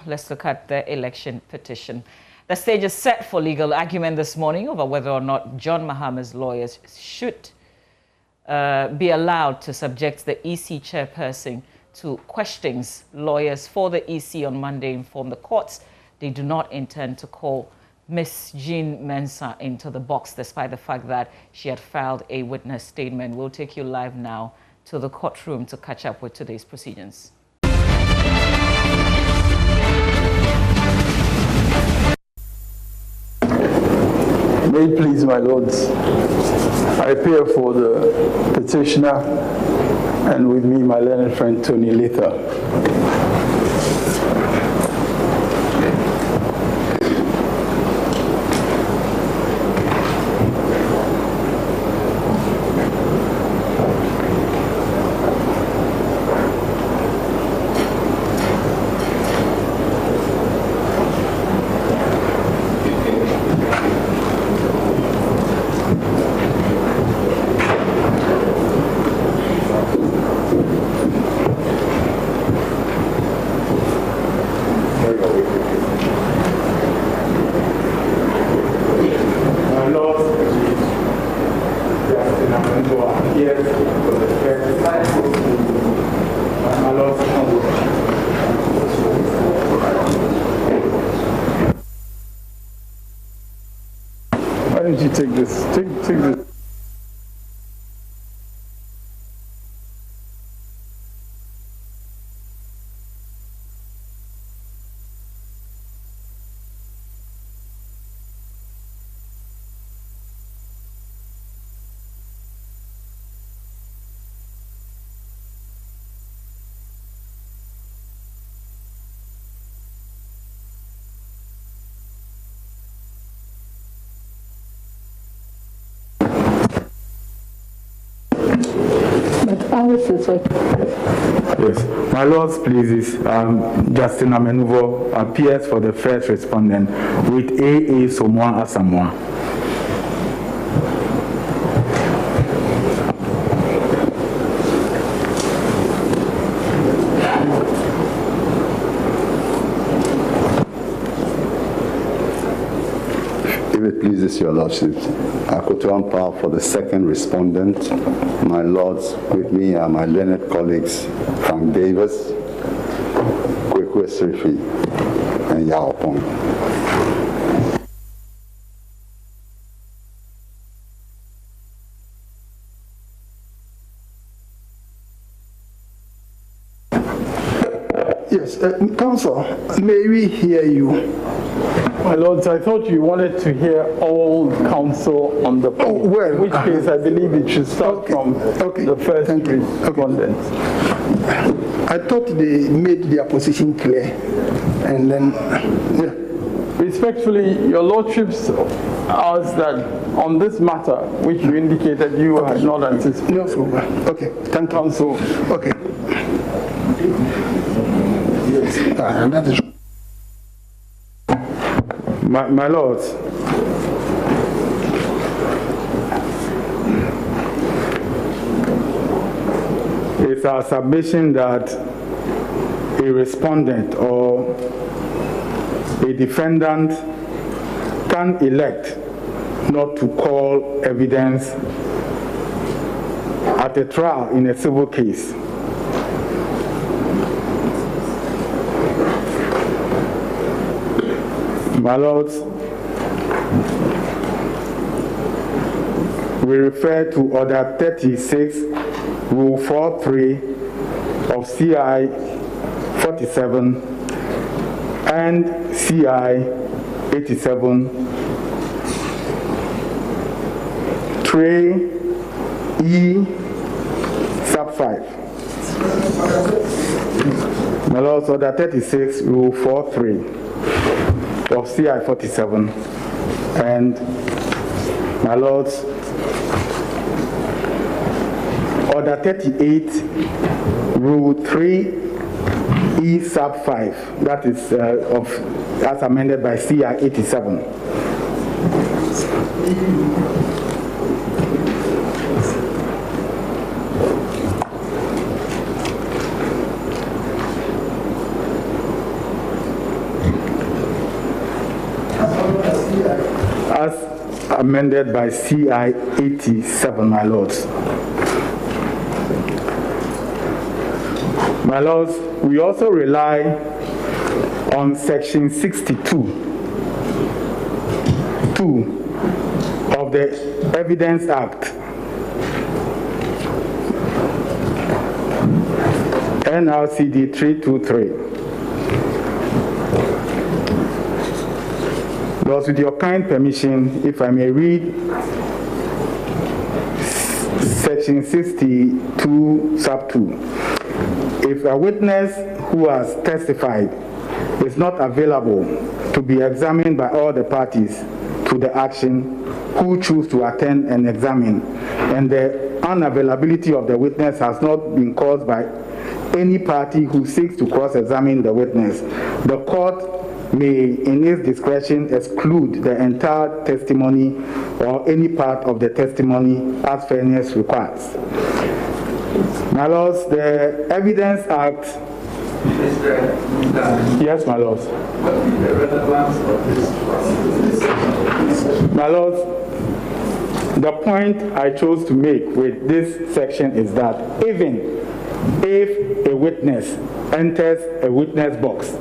let's look at the election petition. The stage is set for legal argument this morning over whether or not John Mahama's lawyers should be allowed to subject the EC chairperson to questions. Lawyers for the EC on Monday informed the courts they do not intend to call Ms. Jean Mensah into the box, despite the fact that she had filed a witness statement. We'll take you live now to the courtroom to catch up with today's proceedings. May it please my lords, I appear for the petitioner and with me my learned friend Tony Letha. Why don't you take this? Take this. Yes, my lords, please, Justin Amenuvo appears for the first respondent with A.A. Somoa Asamoah. If it pleases your lordship, Akoto Ampao for the second respondent. My lords, with me are my learned colleagues Frank Davis, Kweku Esrifi, and Yao Pong. Yes, counsel, may we hear you? My lords, I thought you wanted to hear all counsel on the point. Oh, well, in which case I believe it should start from the first respondent. I thought they made their position clear, and then, yeah. Respectfully, your lordships asked that on this matter, which you indicated you had not anticipated. No, okay, thank counsel. Okay. Yes, and that is. My lords, it's our submission that a respondent or a defendant can elect not to call evidence at a trial in a civil case. My lords, we refer to Order 36, Rule 43 of CI 47 and CI 87, Tray E sub 5. My lords, Order 36, Rule 43. Of CI 47, and my lords, Order 38, Rule 3 E sub 5, that is as amended by CI 87. amended by CI 87, my lords. My lords, we also rely on section 62 of the Evidence Act, NRCD 323. Thus, with your kind permission, if I may read section 62 sub 2. If a witness who has testified is not available to be examined by all the parties to the action who choose to attend and examine, and the unavailability of the witness has not been caused by any party who seeks to cross-examine the witness, the court may, in its discretion, exclude the entire testimony or any part of the testimony as fairness requires. My lords, the Evidence Act. Yes, my lords. What is the relevance of this? My lords, the point I chose to make with this section is that even if a witness enters a witness box.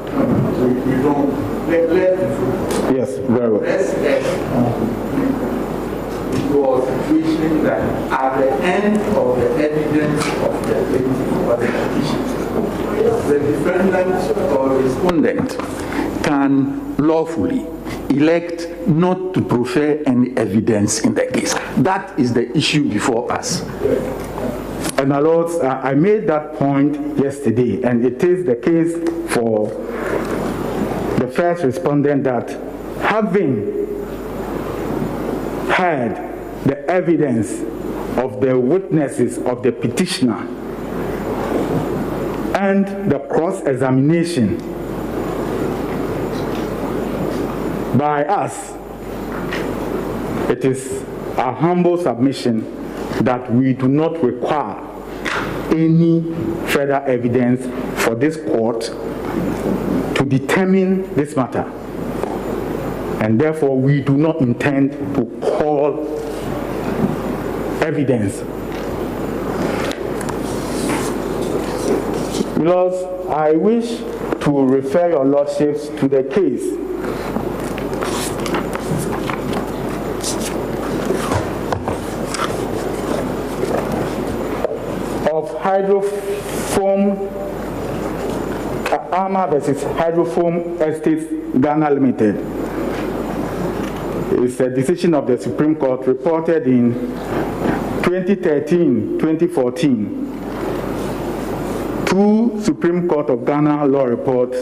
Yes, very well. To a situation that at the end of the evidence of the plaintiff or the petition, the defendant or respondent can lawfully elect not to prefer any evidence in the case. That is the issue before us. And my lords, I made that point yesterday, and it is the case for the first respondent that having heard the evidence of the witnesses of the petitioner and the cross-examination by us, it is a humble submission that we do not require any further evidence for this court to determine this matter. And therefore, we do not intend to call evidence. Lords, I wish to refer your lordships to the case of Hydrofoam Armour versus Hydrofoam Estates Ghana Limited. It's a decision of the Supreme Court reported in 2013-2014. Two Supreme Court of Ghana law reports.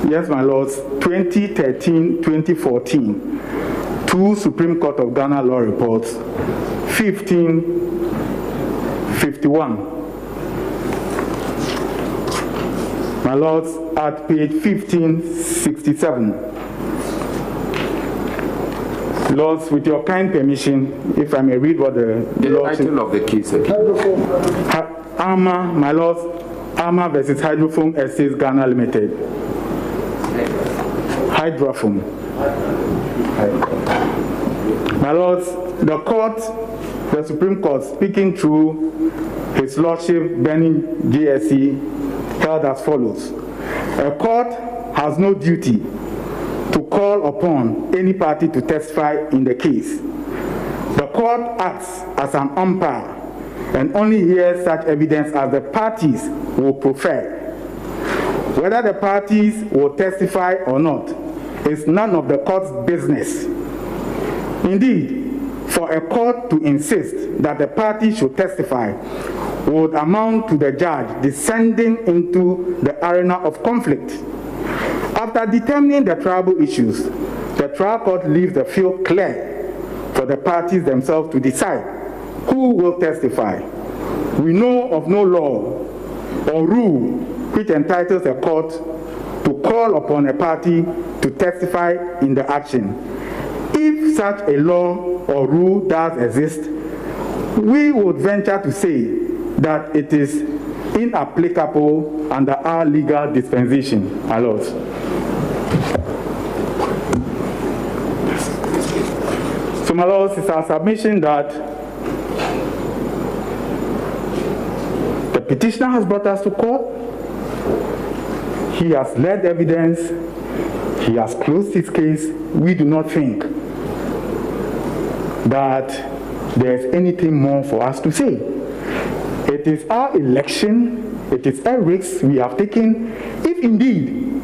Yes, my lords, 2013-2014. Two Supreme Court of Ghana law reports, 1551. My lords, at page 1567. Lords, with your kind permission, if I may read what the title of the case again. Armour, my lords, Armour versus Hydrofoam Estates Ghana Limited. Hydrofoam. My lords, the court, the Supreme Court, speaking through His Lordship Benin GSE, held as follows. A court has no duty to call upon any party to testify in the case. The court acts as an umpire and only hears such evidence as the parties will prefer. Whether the parties will testify or not is none of the court's business. Indeed, for a court to insist that the party should testify would amount to the judge descending into the arena of conflict. After determining the tribal issues, the trial court leaves the field clear for the parties themselves to decide who will testify. We know of no law or rule which entitles a court to call upon a party to testify in the action. If such a law or rule does exist, we would venture to say that it is inapplicable under our legal dispensation, my lords. my lords, it's our submission that the petitioner has brought us to court. He has led evidence. He has closed his case. We do not think that there's anything more for us to say. It is our election. It is a risk we have taken. If indeed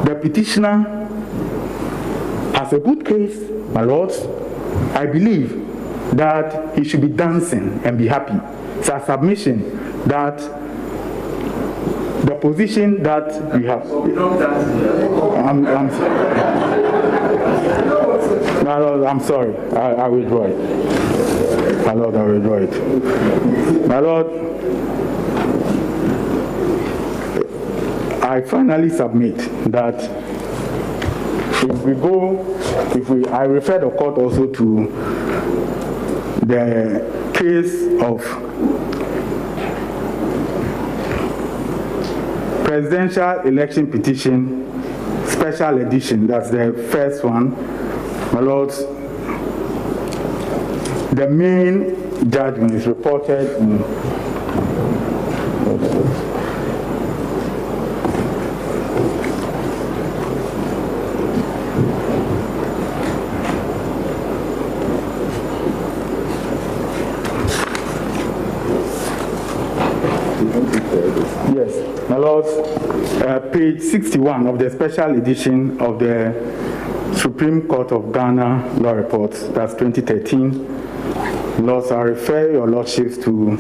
the petitioner has a good case, my lords, I believe that he should be dancing and be happy. It's our submission that the position that we have. My Lord, I'm sorry. I withdraw it. My Lord, I withdraw it. My Lord, I finally submit that I refer the court also to the case of Presidential Election Petition, Special Edition. That's the first one. My lords, the main judgment is reported in my lords, page 61 of the special edition of the Supreme Court of Ghana Law Reports, that's 2013. Lords, I refer your lordships to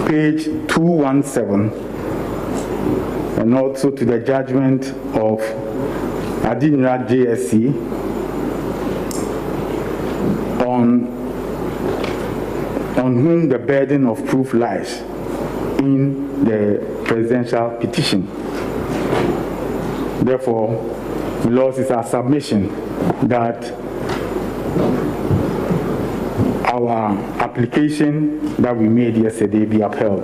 page 217 and also to the judgment of Adinra JSC on whom the burden of proof lies in the presidential petition. Therefore, the laws is our submission that our application that we made yesterday be upheld.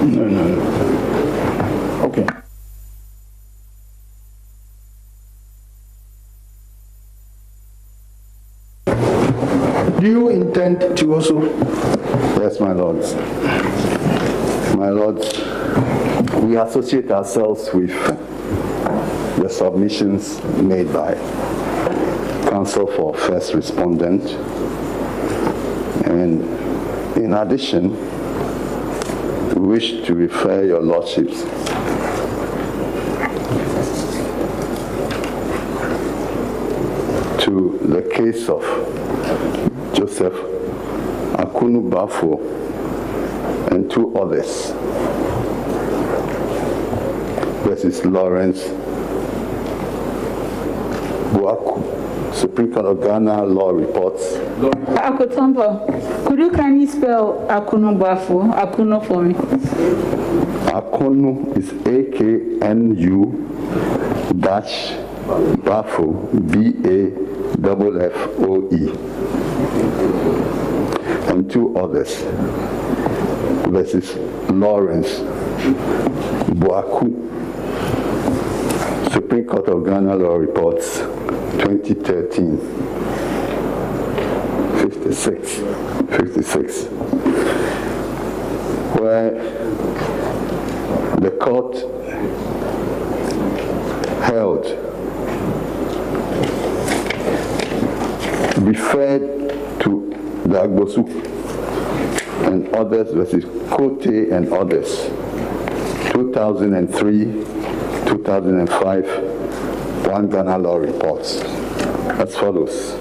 No. Okay. Do you intend to also? Yes, my lords. My lords, we associate ourselves with the submissions made by counsel for first respondent. And in addition, we wish to refer your lordships to the case of Joseph Akunu Bafo and two others versus Lawrence Buaku, Supreme Court of Ghana Law Reports. Akotombo, could you kindly spell Akunu Bafo, Akunu for me? Akunu is AKNU dash Bafo, BAFFOE, and two others versus Lawrence Buaku, Supreme Court of Ghana Law Reports, 2013, 56, where the court held, referred to the Agbosu and others versus Kote and others, 2003, 2005, one Ghana Law Reports, as follows.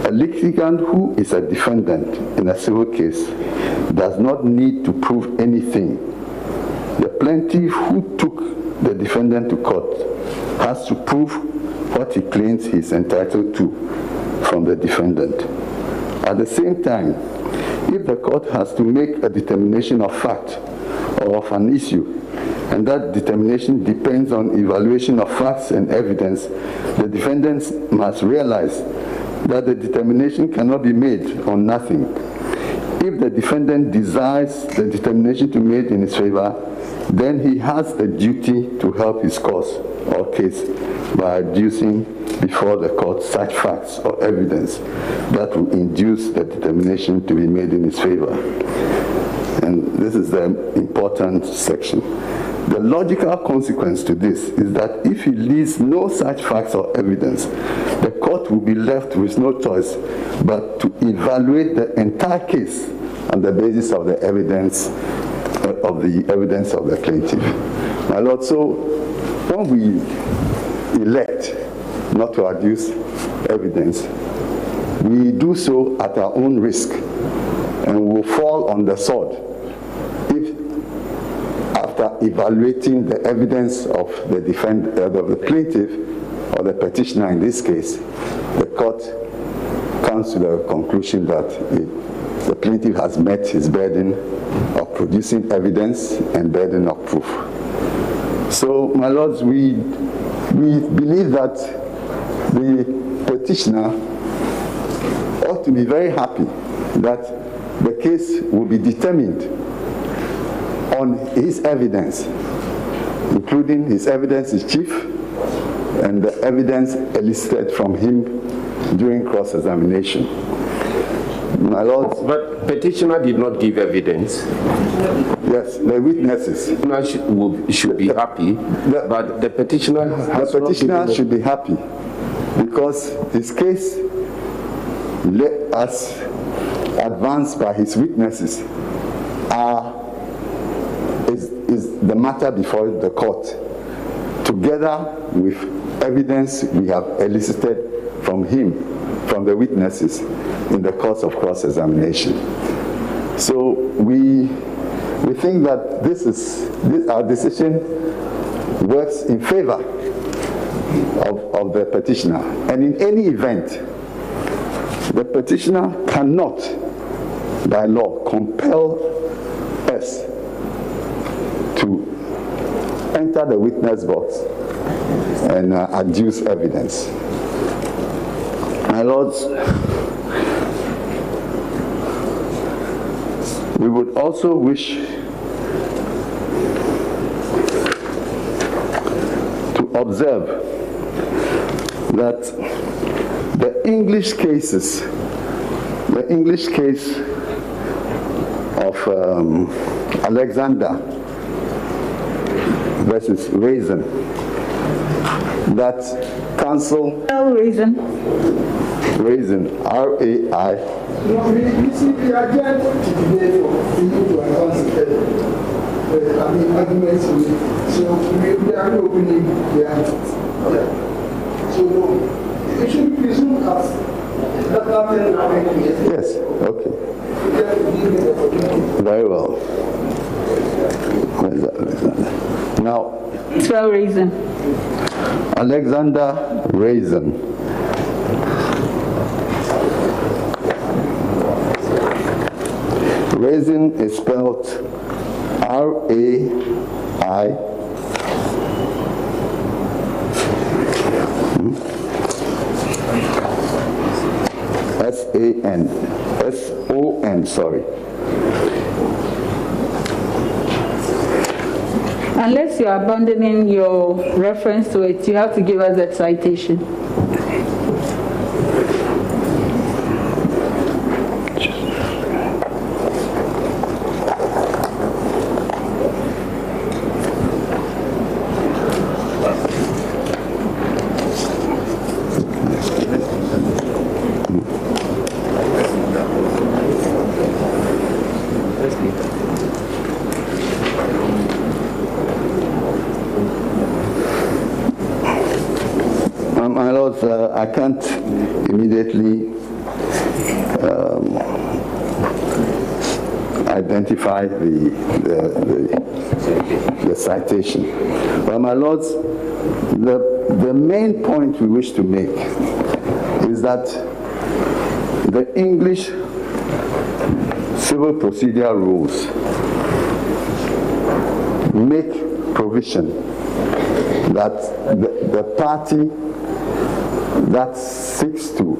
A litigant who is a defendant in a civil case does not need to prove anything. The plaintiff who took the defendant to court has to prove what he claims he is entitled to from the defendant. At the same time, if the court has to make a determination of fact or of an issue, and that determination depends on evaluation of facts and evidence, the defendants must realize that the determination cannot be made on nothing. If the defendant desires the determination to be made in his favor, then he has the duty to help his cause or case by adducing before the court such facts or evidence that will induce the determination to be made in his favor. And this is the important section. The logical consequence to this is that if he leaves no such facts or evidence, the court will be left with no choice but to evaluate the entire case on the basis of the evidence of the plaintiff. My Lord, so when we elect not to adduce evidence, we do so at our own risk and will fall on the sword if, after evaluating the evidence of the plaintiff or the petitioner in this case, the court comes to the conclusion that the plaintiff has met his burden of producing evidence and burden of proof. So, my lords, we believe that the petitioner ought to be very happy that the case will be determined on his evidence, including his evidence in chief and the evidence elicited from him during cross-examination. My lords, but petitioner did not give evidence. Yes, the witnesses. Should be happy, but the petitioner should be happy because his case, as advanced by his witnesses, is the matter before the court, together with evidence we have elicited from him, from the witnesses, in the course of cross-examination. So we think that our decision works in favor of the petitioner. And in any event, the petitioner cannot, by law, compel us to enter the witness box and adduce evidence. My lords, we would also wish to observe that the English cases, the English case of Alexander versus Raisin, that counsel Raisin, R-A-I. We simply adjourned today for you to advance arguments. So we are opening the answers. So it should be presumed as yes, okay. Very well. Where is that, Alexander? Now, Spell Raisin. Alexander Raisin. Raisin is spelled R-A-I S-A-N S-O-N, sorry. Unless you're abandoning your reference to it, you have to give us that citation. My lords, I can't immediately identify the citation. But my lords, the main point we wish to make is that the English civil procedure rules make provision that the party that seeks to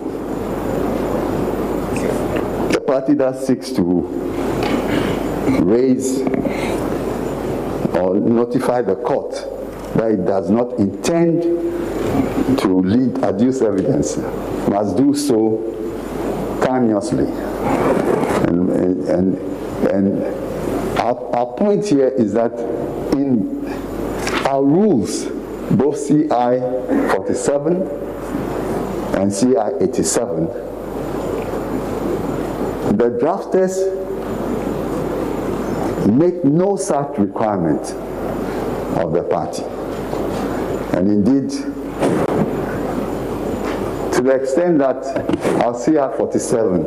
party that seeks to raise or notify the court that it does not intend to adduce evidence must do so timeously. And our point here is that in our rules, both CI 47 and CI 87, the drafters make no such requirement of the party. And indeed, to the extent that our CI 47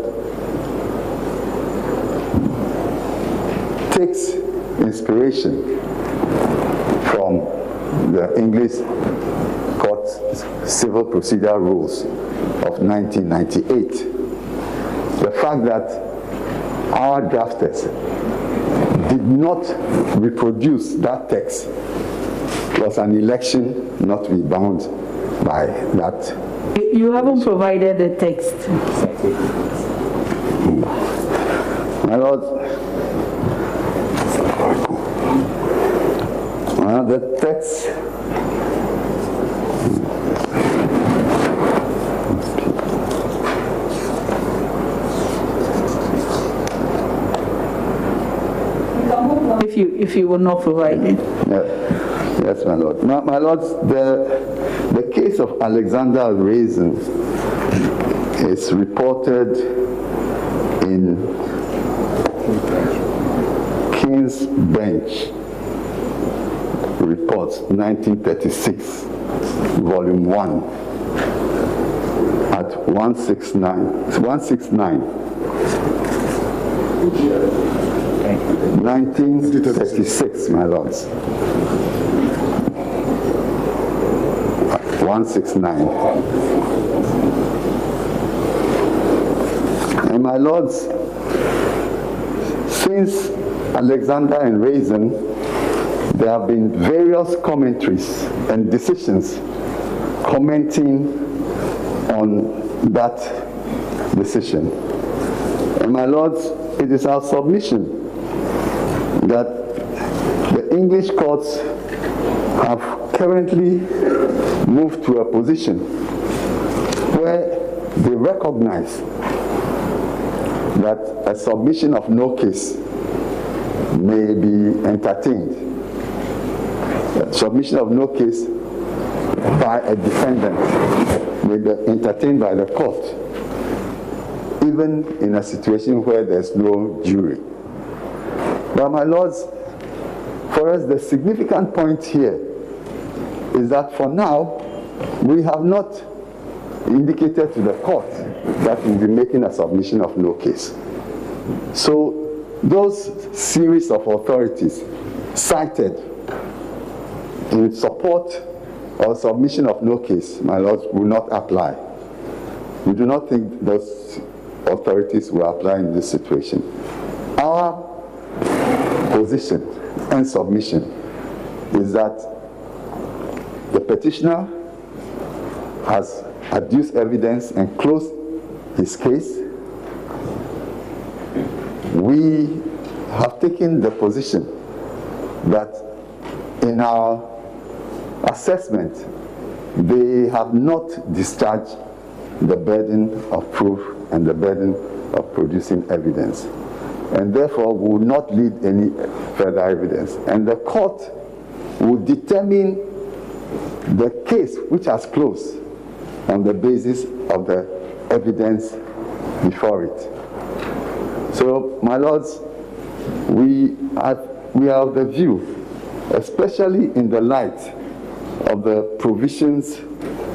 takes inspiration from the English Court Civil Procedure Rules of 1998, the fact that our drafters did not reproduce that text was an election not to be bound by that. You haven't provided the text. My Lord, the text if you will not provide it. Yes, my Lord. My Lord, the case of Alexander Raisin is reported in King's Bench Reports, 1936, Volume 1, at 169. 1936, my lords. 169. And my lords, since Alexander and Raisin, there have been various commentaries and decisions commenting on that decision. And my lords, it is our submission that the English courts have currently moved to a position where they recognize that a submission of no case may be entertained. A submission of no case by a defendant may be entertained by the court, even in a situation where there's no jury. But my lords, for us the significant point here is that for now, we have not indicated to the court that we'll be making a submission of no case. So those series of authorities cited in support or submission of no case, my lords, will not apply. We do not think those authorities will apply in this situation. Our position and submission is that the petitioner has adduced evidence and closed his case. We have taken the position that in our assessment, they have not discharged the burden of proof and the burden of producing evidence. And therefore, we will not lead any further evidence. And the court will determine the case which has closed on the basis of the evidence before it. So, my lords, we are of the view, especially in the light of the provisions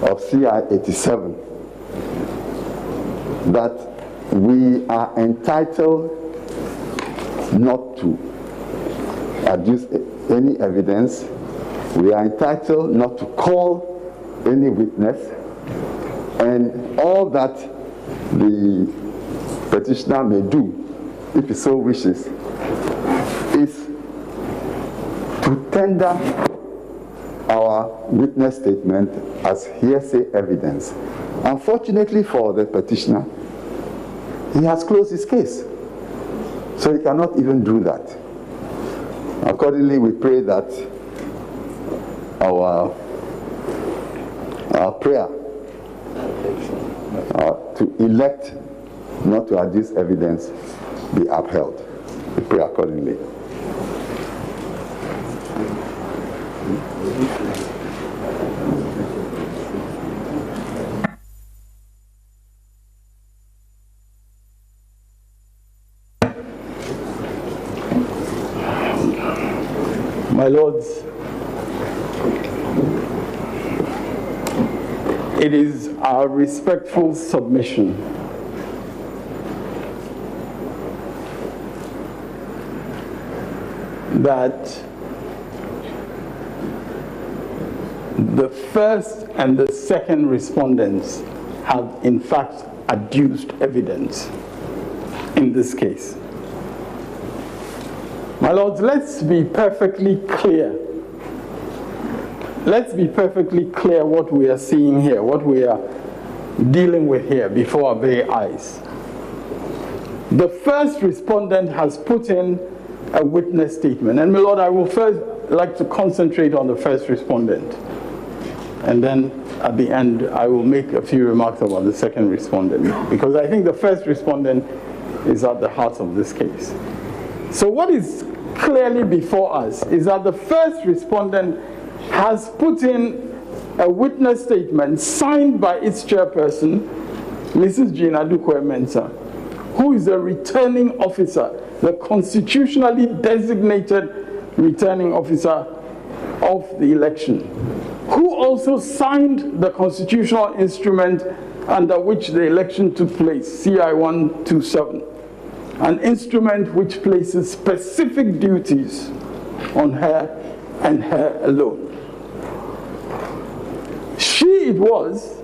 of CI 87, that we are entitled not to adduce any evidence. We are entitled not to call any witness, and all that the petitioner may do, if he so wishes, is to tender our witness statement as hearsay evidence. Unfortunately for the petitioner, he has closed his case. So he cannot even do that. Accordingly, we pray that our prayer to elect not to adduce evidence be upheld. We pray accordingly. My lords, it is our respectful submission that the first and the second respondents have in fact adduced evidence in this case. My lords, let's be perfectly clear. Let's be perfectly clear what we are seeing here, what we are dealing with here before our very eyes. The first respondent has put in a witness statement. And my lord, I will first like to concentrate on the first respondent. And then at the end, I will make a few remarks about the second respondent, because I think the first respondent is at the heart of this case. So what is clearly before us is that the first respondent has put in a witness statement signed by its chairperson, Mrs. Jean Adukwe-Mensah, who is a returning officer, the constitutionally designated returning officer of the election, who also signed the constitutional instrument under which the election took place, CI 127. An instrument which places specific duties on her and her alone. She it was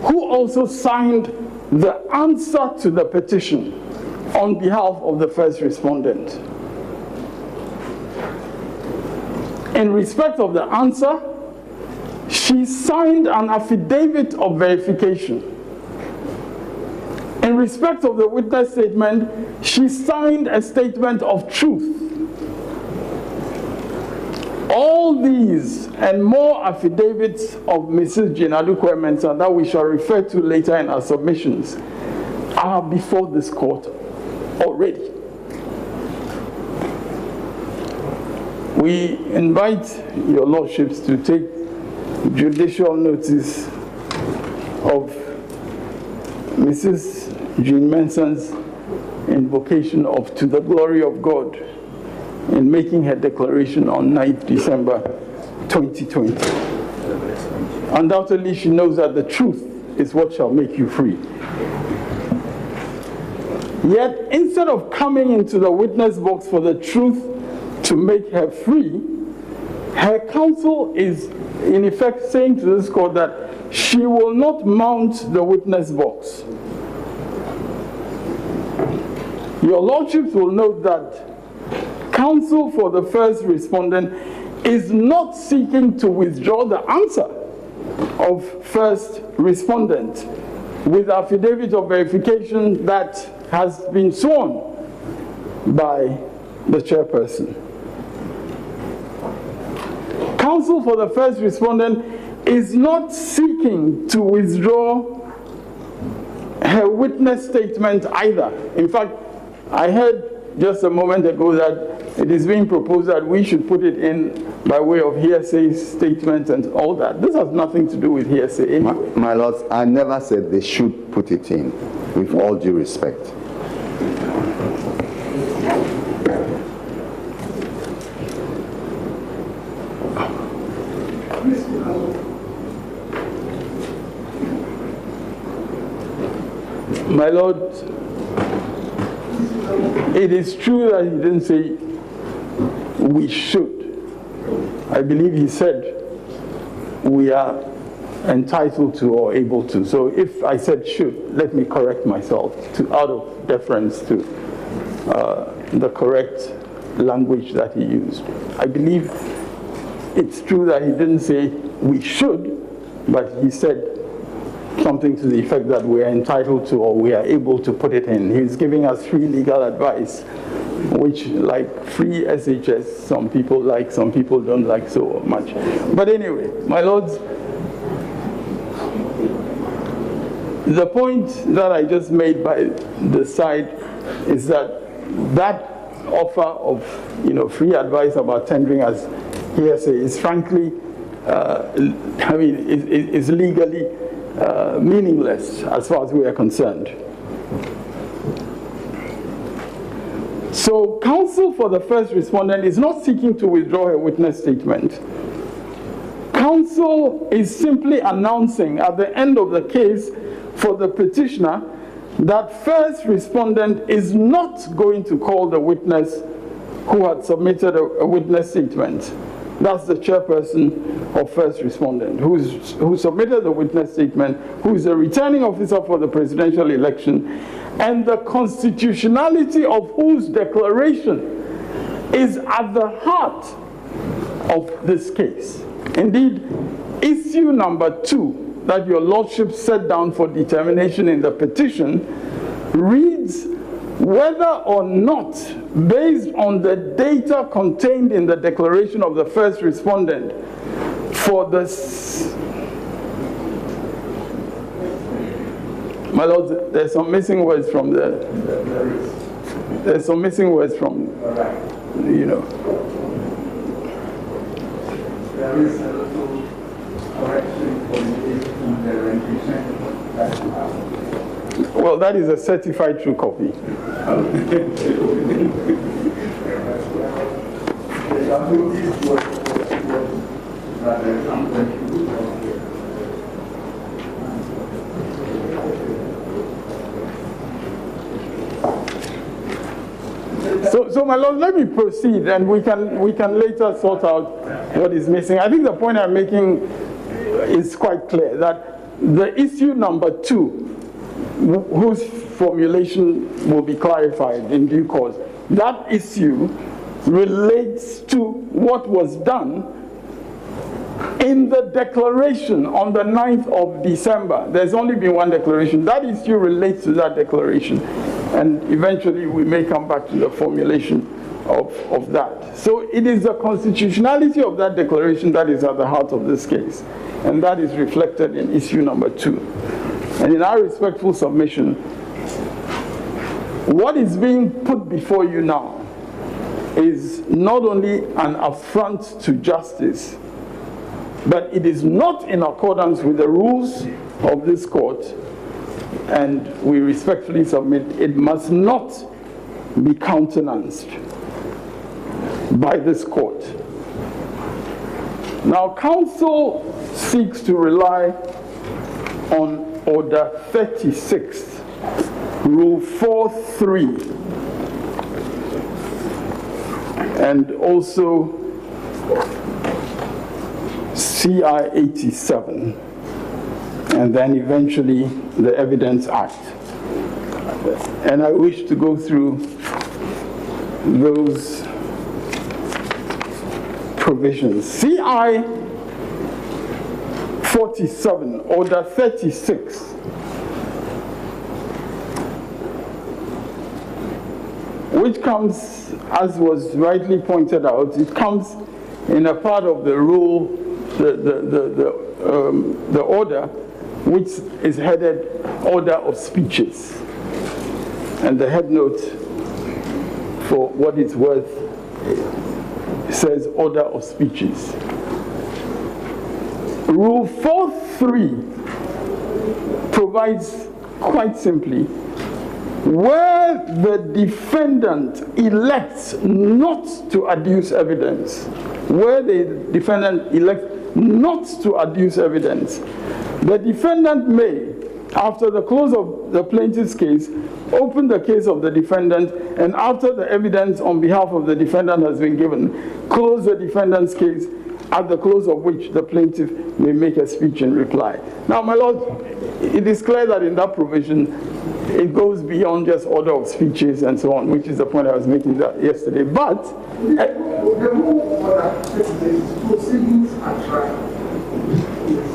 who also signed the answer to the petition on behalf of the first respondent. In respect of the answer, she signed an affidavit of verification. In respect of the witness statement, she signed a statement of truth. All these and more affidavits of Mrs. Jean Adukwe-Mensah that we shall refer to later in our submissions are before this court already. We invite your lordships to take judicial notice of Mrs. Jean Mensah's invocation of "to the glory of God" in making her declaration on 9th December 2020. Undoubtedly, she knows that the truth is what shall make you free. Yet, instead of coming into the witness box for the truth to make her free, her counsel is in effect saying to this court that she will not mount the witness box. Your lordships will note that counsel for the first respondent is not seeking to withdraw the answer of first respondent with affidavit of verification that has been sworn by the chairperson. Counsel for the first respondent is not seeking to withdraw her witness statement either. In fact, I heard just a moment ago that it is being proposed that we should put it in by way of hearsay statement and all that. This has nothing to do with hearsay anyway. My lords, I never said they should put it in, with all due respect. My lord, it is true that he didn't say we should. I believe he said we are entitled to or able to. So if I said should, let me correct myself out of deference to the correct language that he used. I believe it's true that he didn't say we should, but he said something to the effect that we are entitled to, or we are able to put it in. He's giving us free legal advice, which, like free SHS, some people like, some people don't like so much. But anyway, my lords, the point that I just made by the side is that that offer of, free advice about tendering as hearsay is frankly, is legally meaningless as far as we are concerned. So counsel for the first respondent is not seeking to withdraw her witness statement. Counsel is simply announcing at the end of the case for the petitioner that first respondent is not going to call the witness who had submitted a witness statement. That's the chairperson of first respondent who submitted the witness statement, who is the returning officer for the presidential election, and the constitutionality of whose declaration is at the heart of this case. Indeed, issue number 2 that your lordship set down for determination in the petition reads whether or not, based on the data contained in the declaration of the first respondent for this. My lord, there's some missing words from there's some missing words from, There is a little correction from the rendition. Well, that is a certified true copy. So my lord, let me proceed, and we can later sort out what is missing. I think the point I'm making is quite clear, that the issue number 2, whose formulation will be clarified in due course, that issue relates to what was done in the declaration on the 9th of December. There's only been one declaration. That issue relates to that declaration. And eventually we may come back to the formulation of that. So it is the constitutionality of that declaration that is at the heart of this case. And that is reflected in issue number 2. And in our respectful submission, what is being put before you now is not only an affront to justice, but it is not in accordance with the rules of this court, and we respectfully submit it must not be countenanced by this court. Now, counsel seeks to rely on Order 36, Rule 4.3, and also CI 87, and then eventually the Evidence Act. And I wish to go through those provisions. CI 47, Order 36, which comes, as was rightly pointed out, it comes in a part of the rule, the order, which is headed Order of Speeches. And the head note, for what it's worth, says Order of Speeches. Rule 4.3 provides quite simply, where the defendant elects not to adduce evidence, where the defendant elects not to adduce evidence, the defendant may, after the close of the plaintiff's case, open the case of the defendant, and after the evidence on behalf of the defendant has been given, close the defendant's case, at the close of which the plaintiff may make a speech in reply. Now, my lord, it is clear that in that provision, it goes beyond just order of speeches and so on, which is the point I was making yesterday. But the whole order is proceedings at trial.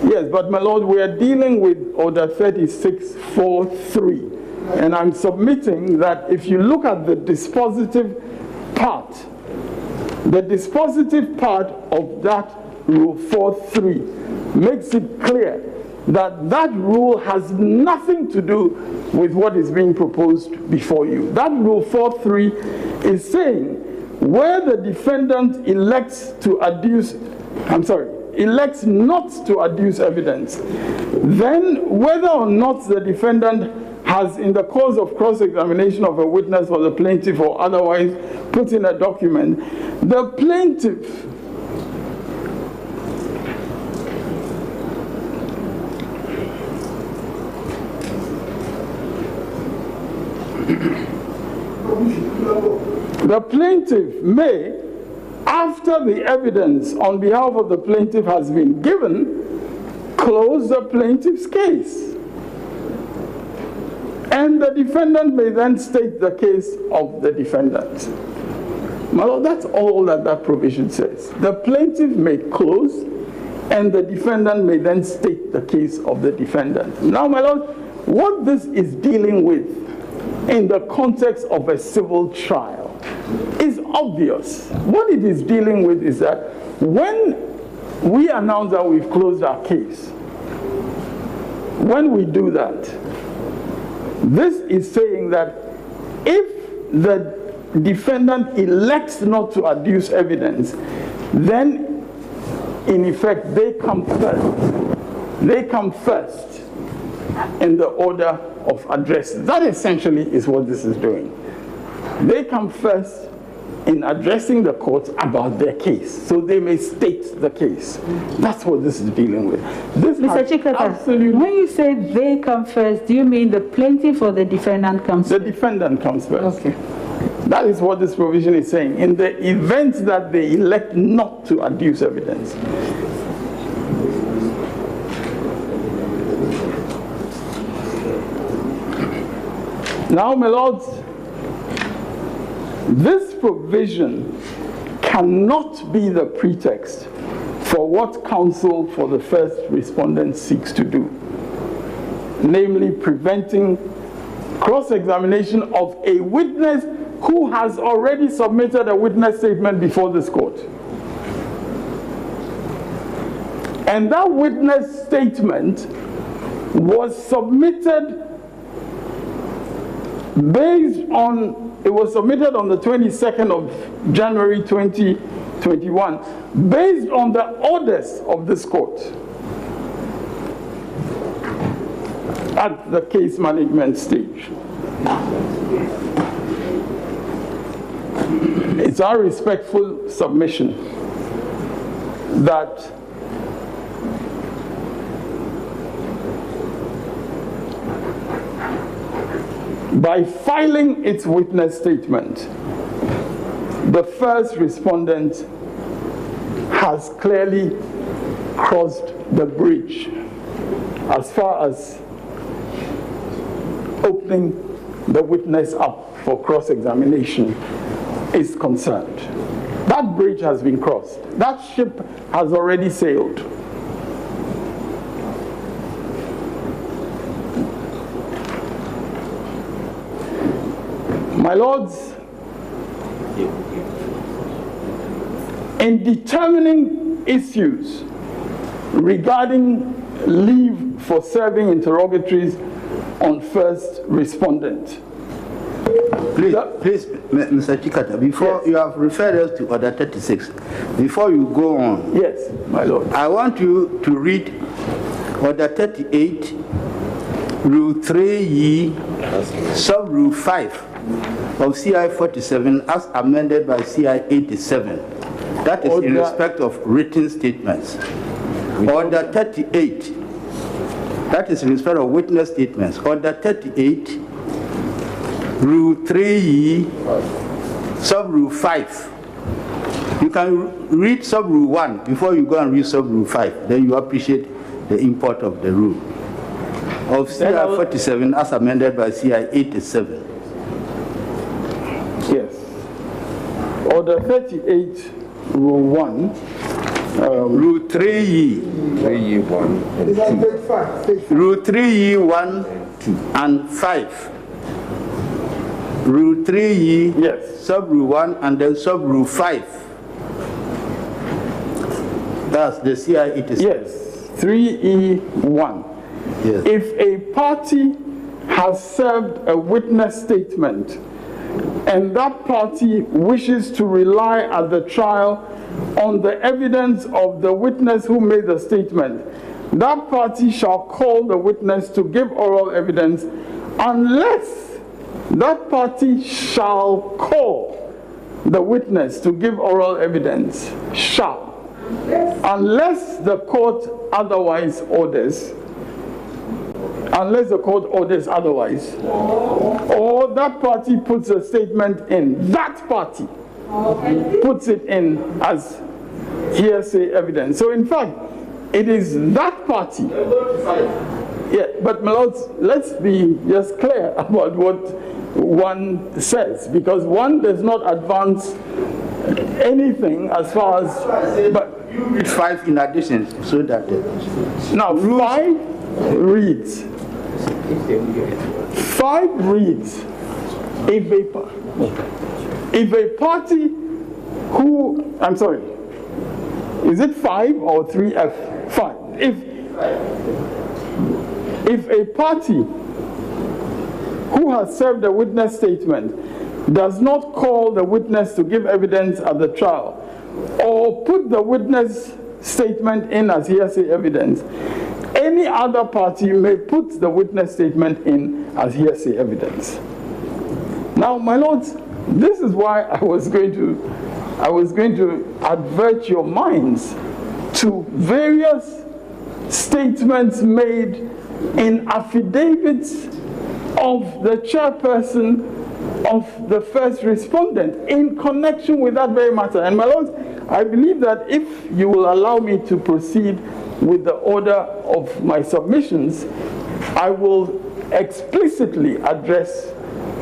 Yes, but my Lord, we are dealing with Order 3643. And I'm submitting that if you look at the dispositive part of that Rule 4.3 makes it clear that that rule has nothing to do with what is being proposed before you. That Rule 4.3 is saying where the defendant elects not to adduce evidence, then whether or not the defendant has, in the course of cross-examination of a witness or the plaintiff or otherwise put in a document, the plaintiff may, after the evidence on behalf of the plaintiff has been given, close the plaintiff's case. And the defendant may then state the case of the defendant. My Lord, that's all that provision says. The plaintiff may close, and the defendant may then state the case of the defendant. Now, my Lord, what this is dealing with in the context of a civil trial is obvious. What it is dealing with is that when we announce that we've closed our case, when we do that, this is saying that if the defendant elects not to adduce evidence, then in effect they come first. They come first in the order of address. That essentially is what this is doing. They come first in addressing the court about their case, so they may state the case. That's what this is dealing with. This Mr. Chikata, when you say they come first, do you mean the plaintiff or the defendant comes first? The defendant comes first. Okay. That is what this provision is saying. In the event that they elect not to adduce evidence. Now, my lords, this provision cannot be the pretext for what counsel for the first respondent seeks to do, namely preventing cross-examination of a witness who has already submitted a witness statement before this court. And that witness statement was submitted it was submitted on the 22nd of January 2021, based on the orders of this court at the case management stage. It's our respectful submission that by filing its witness statement, the first respondent has clearly crossed the bridge as far as opening the witness up for cross-examination is concerned. That bridge has been crossed. That ship has already sailed. My lords, in determining issues regarding leave for serving interrogatories on first respondent. Please, Mr. Chikata, before you have referred us to Order 36, before you go on, yes, my lord, I want you to read Order 38, Rule 3E, Sub-Rule 5 of CI 47 as amended by CI 87. That is in respect of written statements. Order 38, that is in respect of witness statements. Order 38, Rule 3E, Sub-Rule 5. You can read Sub-Rule 1 before you go and read Sub-Rule 5. Then you appreciate the import of the rule. Of CI 47 as amended by CI 87. Yes. Order 38, Rule 1 Rule 3E. 3E1 and 2. Rule 3E1 and 5. Rule 3E, Yes. sub-rule 1, and then sub-rule 5. That's the CI 87. Yes, 3E1. Yes. If a party has served a witness statement and that party wishes to rely at the trial on the evidence of the witness who made the statement, that party shall call the witness to give oral evidence unless that party shall call the witness to give oral evidence, shall, unless the court otherwise orders, unless the court orders otherwise, or that party puts a statement in, that party puts it in as hearsay evidence. So in fact, it is that party. Yeah, but my lords, let's be just clear about what one says, because one does not advance anything as far as, but you read 5 in addition, so that now 5 reads, 5 reads, if a party who, I'm sorry, is it 5 or 3F? 5. If a party who has served a witness statement does not call the witness to give evidence at the trial or put the witness statement in as hearsay evidence, any other party may put the witness statement in as hearsay evidence. Now, my lords, this is why I was going to advert your minds to various statements made in affidavits of the chairperson of the first respondent in connection with that very matter. And my lords, I believe that if you will allow me to proceed with the order of my submissions, I will explicitly address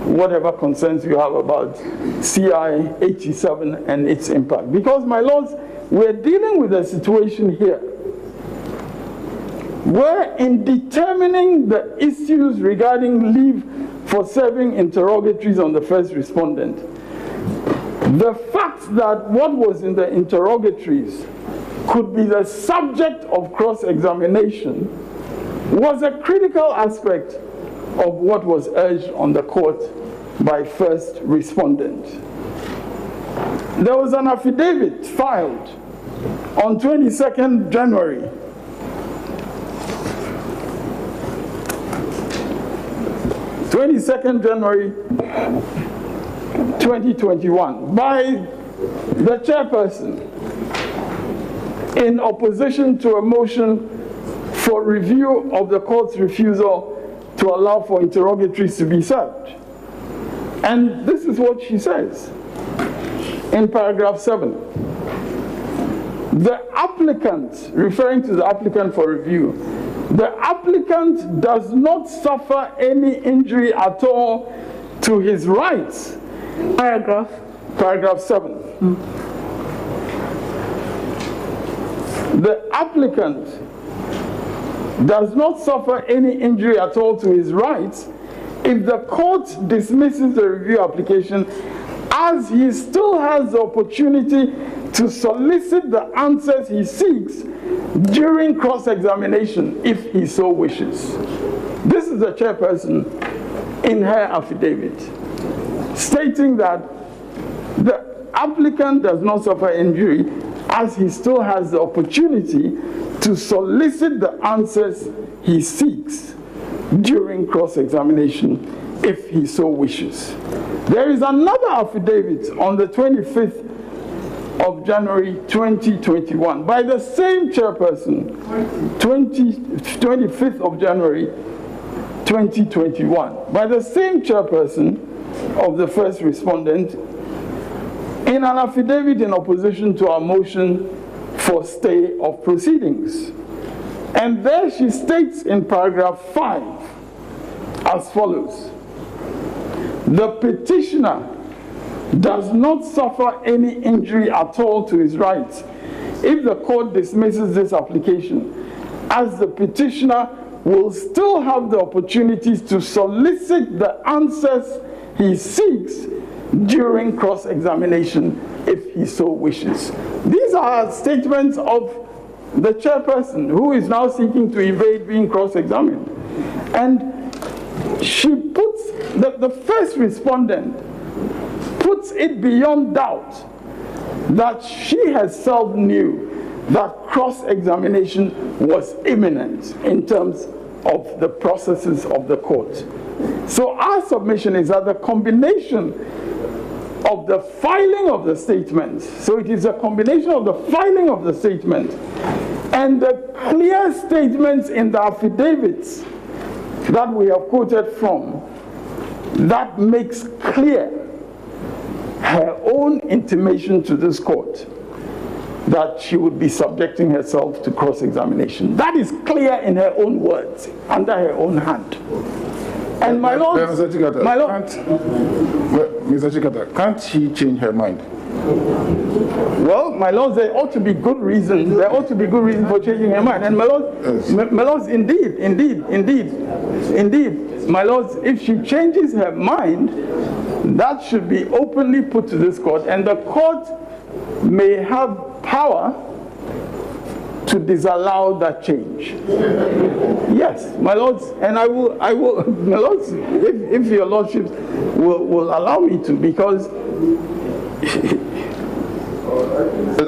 whatever concerns you have about CI 87 and its impact. Because, my lords, we're dealing with a situation here where, in determining the issues regarding leave for serving interrogatories on the first respondent, the fact that what was in the interrogatories could be the subject of cross-examination was a critical aspect of what was urged on the court by first respondent. There was an affidavit filed on 22nd January 2021 by the chairperson in opposition to a motion for review of the court's refusal to allow for interrogatories to be served. And this is what she says in paragraph 7. The applicant, referring to the applicant for review, the applicant does not suffer any injury at all to his rights. Paragraph 7. The applicant does not suffer any injury at all to his rights if the court dismisses the review application, as he still has the opportunity to solicit the answers he seeks during cross-examination if he so wishes. This is the chairperson in her affidavit, stating that the applicant does not suffer injury as he still has the opportunity to solicit the answers he seeks during cross-examination if he so wishes. There is another affidavit on the 25th of January 2021 by the same chairperson, 25th of January 2021, by the same chairperson of the first respondent in an affidavit in opposition to our motion for stay of proceedings. And there she states in paragraph 5 as follows: the petitioner does not suffer any injury at all to his rights if the court dismisses this application, as the petitioner will still have the opportunities to solicit the answers he seeks during cross-examination if he so wishes. These are statements of the chairperson who is now seeking to evade being cross-examined. And she puts, the first respondent puts it beyond doubt that she herself knew that cross-examination was imminent in terms of the processes of the court. So our submission is that the combination of the filing of the statement, so it is a combination of the filing of the statement and the clear statements in the affidavits that we have quoted from, that makes clear her own intimation to this court that she would be subjecting herself to cross-examination. That is clear in her own words, under her own hand. And my lord, Mr. Chikata, can't she change her mind? Well, my lord, there ought to be good reasons. There ought to be good reason for changing her mind. And my lord, yes. My lord, indeed, my lord, if she changes her mind, that should be openly put to this court, and the court may have power to disallow that change. Yes, my lords, and I will, my lords, if your lordships will allow me to, because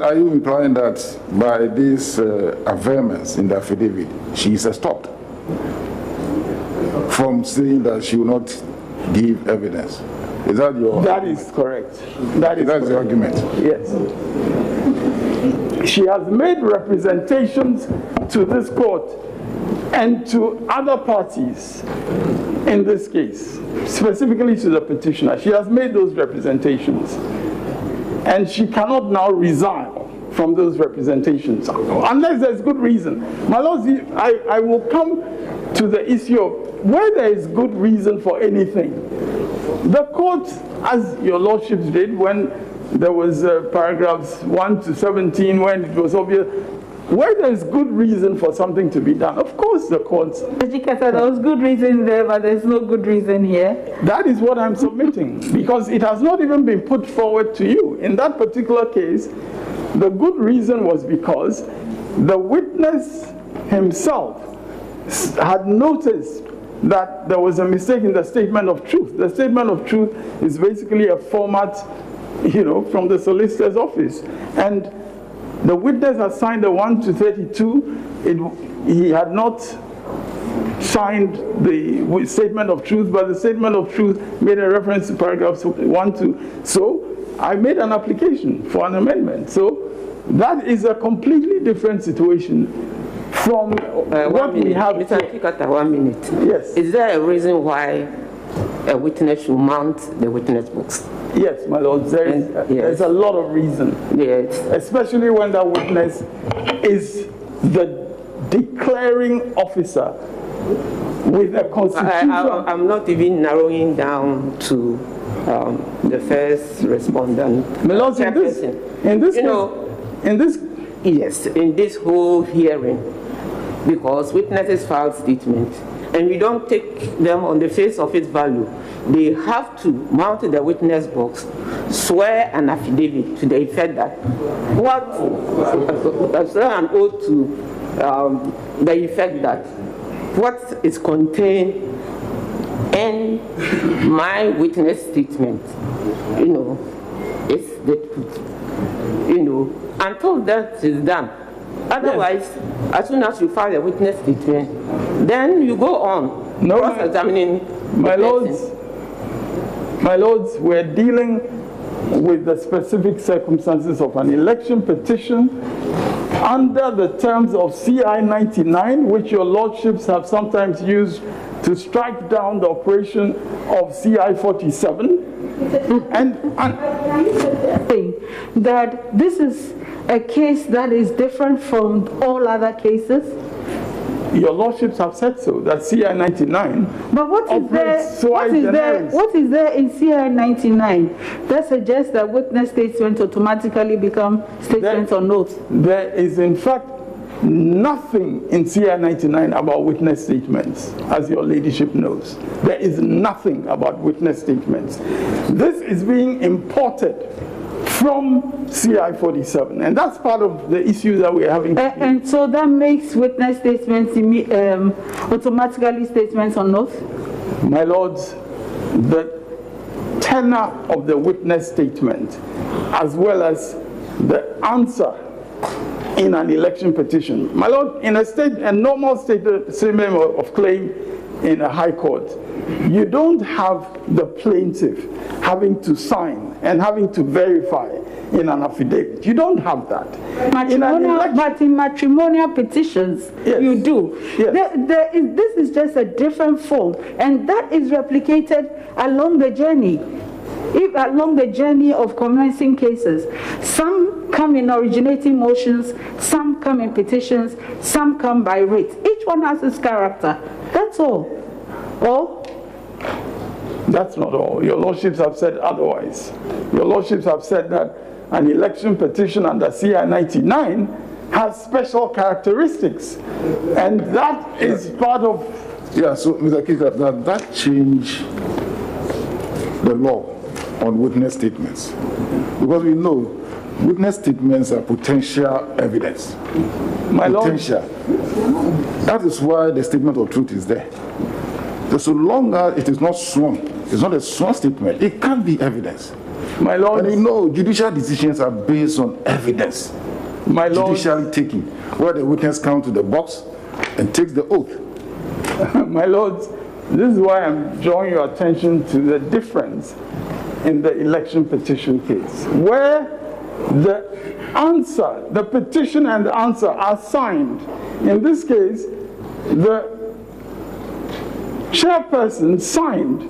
are you implying that by this affirmance in the affidavit, she is stopped from saying that she will not give evidence? Is that your? That is correct. That's the argument. Yes. She has made representations to this court and to other parties in this case, specifically to the petitioner. She has made those representations, and she cannot now resign from those representations unless there's good reason. My lords, I will come to the issue of where there is good reason for anything. The court, as your lordships did when there was paragraphs 1 to 17, when it was obvious, where there is good reason for something to be done, of course the courts. There was good reason there, but there's no good reason here. That is what I'm submitting, because it has not even been put forward to you. In that particular case, the good reason was because the witness himself had noticed that there was a mistake in the statement of truth. The statement of truth is basically a format, from the solicitor's office. And the witness had signed the 1 to 32. He had not signed the statement of truth, but the statement of truth made a reference to paragraphs 1 to. So I made an application for an amendment. So that is a completely different situation from what we have. Mr. Chikata, 1 minute. Yes. Is there a reason why a witness should mount the witness books? Yes, my lord, there's a lot of reason. Yes. Especially when that witness is the declaring officer with a constitution. I'm not even narrowing down to the first respondent. My lord, in this whole hearing, because witnesses file statements, and we don't take them on the face of its value. They have to mount the witness box, swear an affidavit to the effect that swear an oath to the effect that what is contained in my witness statement, is the truth. Until that is done. Otherwise, as soon as you file a witness statement, then you go on cross-examining. My lords, we're dealing with the specific circumstances of an election petition under the terms of CI 99, which your lordships have sometimes used to strike down the operation of CI 47. And that this is a case that is different from all other cases? Your lordships have said so, that CI 99. But what is there in CI 99 that suggests that witness statements automatically become statements on oath? There is in fact nothing in CI 99 about witness statements, as your ladyship knows. There is nothing about witness statements. This is being imported from CI 47, and that's part of the issue that we're having. And so that makes witness statements automatically statements on oath? My lords, the tenor of the witness statement, as well as the answer in an election petition. My lord, in a normal statement of claim in a high court, you don't have the plaintiff having to sign and having to verify in an affidavit. You don't have that. But in matrimonial petitions, yes, you do. Yes. This is just a different form, and that is replicated along the journey. Along the journey of commencing cases. Some come in originating motions, some come in petitions, some come by writ. Each one has its character. That's all. All? That's not all. Your lordships have said otherwise. Your lordships have said that an election petition under CI 99 has special characteristics. And that is part of... Yeah, so Mr. Kika, that changed the law on witness statements, because we know witness statements are potential evidence. My potential. That is why the statement of truth is there. So long as it is not sworn, it's not a sworn statement, it can't be evidence. My lord, and you know, judicial decisions are based on evidence. My lord, judicial taking, where the witness comes to the box and takes the oath. My lords, this is why I'm drawing your attention to the difference in the election petition case, where the answer, the petition and the answer are signed. In this case, the chairperson signed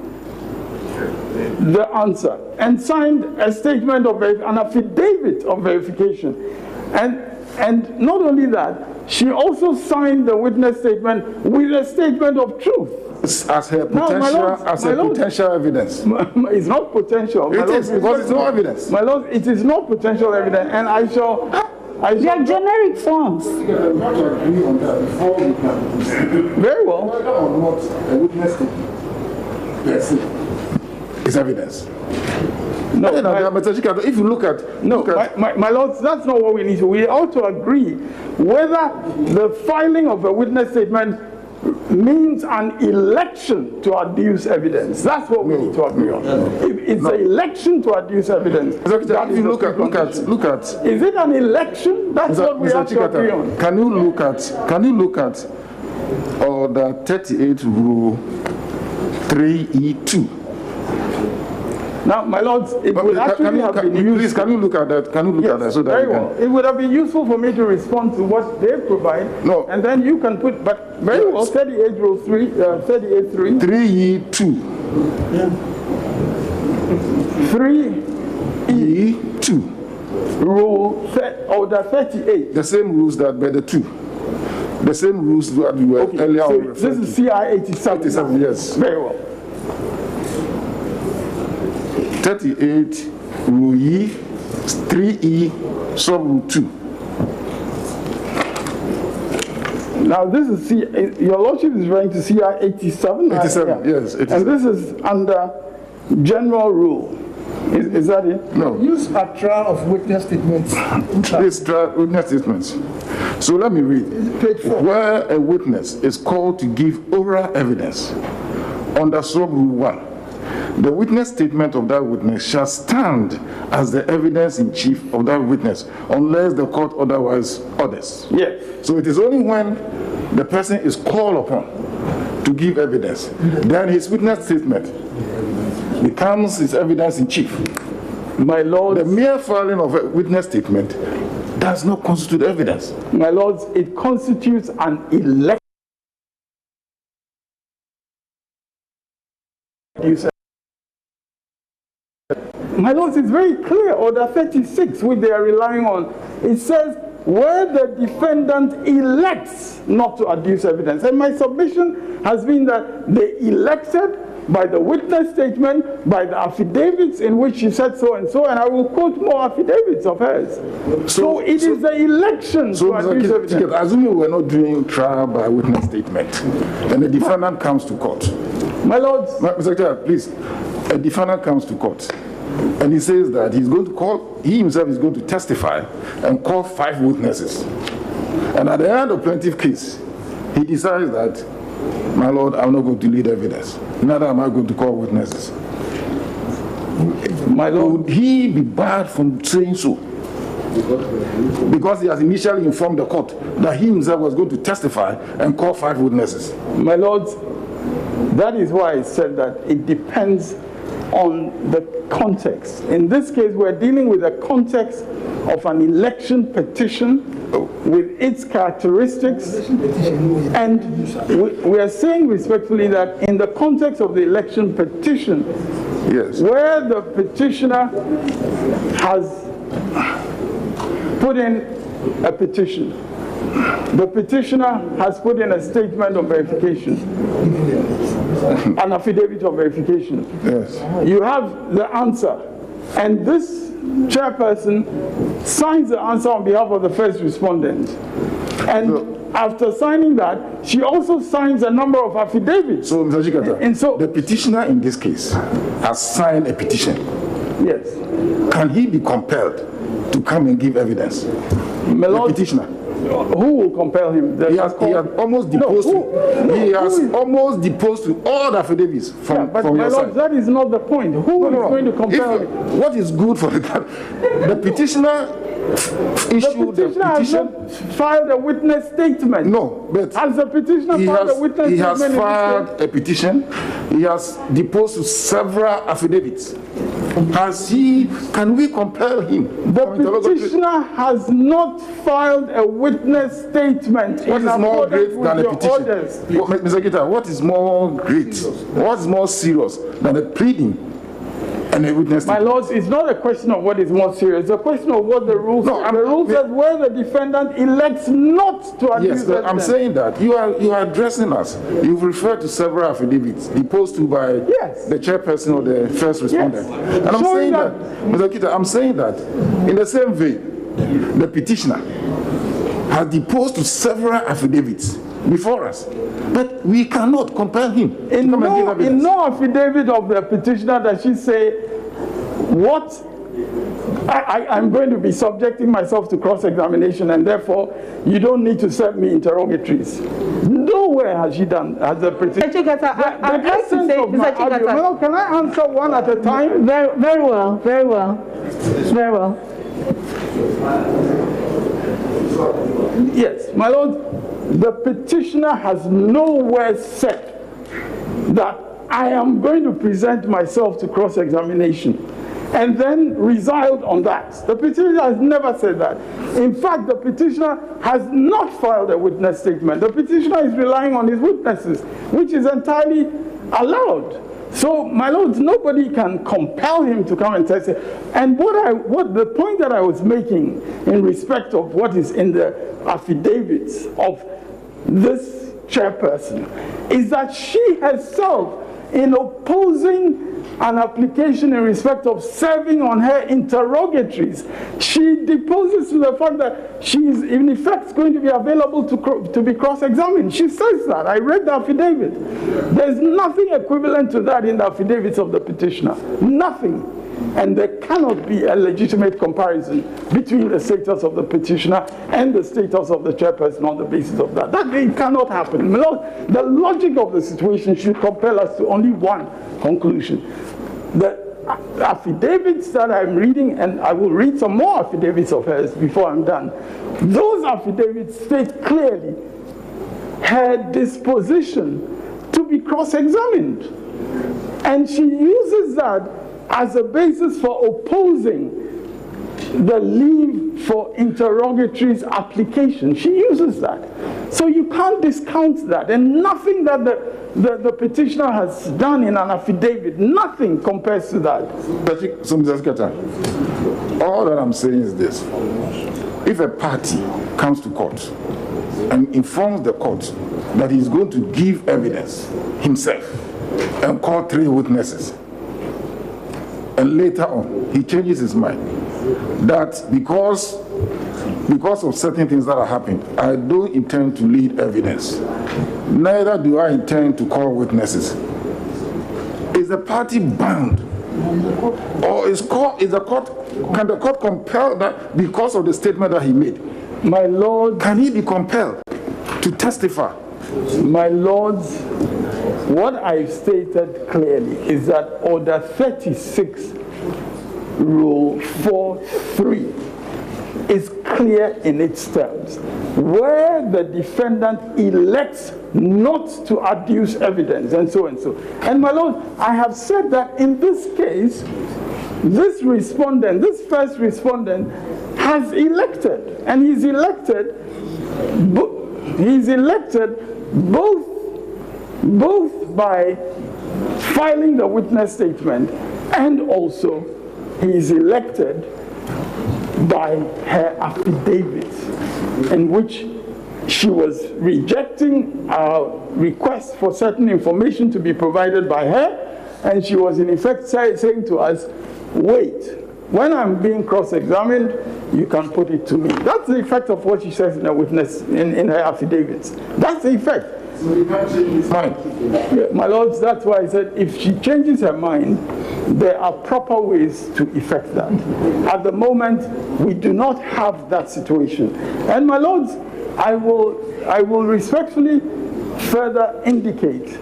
the answer and signed a statement of an affidavit of verification. And not only that, she also signed the witness statement with a statement of truth. As her potential, potential evidence. It's not potential. It is, because it's no evidence. My lord, it is not potential evidence, and I shall... They are generic forms. Very well. Whether or not a witness is evidence. No, if you look at... My lords, that's not what we need to. We ought to agree whether the filing of a witness statement means an election to adduce evidence. That's what we need to agree on. If it's an election to adduce evidence, if you look at is it an election? That's what we have to agree on. Can you look at Order 38 Rule 3E2? Now, my lords, it would actually have been useful. Please, can you look at that? Can you look at that so that very well. It would have been useful for me to respond to what they provide. No. And then you can put, but very well, 38 Rule 3, 38 3. 3E2. 3E2. Rule Order 38. The same rules that were the two. The same rules that we were earlier on referring to. This is CI 87. 87, yes. Very well. 38 Rule E, 3E, sub Rule 2. Now this is your lordship is referring to CI 87? 87, yes. 87. And this is under general rule. Is that it? No. Use a trial of witness statements. This trial witness statements. So let me read. Page 4. Where a witness is called to give oral evidence under sub Rule 1, the witness statement of that witness shall stand as the evidence in chief of that witness, unless the court otherwise orders. Yes. So it is only when the person is called upon to give evidence, then his witness statement becomes his evidence in chief. My lord, the mere filing of a witness statement does not constitute evidence. My lords, it constitutes an election. My lords, it's very clear, Order 36, which they are relying on. It says where the defendant elects not to adduce evidence. And my submission has been that they elected by the witness statement, by the affidavits in which she said so and so, and I will quote more affidavits of hers. So it is the election to adduce evidence. Assuming we're not doing trial by witness statement, and the defendant comes to court. My lords. Mr. Secretary, please. A defendant comes to court, and he says that he's going to call, he himself is going to testify and call 5 witnesses. And at the end of plaintiff case, he decides that, my lord, I'm not going to lead evidence. Neither am I going to call witnesses. My lord, would he be barred from saying so? Because he has initially informed the court that he himself was going to testify and call 5 witnesses. My lords, that is why I said that it depends on the context. In this case, we're dealing with a context of an election petition with its characteristics, and we are saying respectfully that in the context of the election petition, yes, where the petitioner has put in a petition, the petitioner has put in a statement of verification, an affidavit of verification. Yes. You have the answer, and this chairperson signs the answer on behalf of the first respondent. And after signing that, she also signs a number of affidavits. So, Mr. Chikata, and so the petitioner in this case has signed a petition. Yes. Can he be compelled to come and give evidence? The petitioner. Who will compel him? He has almost deposed almost deposed to all the affidavits from, but from my your lord, side. that is not the point. Who is going to compel him? What is good for the petitioner issued the petition? Has not filed a witness statement. No, but as the petitioner filed a witness statement, he has filed a petition. He has deposed to several affidavits. Can we compel him? The petitioner has not filed a witness statement. What is more great than a petition? Mr. Gita, what is more great? What is more serious than a pleading and a witness statement? My lords, it's not a question of what is more serious. It's a question of what the rules say. The rules says where the defendant elects not to adduce evidence. I'm saying that. You are addressing us. You've referred to several affidavits deposed to by the chairperson or the first respondent. And I'm saying that, Mr. Kita, I'm saying that in the same vein, the petitioner has deposed to several affidavits before us, but we cannot compel him to come and give evidence. In no affidavit of the petitioner does she say what I'm going to be subjecting myself to cross-examination, and therefore you don't need to send me interrogatories. Nowhere has she done as a petitioner. I'd like to say, Mr. Chikata. Well, can I answer one at a time? Very well, very well, very well. Yes, my lord, the petitioner has nowhere said that I am going to present myself to cross-examination and then reside on that. The petitioner has never said that. In fact, the petitioner has not filed a witness statement. The petitioner is relying on his witnesses, which is entirely allowed. So, my lords, nobody can compel him to come and testify. And the point that I was making in respect of what is in the affidavits of this chairperson is that she herself, in opposing an application in respect of serving on her interrogatories, she deposes to the fact that she is in effect going to be available to be cross-examined. She says that. I read the affidavit. There's nothing equivalent to that in the affidavits of the petitioner. Nothing. And there cannot be a legitimate comparison between the status of the petitioner and the status of the chairperson on the basis of that. That it cannot happen. The logic of the situation should compel us to only one conclusion. The affidavits that I'm reading, and I will read some more affidavits of hers before I'm done, those affidavits state clearly her disposition to be cross-examined. And she uses that as a basis for opposing the leave for interrogatories application. She uses that. So you can't discount that. And nothing that the petitioner has done in an affidavit, nothing compares to that. So, Mr. Secretary, all all that I'm saying is this. If a party comes to court and informs the court that he's going to give evidence himself and call 3 witnesses, and later on he changes his mind, that because of certain things that are happening, I don't intend to lead evidence, neither do I intend to call witnesses, is the party bound? Or can the court compel that because of the statement that he made? My Lord, can he be compelled to testify? My Lords, what I've stated clearly is that Order 36, Rule 4.3 is clear in its terms. Where the defendant elects not to adduce evidence, and so and so. And my Lord, I have said that in this case, this respondent, this first respondent, has elected, and he's elected both by filing the witness statement, and also he is elected by her affidavit, in which she was rejecting our request for certain information to be provided by her, and she was in effect saying to us, wait, when I'm being cross-examined, you can put it to me. That's the effect of what she says in her witness, in her affidavits. That's the effect. So you can't change his mind. Yeah, my Lords, that's why I said if she changes her mind, there are proper ways to effect that. At the moment, we do not have that situation. And my Lords, I will respectfully further indicate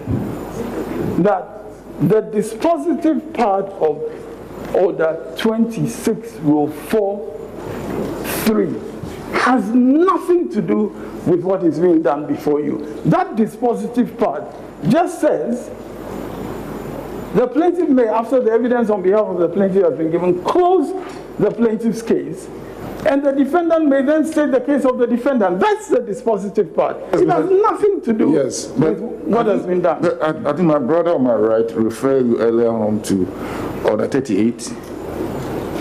that the dispositive part of Order 26, Rule 4.3 has nothing to do with what is being done before you. That dispositive part just says the plaintiff may, after the evidence on behalf of the plaintiff has been given, close the plaintiff's case, and the defendant may then state the case of the defendant. That's the dispositive part. It has nothing to do with what has been done. I think my brother on my right referred you earlier on to Order 38,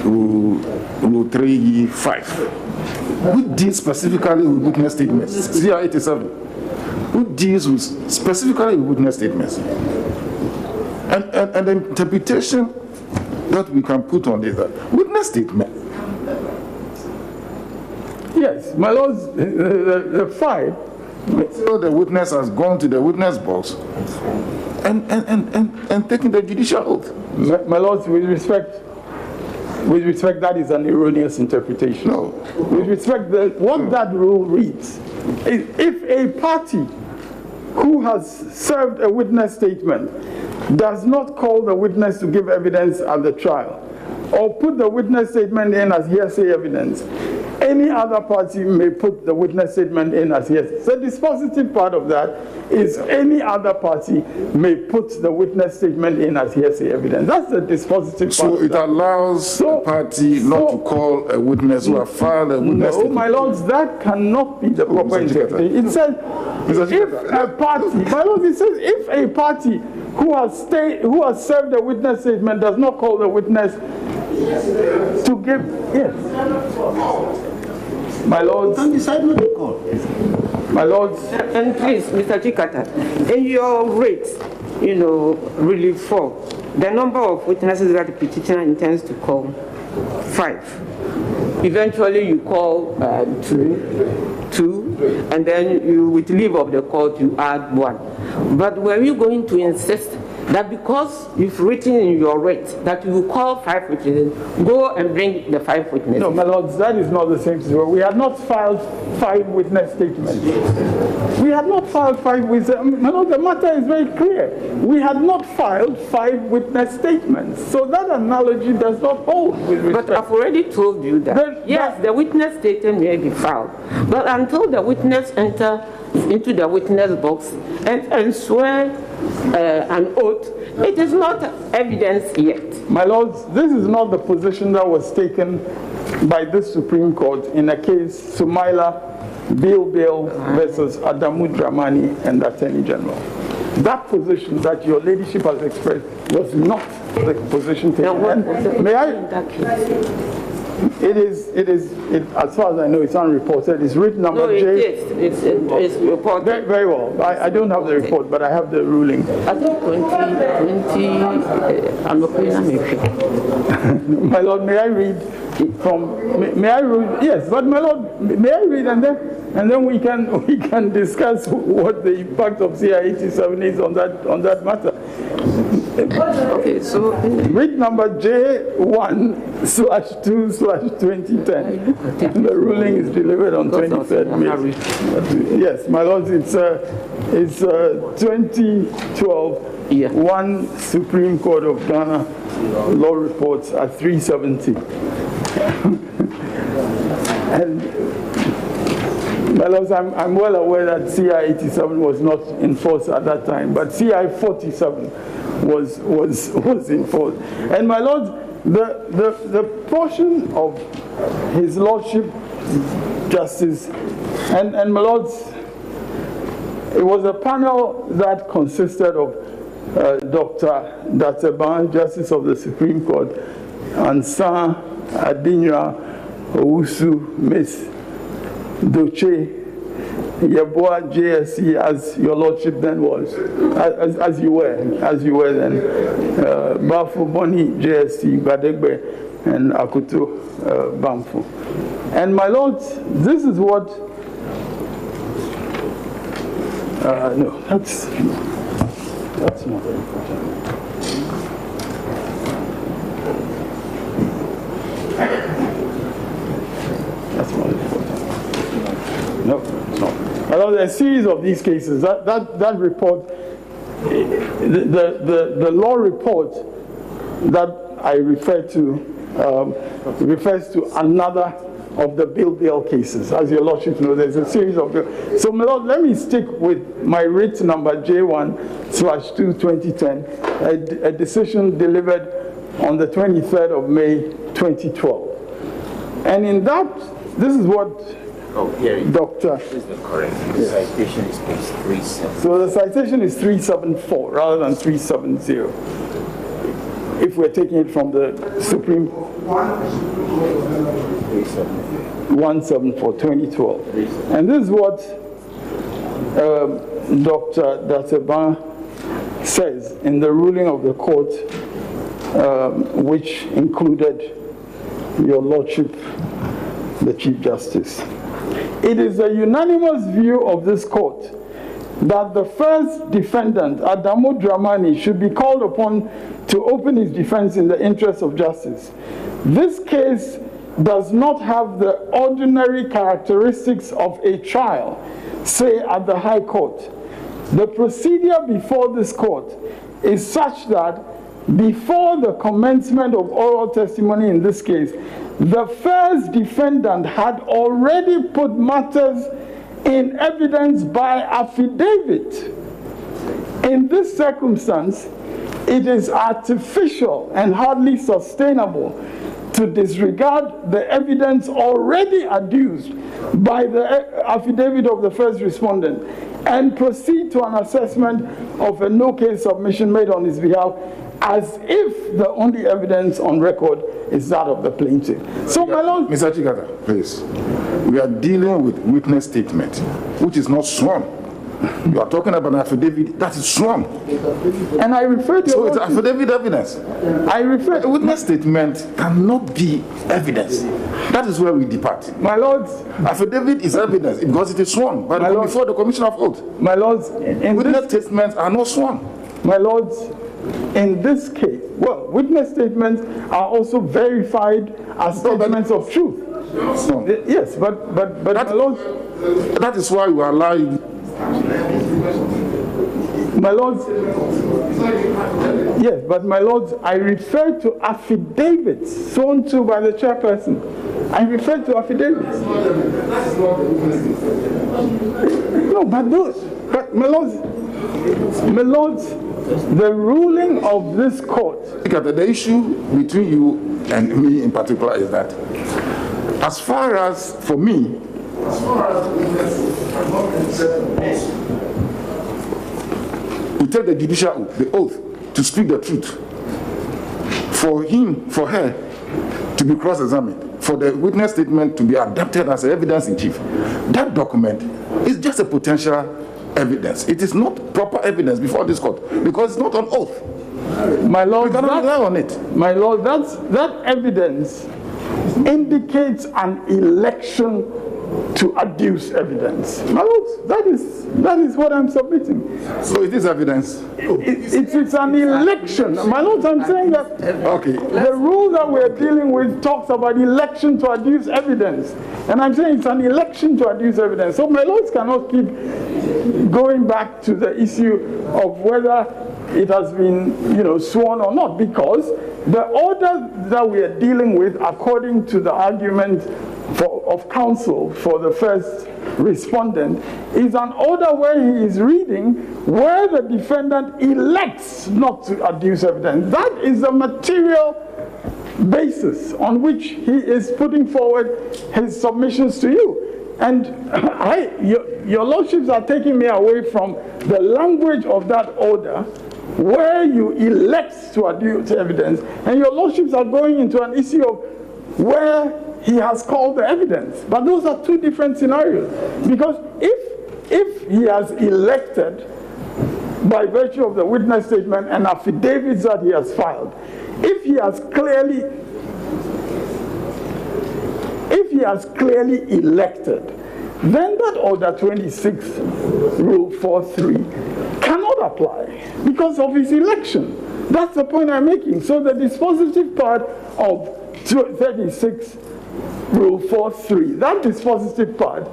Rule 3E5, who deals specifically with witness statements. CR 87, who deals with specifically with witness statements. And the interpretation that we can put on this witness statement. Yes, my Lords, the 5. So the witness has gone to the witness box and taken the judicial oath. My Lords, with respect, that is an erroneous interpretation. No. With respect, what that rule reads is if a party who has served a witness statement does not call the witness to give evidence at the trial, or put the witness statement in as hearsay evidence, any other party may put the witness statement in as hearsay. So the dispositive part of that is any other party may put the witness statement in as hearsay evidence. That's the dispositive part. So it allows a party not to call a witness who has filed a witness statement. No, my Lords, that cannot be the proper interpretation. It says if a party, my Lords, it says if a party who has served a witness statement does not call the witness to give, yes. My Lords, Can decide not to call. My Lords, and please, Mr. Chikata, in your rate, relief 4, the number of witnesses that the petitioner intends to call, 5. Eventually, you call 2, and then you, with leave of the court, you add 1. But were you going to insist that because you've written in your rate that you will call 5 witnesses, go and bring the 5 witnesses? No, my Lords, that is not the same situation. We had not filed 5 witness statements. We had not filed 5 witness. My Lord, the matter is very clear. We had not filed 5 witness statements. So that analogy does not hold with respect. But I've already told you that, yes, the witness statement may be filed. But until the witness enter into the witness box and swear an oath, it is not evidence yet. My Lords, this is not the position that was taken by this Supreme Court in a case Sumaila Bill versus Adamu Dramani and the Attorney General. That position that your ladyship has expressed was not the position taken. Now, what was the, may I? In that case? as far as I know, it's unreported. It's written number no, J. It's reported. Very well. I don't have the report, but I have the ruling. I think 2020, My Lord, may I read from, may I read, yes, but my Lord, may I read and then we can discuss what the impact of CI 87 is on that matter. Okay, so read number J1/2/2010. The ruling is delivered on 23rd May. Yes, my Lord, it's 2012. Yeah. 1 Supreme Court of Ghana law reports at 370. And my lords, I'm well aware that CI 87 was not in force at that time, but CI 47 was in force. And my lords, the portion of His Lordship Justice, and my lords, it was a panel that consisted of Dr. Datseban, Justice of the Supreme Court, Ansa Adinywa Owusu, Miss Doche Yeboah JSC, as your Lordship then was, as you were then, Bafo Boni JSC, Badegbe, and Akuto Bamfo. And my lords, this is what, no, that's not very important. That's not important. No, it's not. Well, a series of these cases, that report, the law report that I refer to refers to another of the Bill cases. As your Lordship knows, there's a series of bills. So, my Lord, let me stick with my writ number J1/2/2010, a decision delivered on the 23rd of May 2012. And in that, this is what Dr. This is not correct. The citation is page 370. So the citation is 374 rather than 370. If we're taking it from the Supreme 174, 2012. And this is what Dr. Datseban says in the ruling of the court, which included your Lordship, the Chief Justice. It is a unanimous view of this court that the first defendant, Adamu Dramani, should be called upon to open his defense in the interest of justice. This case does not have the ordinary characteristics of a trial, say at the High Court. The procedure before this court is such that before the commencement of oral testimony in this case, the first defendant had already put matters in evidence by affidavit. In this circumstance, it is artificial and hardly sustainable to disregard the evidence already adduced by the affidavit of the first respondent and proceed to an assessment of a no-case submission made on his behalf as if the only evidence on record is that of the plaintiff. So, my Lord... Mr. Chikata, please. We are dealing with witness statement, which is not sworn. You are talking about an affidavit that is sworn. And I refer to... So it's affidavit evidence. I refer... A witness statement cannot be evidence. That is where we depart. My Lords... Affidavit is evidence because it is sworn by the, before the Commission of Oath. My Lords... Witness statements are not sworn. My Lords, in this case, well, witness statements are also verified as statements of truth. No. Yes, but my Lords... That is why we allow you... My Lords, yes, but my Lords, I refer to affidavits sworn to by the chairperson. I refer to affidavits. No, but my Lords, the ruling of this court. The issue between you and me in particular is that, as far as for me, we take the judicial oath, the oath to speak the truth. For him, for her to be cross-examined. for the witness statement to be adopted as evidence in chief, that document is just a potential evidence. It is not proper evidence before this court because it's not on oath. My Lord, we cannot rely on it. My Lord, that evidence indicates an election to adduce evidence. My Lord, that is what I'm submitting. So it is evidence. It's an election. My Lord, I'm saying that okay. The rule that we're dealing with talks about election to adduce evidence. And I'm saying it's an election to adduce evidence. So my Lords cannot keep going back to the issue of whether it has been, sworn or not, because the order that we are dealing with, according to the argument of counsel for the first respondent, is an order where he is reading where the defendant elects not to adduce evidence. That is the material basis on which he is putting forward his submissions to you. And your lordships are taking me away from the language of that order where you elect to adduce evidence, and your lordships are going into an issue of where he has called the evidence. But those are two different scenarios. Because if he has elected by virtue of the witness statement and affidavits that he has filed, if he has clearly elected, then that Order 26, Rule 4.3 cannot apply because of his election. That's the point I'm making. So the dispositive part of 36, Rule 4.3, that dispositive part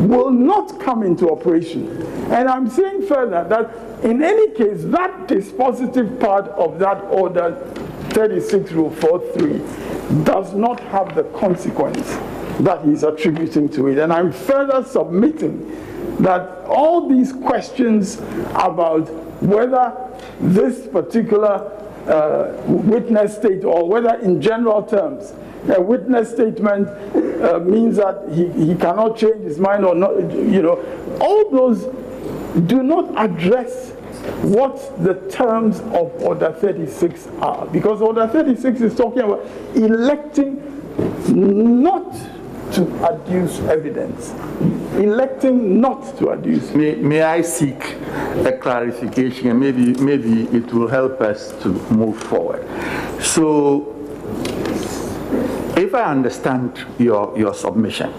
will not come into operation. And I'm saying further that in any case, that dispositive part of that Order 36, Rule 4.3 does not have the consequence that he's attributing to it. And I'm further submitting that all these questions about whether this particular witness state, or whether in general terms a witness statement means that he cannot change his mind or not, all those do not address what the terms of Order 36 are, because Order 36 is talking about electing not to adduce evidence. Electing not to adduce. May I seek a clarification, and maybe it will help us to move forward. So, if I understand your submission,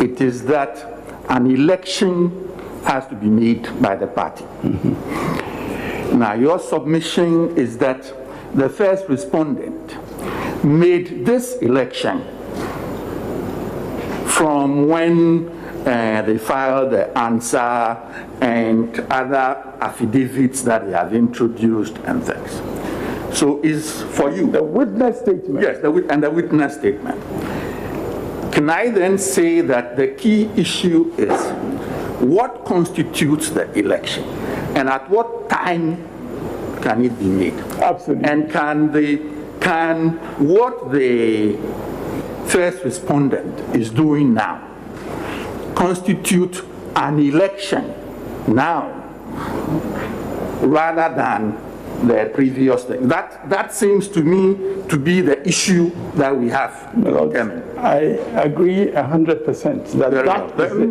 it is that an election has to be made by the party. Mm-hmm. Now, your submission is that the first respondent made this election from when they filed the answer and other affidavits that they have introduced and things. So is for you the witness statement. Yes, the witness statement. Can I then say that the key issue is what constitutes the election, and at what time can it be made? Absolutely. And can what the first respondent is doing now constitute an election now rather than the previous thing? That seems to me to be the issue that we have. I agree 100% that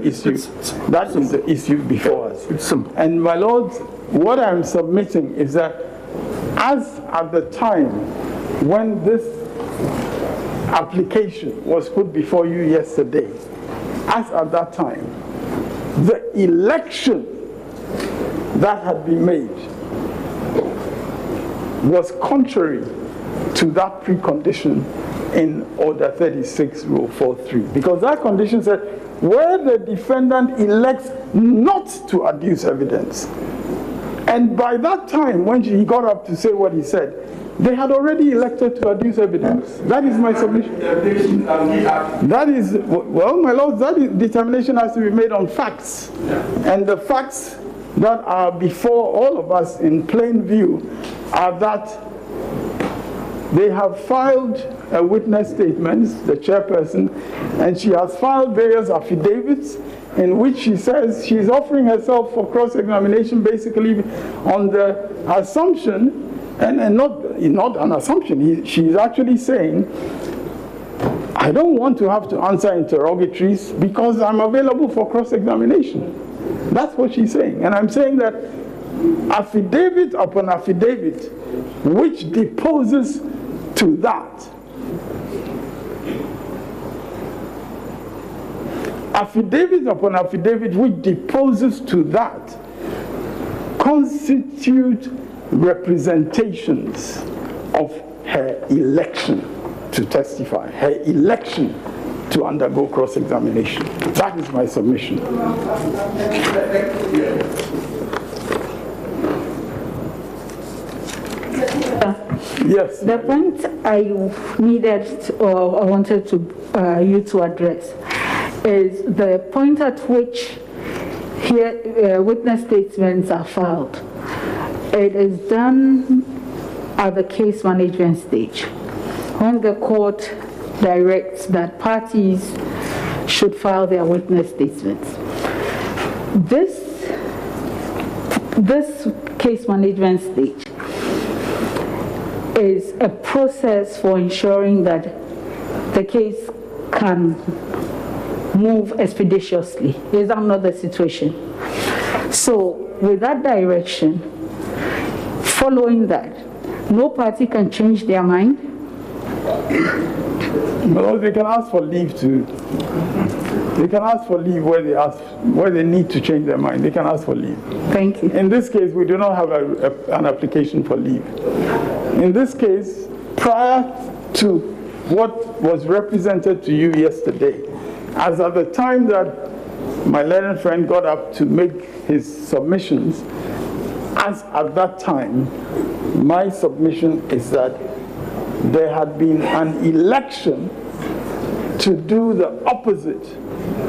is the issue. That is the issue before us. It's simple. And my lords, what I'm submitting is that as at the time when this application was put before you yesterday, as at that time, the election that had been made was contrary to that precondition in Order 36, Rule 4.3. Because that condition said, where the defendant elects not to adduce evidence. And by that time, when he got up to say what he said, they had already elected to adduce evidence. That is my submission. That is, well, my lords, that determination has to be made on facts. And the facts that are before all of us in plain view are that they have filed a witness statement, the chairperson, and she has filed various affidavits in which she says she's offering herself for cross-examination basically on the assumption, and not an assumption, she's actually saying I don't want to have to answer interrogatories because I'm available for cross-examination. That's what she's saying. And I'm saying that affidavit upon affidavit which deposes to that, affidavit upon affidavit which deposes to that, constitute representations of her election to testify, her election to undergo cross-examination. That is my submission. Yes. The point I needed or I wanted to you to address is the point at which here witness statements are filed. It is done at the case management stage, when the court directs that parties should file their witness statements. This case management stage is a process for ensuring that the case can move expeditiously. Is that not the situation? So with that direction, following that, no party can change their mind? Well, they can ask for leave to. They can ask for leave where they need to change their mind. They can ask for leave. Thank you. In this case, we do not have an application for leave. In this case, prior to what was represented to you yesterday, as at the time that my learned friend got up to make his submissions, as at that time, my submission is that there had been an election to do the opposite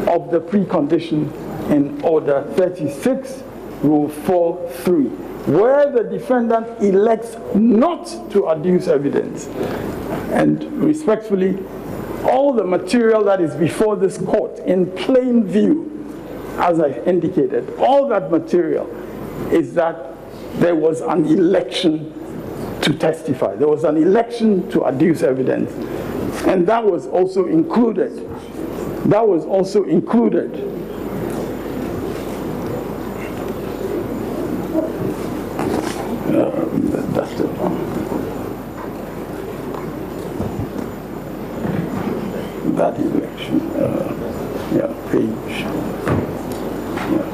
of the precondition in Order 36, Rule 4.3, where the defendant elects not to adduce evidence. And respectfully, all the material that is before this court in plain view, as I indicated, all that material is that there was an election to testify. There was an election to adduce evidence. And that was also included. That was also included. That's it. That election. Yeah, page. Yeah.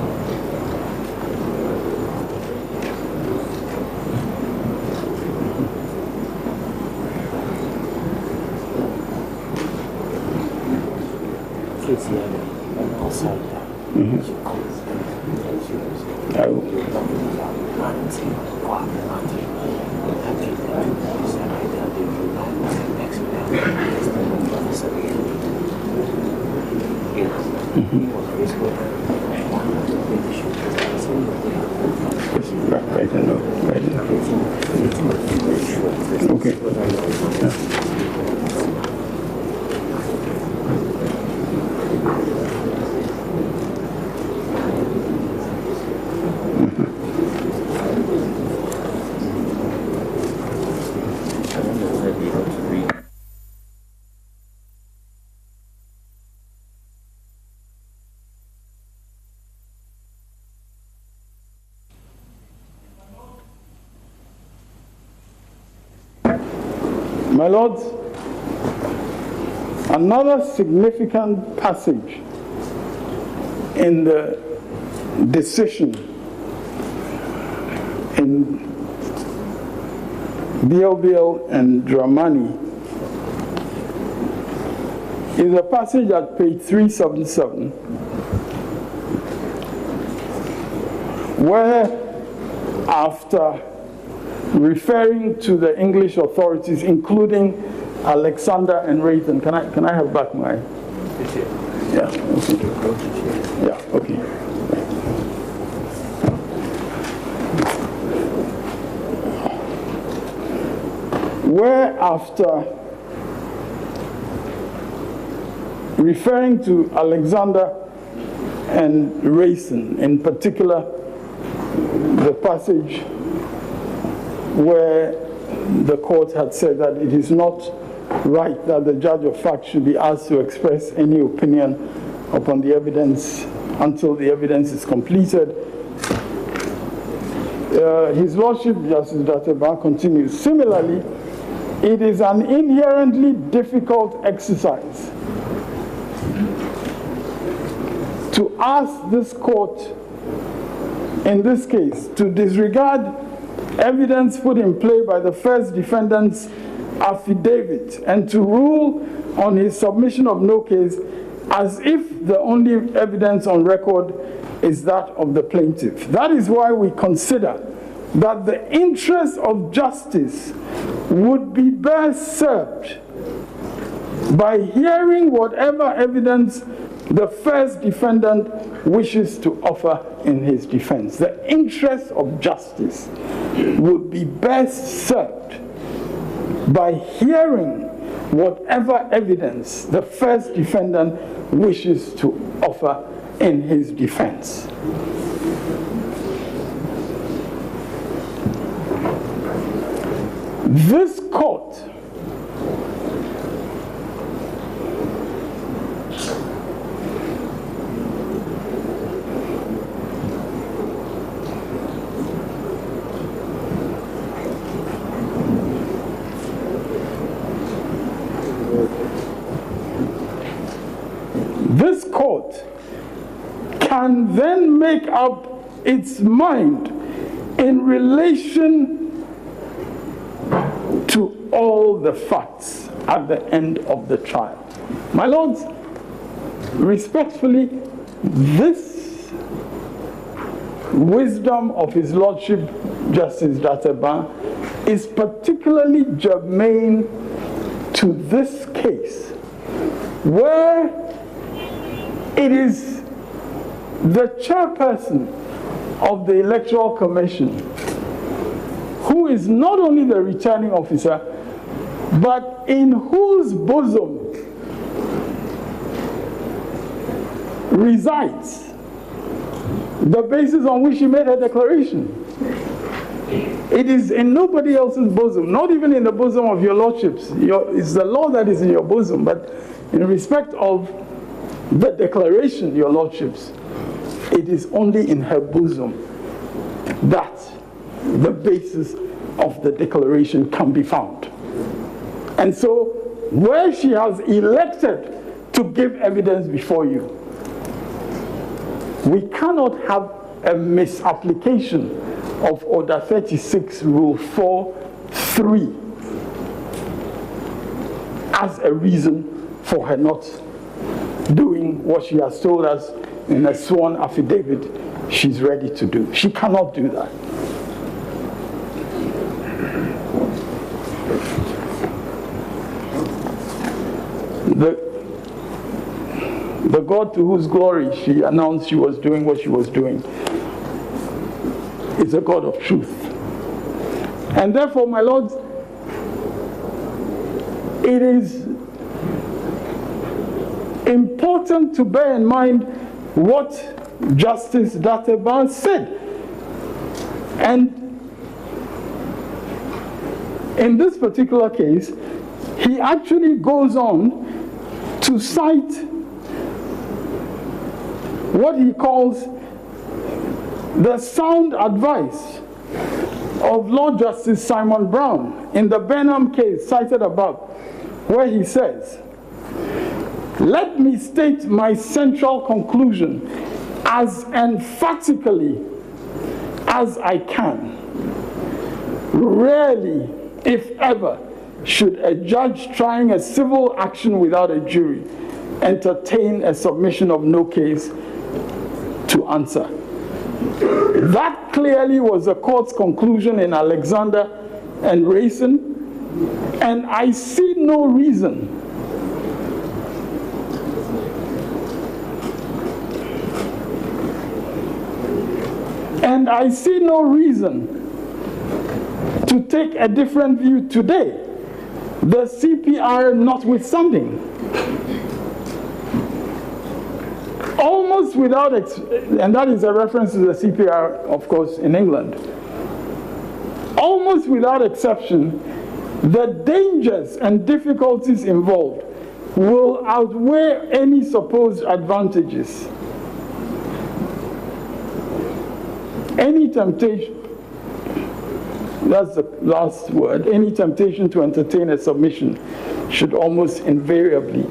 Okay. My lords, another significant passage in the decision in Biel and Dramani is a passage at page 377 where, after referring to the English authorities, including Alexander and Raytheon. Can I have back my? Yeah. Okay. Yeah. Okay. Where, after referring to Alexander and Raytheon, in particular, the passage where the court had said that it is not right that the judge of fact should be asked to express any opinion upon the evidence until the evidence is completed. His Lordship, Justice Dateba, continues. Similarly, it is an inherently difficult exercise to ask this court, in this case, to disregard evidence put in play by the first defendant's affidavit and to rule on his submission of no case as if the only evidence on record is that of the plaintiff. That is why we consider that the interest of justice would be best served by hearing whatever evidence the first defendant wishes to offer in his defense. The interest of justice would be best served by hearing whatever evidence the first defendant wishes to offer in his defense. This court can then make up its mind in relation to all the facts at the end of the trial. My lords, respectfully, this wisdom of His Lordship Justice Dateba is particularly germane to this case, where it is the chairperson of the Electoral Commission who is not only the returning officer, but in whose bosom resides the basis on which she made her declaration. It is in nobody else's bosom, not even in the bosom of your lordships. It's the law that is in your bosom, but in respect of the declaration, your lordships, it is only in her bosom that the basis of the declaration can be found. And so, where she has elected to give evidence before you, we cannot have a misapplication of Order 36, Rule 4(3) as a reason for her not doing what she has told us in a sworn affidavit she's ready to do. She cannot do that. The God to whose glory she announced she was doing what she was doing is a God of truth. And therefore, my lords, it is important to bear in mind what Justice Dateba said. And in this particular case, he actually goes on to cite what he calls the sound advice of Lord Justice Simon Brown in the Benham case cited above, where he says, "Let me state my central conclusion as emphatically as I can. Rarely, if ever, should a judge trying a civil action without a jury entertain a submission of no case to answer." That clearly was the court's conclusion in Alexander and Rayson, and I see no reason to take a different view today, the CPR notwithstanding. Almost without, and that is a reference to the CPR, of course, in England. Almost without exception, the dangers and difficulties involved will outweigh any supposed advantages. Any temptation, that's the last word, any temptation to entertain a submission should almost invariably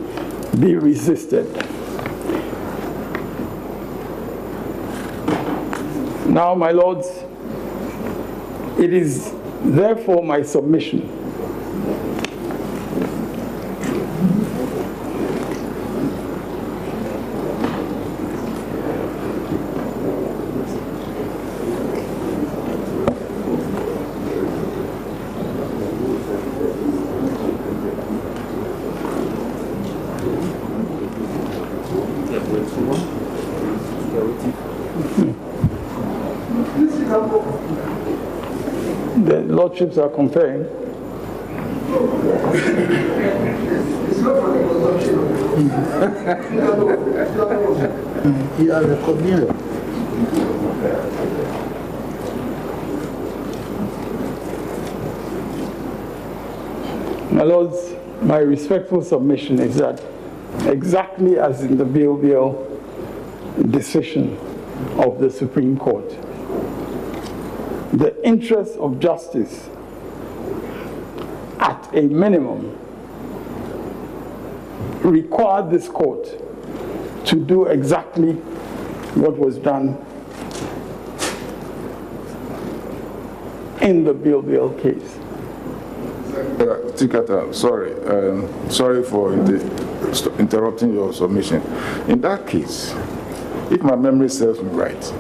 be resisted. Now, my lords, it is therefore my submission the lordships are comparing. It's not for the consumption. He has a community. My lords, my respectful submission is that exactly as in the Bill decision of the Supreme Court, the interests of justice at a minimum required this court to do exactly what was done in the Bill case. Tikata, sorry for interrupting your submission. In that case, if my memory serves me right,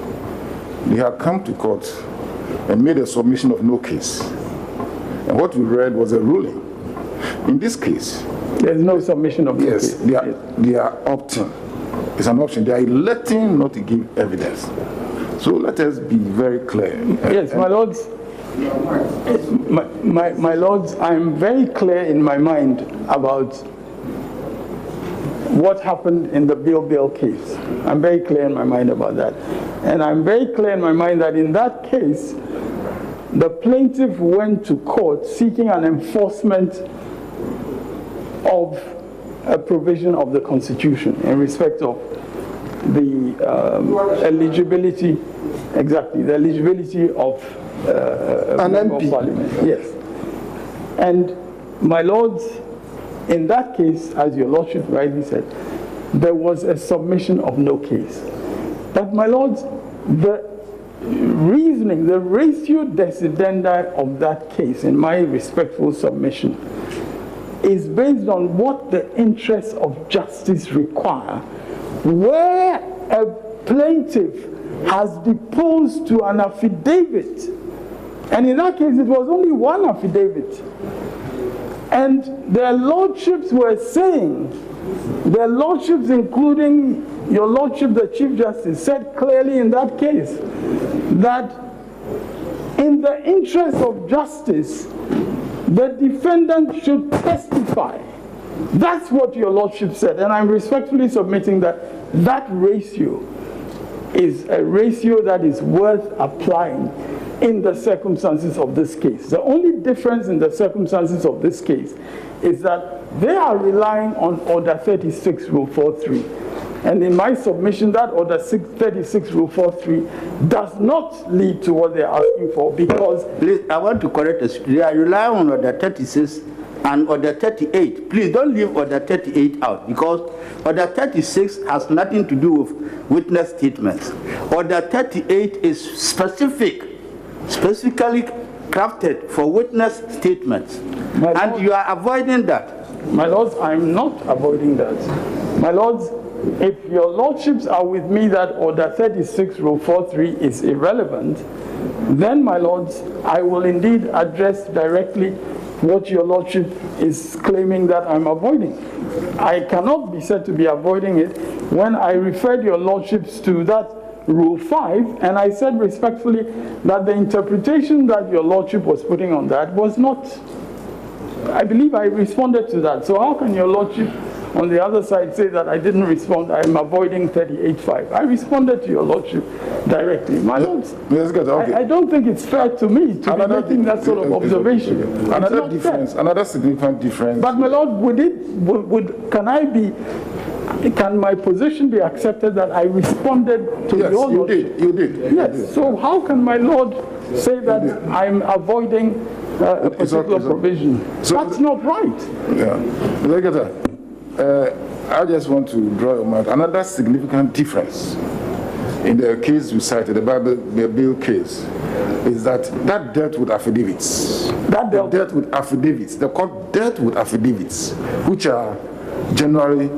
they have come to court and made a submission of no case. And what we read was a ruling. In this case, there is no submission of no case. They are opting. It's an option. They are electing not to give evidence. So let us be very clear. Yes, my lords. My lords, I'm very clear in my mind about what happened in the Bill case. I'm very clear in my mind about that. And I'm very clear in my mind that in that case, the plaintiff went to court seeking an enforcement of a provision of the Constitution in respect of the eligibility, the eligibility of an MP. Parliament. Yes. And my lords, in that case, as your lordship rightly said, there was a submission of no case. But my lords, the reasoning, the ratio decidendi of that case, in my respectful submission, is based on what the interests of justice require. Where a plaintiff has deposed to an affidavit, and in that case it was only one affidavit, and their lordships were saying, their lordships including your lordship the Chief Justice said clearly in that case that in the interest of justice the defendant should testify. That's what your lordship said, and I'm respectfully submitting that that ratio is a ratio that is worth applying in the circumstances of this case. The only difference in the circumstances of this case is that they are relying on Order 36 Rule 43. And in my submission, that Order 36 Rule 43 does not lead to what they're asking for, because... Please, I want to correct us. They are relying on Order 36 and Order 38. Please don't leave Order 38 out, because Order 36 has nothing to do with witness statements. Order 38 is specifically crafted for witness statements. And you are avoiding that. My lords, I'm not avoiding that. My lords, if your lordships are with me that Order 36 Rule 43 is irrelevant, then, my lords, I will indeed address directly what your lordship is claiming that I'm avoiding. I cannot be said to be avoiding it when I referred your lordships to that Rule 5, and I said respectfully that the interpretation that your lordship was putting on that was not, I believe I responded to that. So how can your lordship on the other side say that I didn't respond, I am avoiding 38.5. I responded to your lordship directly. My lords, I don't think it's fair to me to be making that sort of observation. Another difference, another significant difference. But my lord, can my position be accepted that I responded to your lordship? You did. Yes. So how can my lord say that I'm avoiding a particular provision? So that's not right. Yeah. Look at that. I just want to draw your mind. Another significant difference in the case you cited, the Bill case, is that dealt with affidavits. Dealt with affidavits. The court dealt with affidavits, which are generally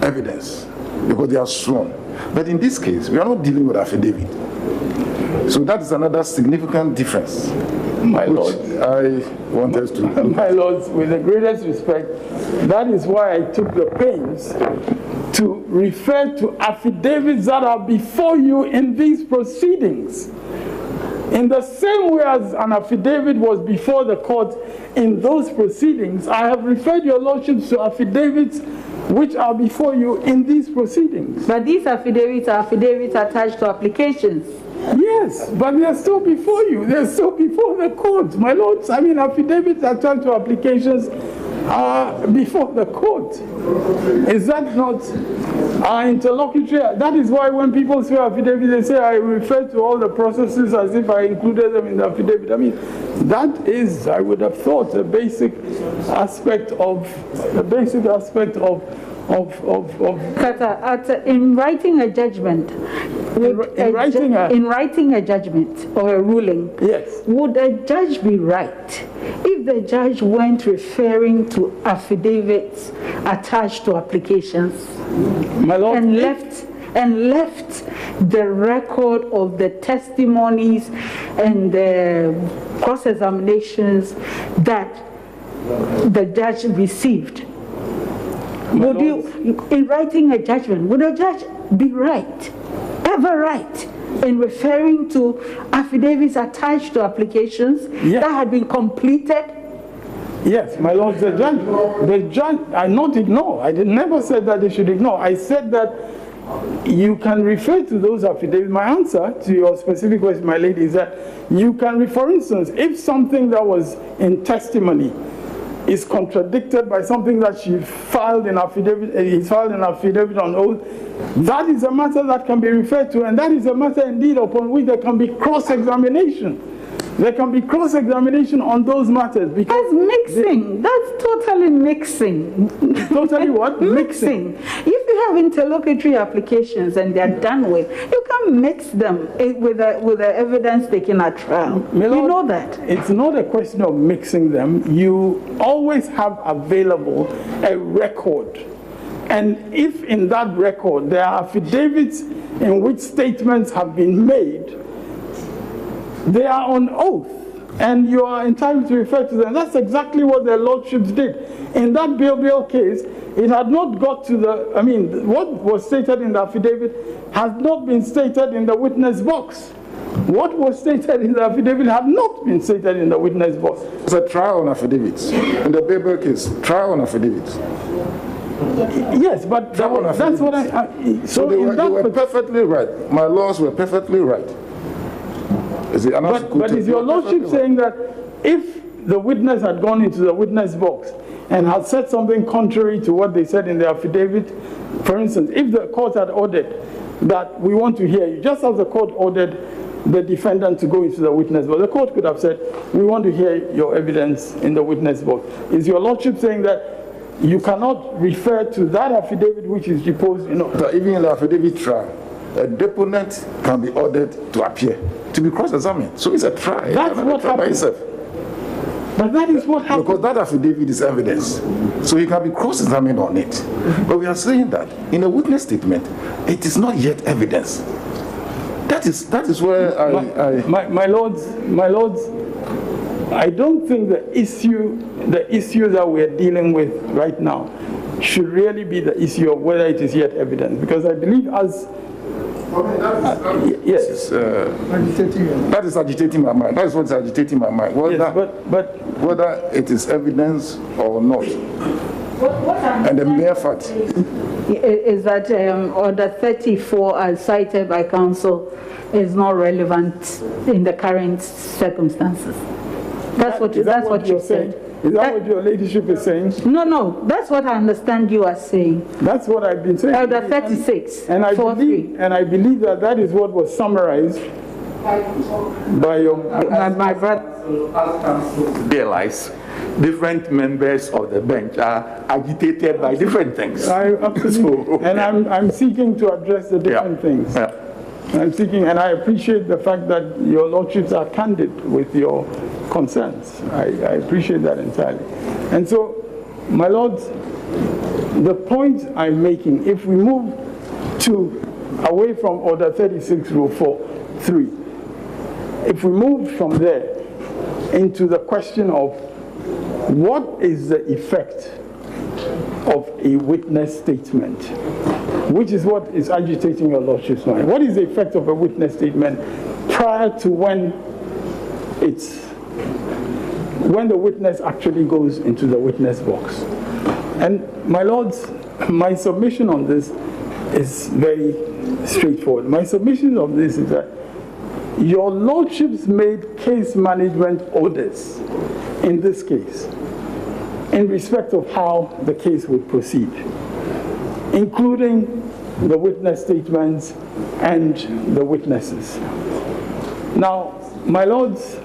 evidence, because they are sworn. But in this case, we are not dealing with affidavit. So that is another significant difference. My lord, I want us to. My lords, with the greatest respect, that is why I took the pains to refer to affidavits that are before you in these proceedings. In the same way as an affidavit was before the court in those proceedings, I have referred your lordships to affidavits which are before you in these proceedings. But these affidavits are affidavits attached to applications. Yes, but they are still before you. They are still before the court, my lords. I mean, affidavits attached to applications are before the court. Is that not interlocutory? That is why when people say affidavit, they say I refer to all the processes as if I included them in the affidavit. I mean, that is, I would have thought, a basic aspect of in writing a judgment, in writing a judgment or a ruling, yes, would a judge be right if the judge went referring to affidavits attached to applications, my lord, and left the record of the testimonies and the cross-examinations that the judge received? Would you, in writing a judgment, would a judge be right, ever right, in referring to affidavits attached to applications that had been completed? Yes, my lord, the judge, I not ignore. I never said that they should ignore. I said that you can refer to those affidavits. My answer to your specific question, my lady, is that you can, for instance, if something that was in testimony is contradicted by something that she filed in affidavit, on oath, that is a matter that can be referred to, and that is a matter indeed upon which there can be cross-examination. There can be cross-examination on those matters. That's mixing. That's totally mixing. Totally what? Mixing. If you have interlocutory applications and they're done with, you can mix them with the evidence taken at trial. Lord, you know that. It's not a question of mixing them. You always have available a record. And if in that record there are affidavits in which statements have been made, they are on oath, and you are entitled to refer to them. That's exactly what their lordships did. In that Bill case, it had not got to the, I mean, what was stated in the affidavit has not been stated in the witness box. What was stated in the affidavit had not been stated in the witness box. It's a trial on affidavits. In the Bill case, trial on affidavits. Yes, but that's what I... So they were perfectly right. My laws were perfectly right. But is your lordship saying that if the witness had gone into the witness box and had said something contrary to what they said in the affidavit, for instance, if the court had ordered that we want to hear you, just as the court ordered the defendant to go into the witness box, the court could have said, we want to hear your evidence in the witness box. Is your lordship saying that you cannot refer to that affidavit which is deposed? Even in the affidavit trial, a deponent can be ordered to appear, to be cross-examined. So it's a trial. That's what happened. But that is what happened. Because that affidavit is evidence. So you can be cross-examined on it. But we are saying that in a witness statement, it is not yet evidence. That is where my lords, I don't think the issue that we're dealing with right now should really be the issue of whether it is yet evidence. Because I believe yes. That is agitating my mind. That is what's agitating my mind. Whether it is evidence or not, And the mere fact is that Order 34, as cited by counsel, is not relevant in the current circumstances. That's what you said. Is that what your ladyship is saying? No, that's what I understand you are saying. That's what I've been saying. Order 36. And I believe that is what was summarized by my brother. Realize different members of the bench are agitated by different things. And I'm seeking to address the different things. Yeah. I'm seeking, and I appreciate the fact that your lordships are candid with your concerns. I appreciate that entirely. And so, my lords, the point I'm making, if we move away from Order 36, Rule 4.3, if we move from there into the question of what is the effect of a witness statement, which is what is agitating your lordship's mind. What is the effect of a witness statement prior to when the witness actually goes into the witness box? And my lords, my submission on this is very straightforward. My submission on this is that your lordships made case management orders in this case in respect of how the case would proceed, including the witness statements and the witnesses. Now, my lords,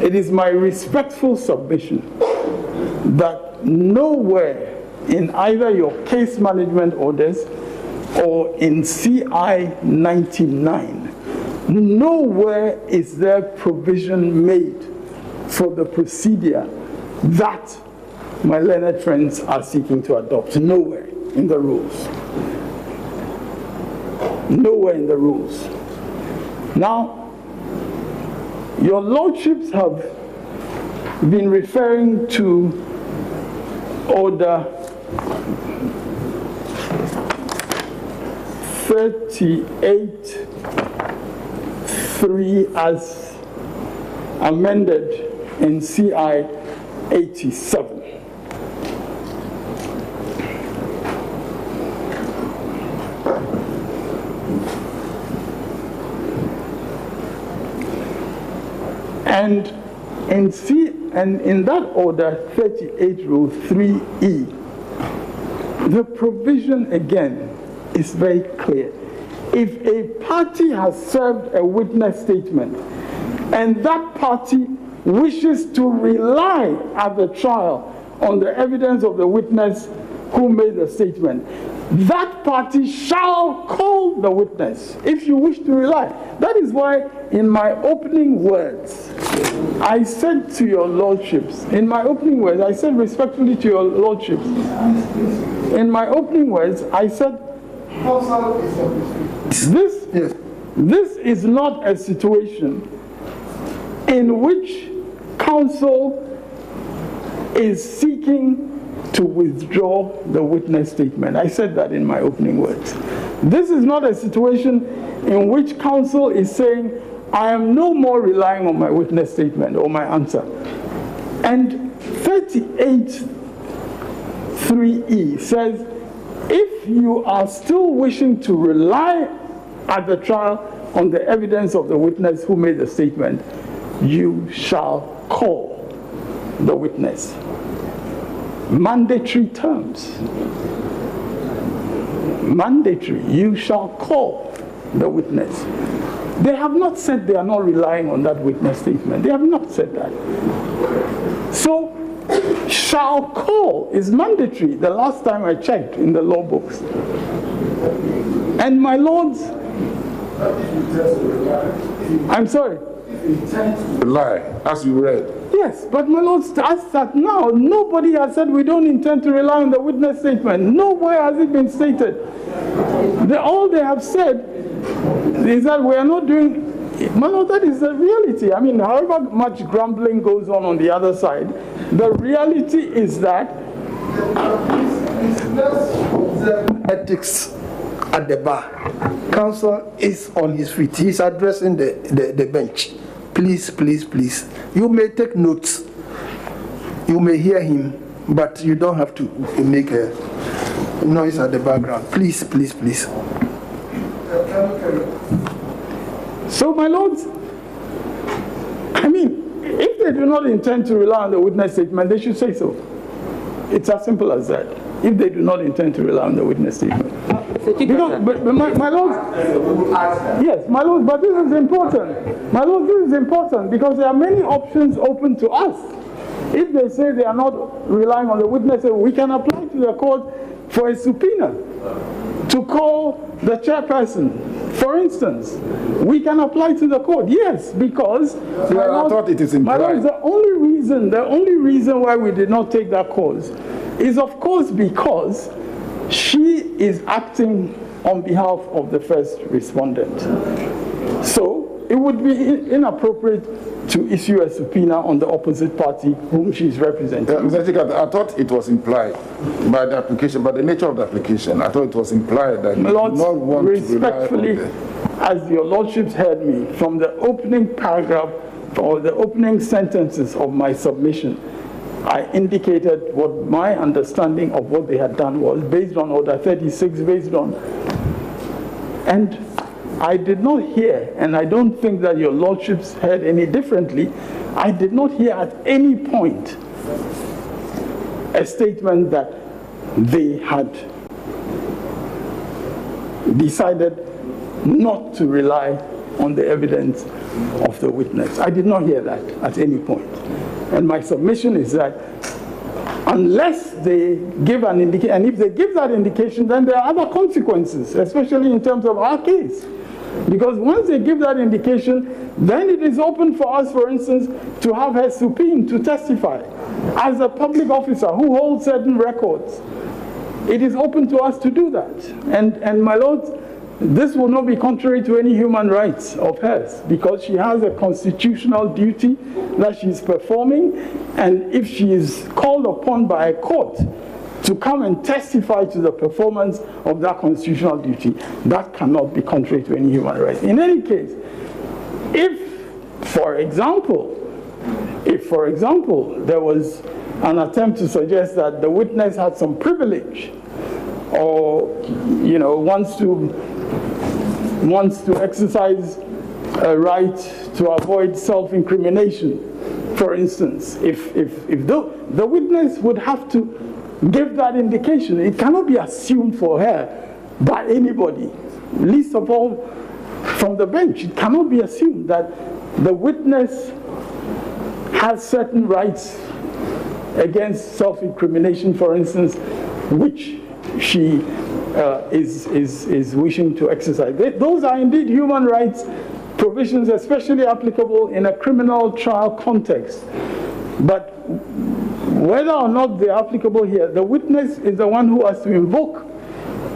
it is my respectful submission that nowhere in either your case management orders or in CI 99, nowhere is there provision made for the procedure that my learned friends are seeking to adopt. Nowhere in the rules. Nowhere in the rules. Now, your lordships have been referring to Order 38.3 as amended in CI 87. And in that order, 38 Rule 3E, the provision again is very clear. If a party has served a witness statement and that party wishes to rely at the trial on the evidence of the witness who made the statement, that party shall call the witness if you wish to rely. That is why in my opening words, I said to your lordships, in my opening words, I said respectfully to your lordships, in my opening words, I said, this is not a situation in which counsel is seeking to withdraw the witness statement. I said that in my opening words. This is not a situation in which counsel is saying, I am no more relying on my witness statement or my answer. And 38.3E says, if you are still wishing to rely at the trial on the evidence of the witness who made the statement, you shall call the witness. Mandatory terms. Mandatory. You shall call the witness. They have not said they are not relying on that witness statement. They have not said that. So, shall call is mandatory. The last time I checked in the law books. And my lords, I'm sorry. Lie, as you read. Yes, but my lords, as that now, nobody has said we don't intend to rely on the witness statement. Nowhere has it been stated. All they have said is that we are not doing. My lord, that is the reality. I mean, however much grumbling goes on the other side, the reality is that ethics at the bar. Counsel is on his feet. He's addressing the bench. Please, please, please. You may take notes. You may hear him, but you don't have to make a noise at the background. Please, please, please. So, my lords, I mean, if they do not intend to rely on the witness statement, they should say so. It's as simple as that. If they do not intend to rely on the witness statement. Because, but my lords, yes, my lords, but this is important. My lords, this is important because there are many options open to us. If they say they are not relying on the witness, we can apply to the court for a subpoena to call the chairperson. For instance, we can apply to the court, yes, because I thought it is implied. My lords, the only reason why we did not take that course is, of course, because she is acting on behalf of the first respondent. So it would be inappropriate to issue a subpoena on the opposite party whom she is representing. Mr. Chief, I thought it was implied by the application, by the nature of the application. I thought it was implied that you do not want respectfully, to as your lordships heard me, from the opening paragraph or the opening sentences of my submission, I indicated what my understanding of what they had done was based on Order 36, and I did not hear, and I don't think that your lordships heard any differently, I did not hear at any point a statement that they had decided not to rely on the evidence of the witness. I did not hear that at any point. And my submission is that unless they give an indication, and if they give that indication, then there are other consequences, especially in terms of our case. Because once they give that indication, then it is open for us, for instance, to have her subpoenaed to testify. As a public officer who holds certain records, it is open to us to do that. And my lords, this will not be contrary to any human rights of hers, because she has a constitutional duty that she is performing, and if she is called upon by a court to come and testify to the performance of that constitutional duty, that cannot be contrary to any human rights. In any case, if, for example, there was an attempt to suggest that the witness had some privilege, or wants to exercise a right to avoid self-incrimination, for instance, if the witness would have to give that indication. It cannot be assumed for her by anybody, least of all from the bench. It cannot be assumed that the witness has certain rights against self-incrimination, for instance, which she is wishing to exercise. Those are indeed human rights provisions, especially applicable in a criminal trial context. But whether or not they're applicable here, the witness is the one who has to invoke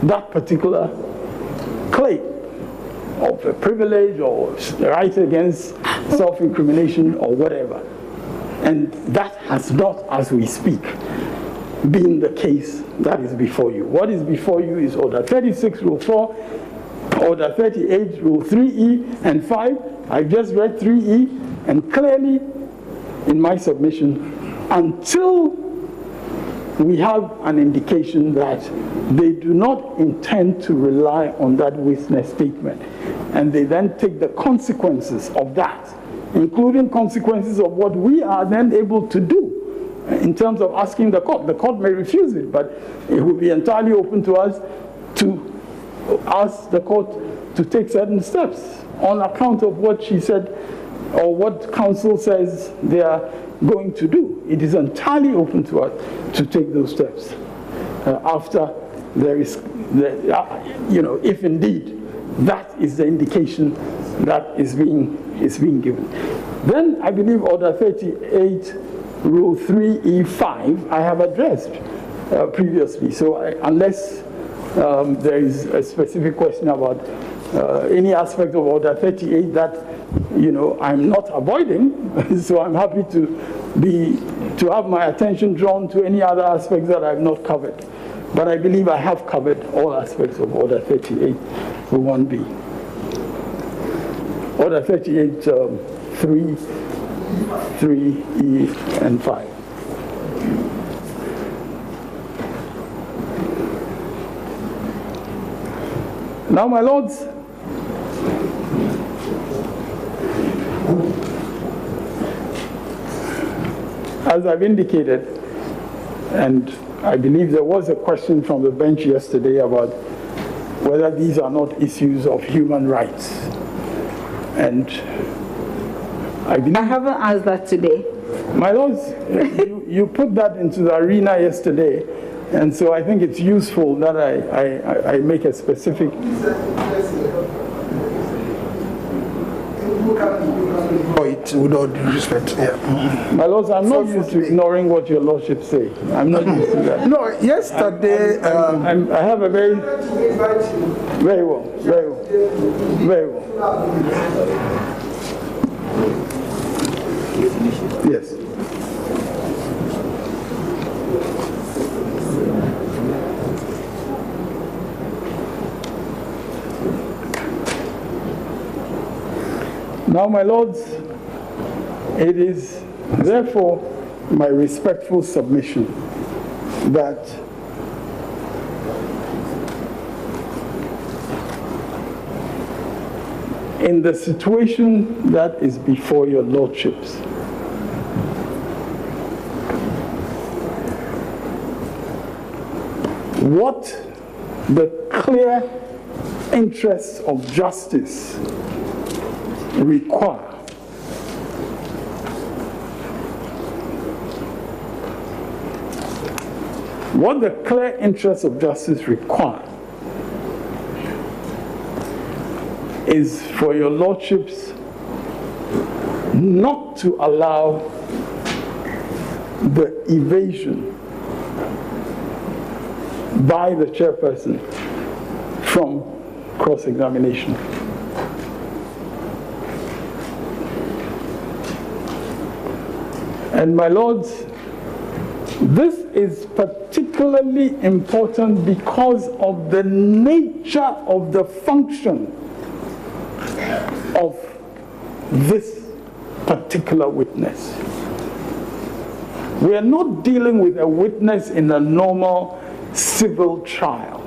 that particular claim of a privilege or right against self-incrimination or whatever. And that has not, as we speak, been the case that is before you. What is before you is Order 36, Rule 4, Order 38, Rule 3E and 5. I've just read 3E, and clearly in my submission, until we have an indication that they do not intend to rely on that witness statement, and they then take the consequences of that, including consequences of what we are then able to do in terms of asking the court. The court may refuse it, but it will be entirely open to us to ask the court to take certain steps on account of what she said or what counsel says they are going to do. It is entirely open to us to take those steps after there is, if indeed that is the indication that is being given. Then I believe Order 38, Rule 3E5, I have addressed previously. So unless there is a specific question about any aspect of Order 38 that I'm not avoiding, so I'm happy to have my attention drawn to any other aspects that I've not covered. But I believe I have covered all aspects of Order 38 for 1B. Order 38, 3E and 5. Now, my lords, as I've indicated, and I believe there was a question from the bench yesterday about whether these are not issues of human rights. And I haven't asked that today. My lords, you put that into the arena yesterday, and so I think it's useful that I make a specific. With all due respect, yeah. My lords, I'm not used to ignoring what your lordship say. I'm not used to that. No, yesterday I have a very well. Yes. Now, my lords, it is therefore my respectful submission that in the situation that is before your lordships, what the clear interests of justice require is for your lordships not to allow the evasion by the chairperson from cross-examination. And my lords, this is particularly important because of the nature of the function of this particular witness. We are not dealing with a witness in a normal civil trial,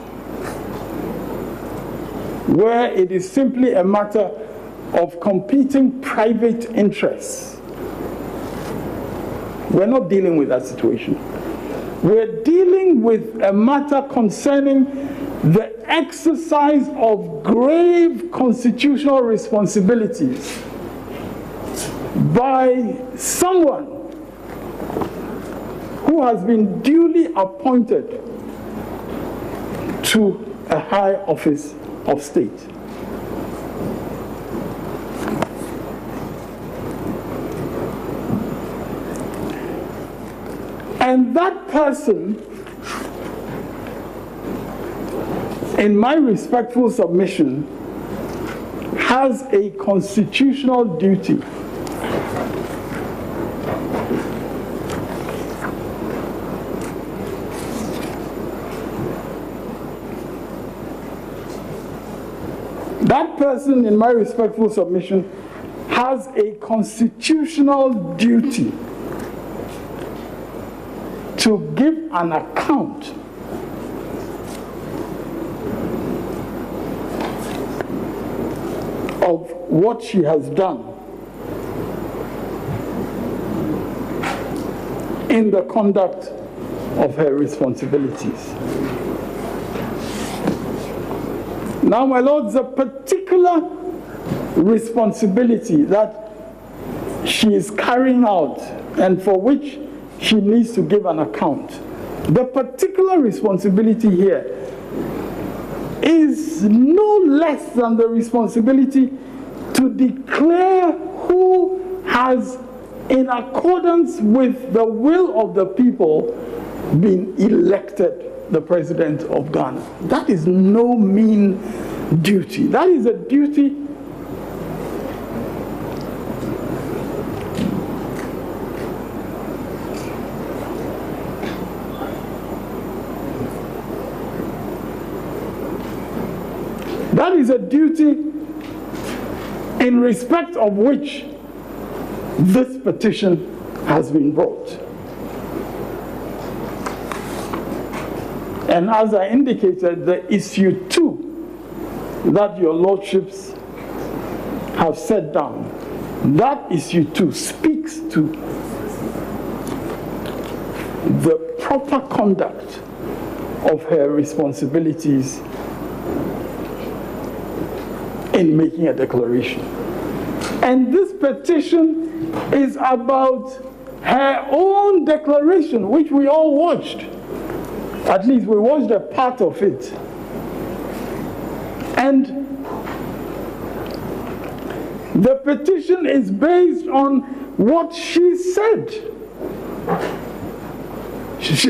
where it is simply a matter of competing private interests. We're not dealing with that situation. We're dealing with a matter concerning the exercise of grave constitutional responsibilities by someone who has been duly appointed to a high office of state. And that person, in my respectful submission, has a constitutional duty in my respectful submission, has a constitutional duty to give an account of what she has done in the conduct of her responsibilities. Now, my lords, a particular responsibility that she is carrying out and for which she needs to give an account. The particular responsibility here is no less than the responsibility to declare who has, in accordance with the will of the people, been elected the president of Ghana. That is no mean duty. That is a duty in respect of which this petition has been brought. And as I indicated, the issue 2 that your lordships have set down, that issue too speaks to the proper conduct of her responsibilities in making a declaration. And this petition is about her own declaration, which we all watched. At least we watched a part of it. And the petition is based on what she said.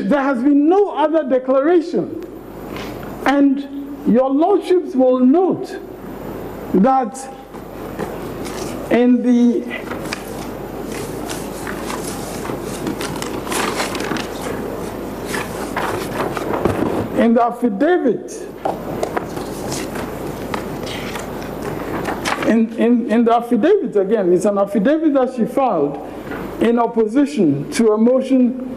There has been no other declaration. And your lordships will note that in the affidavit, in the affidavit, again, it's an affidavit that she filed in opposition to a motion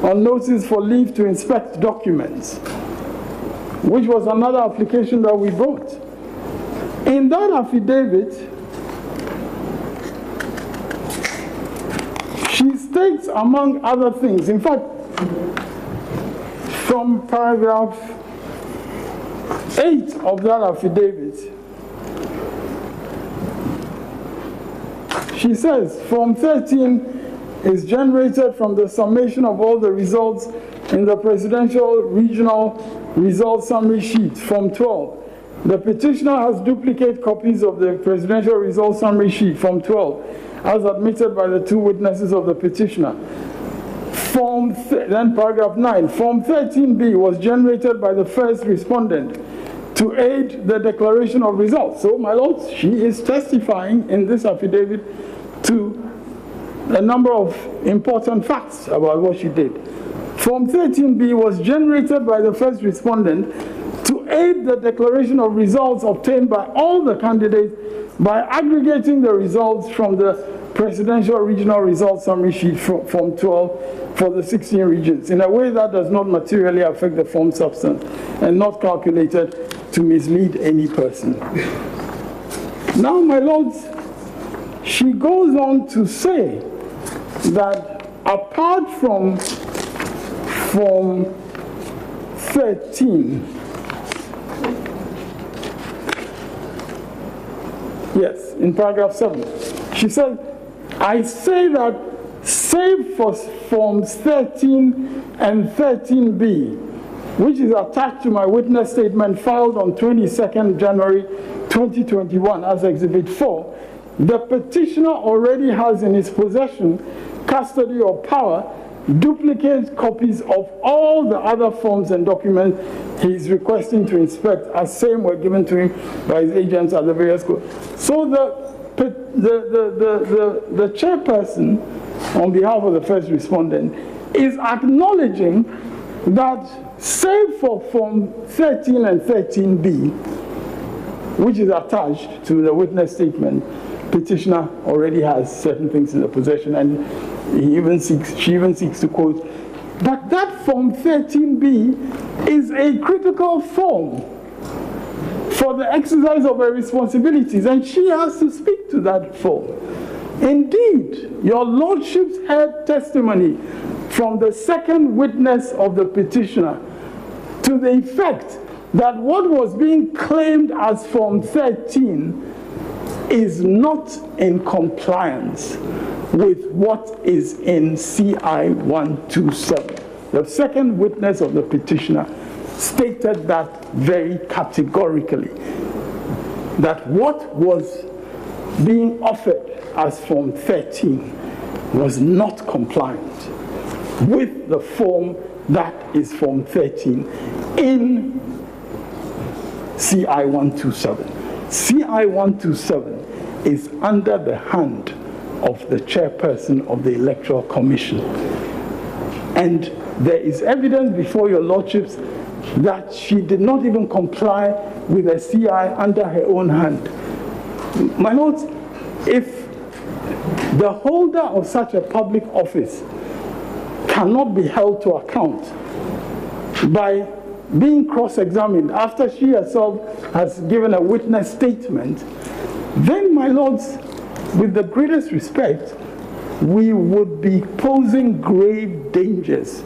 on notice for leave to inspect documents, which was another application that we brought. In that affidavit, she states, among other things, in fact, from paragraph 8 of that affidavit, she says, Form 13 is generated from the summation of all the results in the Presidential Regional Results Summary Sheet, Form 12. The petitioner has duplicate copies of the Presidential Results Summary Sheet, Form 12, as admitted by the two witnesses of the petitioner. Then paragraph 9, Form 13B was generated by the first respondent to aid the declaration of results. So, my lords, she is testifying in this affidavit to a number of important facts about what she did. Form 13B was generated by the first respondent to aid the declaration of results obtained by all the candidates by aggregating the results from the Presidential Regional Results Summary Sheet, Form 12, for the 16 regions in a way that does not materially affect the form substance and not calculated to mislead any person. Now, my lords, she goes on to say that apart from Form 13, yes, in paragraph 7, she said, I say that save for Forms 13 and 13B, which is attached to my witness statement filed on 22nd January 2021 as Exhibit 4, the petitioner already has in his possession, custody, or power duplicate copies of all the other forms and documents he is requesting to inspect, as same were given to him by his agents at the various courts. So the chairperson, on behalf of the first respondent, is acknowledging that save for Form 13 and 13B, which is attached to the witness statement, petitioner already has certain things in the possession, and she even seeks to quote. But that Form 13B is a critical form for the exercise of her responsibilities, and she has to speak to that form. Indeed, your lordships heard testimony from the second witness of the petitioner to the effect that what was being claimed as Form 13 is not in compliance with what is in CI 127. The second witness of the petitioner stated that very categorically, that what was being offered as Form 13 was not compliant with the form that is Form 13 in CI 127. CI 127 is under the hand of the chairperson of the Electoral Commission. And there is evidence before your lordships that she did not even comply with a CI under her own hand. My lords, if the holder of such a public office cannot be held to account by being cross-examined after she herself has given a witness statement, then, my lords, with the greatest respect, we would be posing grave dangers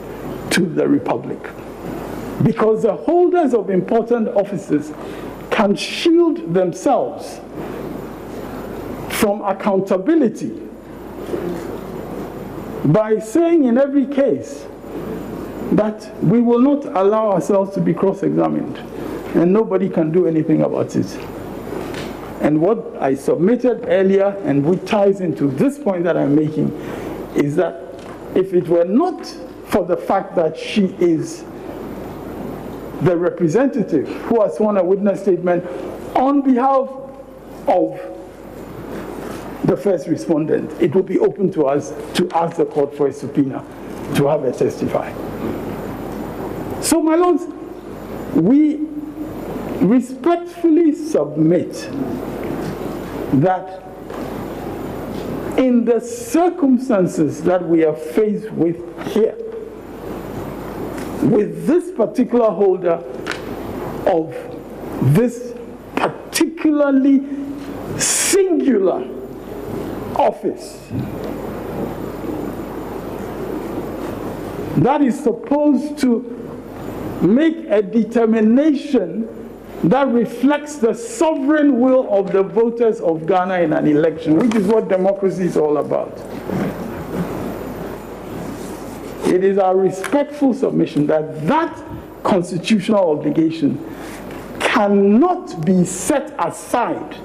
to the Republic. Because the holders of important offices can shield themselves from accountability by saying in every case that we will not allow ourselves to be cross-examined and nobody can do anything about it. And what I submitted earlier, and which ties into this point that I'm making, is that if it were not for the fact that she is the representative who has sworn a witness statement on behalf of the first respondent, it would be open to us to ask the court for a subpoena to have her testify. So, my lords, we respectfully submit that in the circumstances that we are faced with here, with this particular holder of this particularly singular office that is supposed to make a determination that reflects the sovereign will of the voters of Ghana in an election, which is what democracy is all about. It is our respectful submission that that constitutional obligation cannot be set aside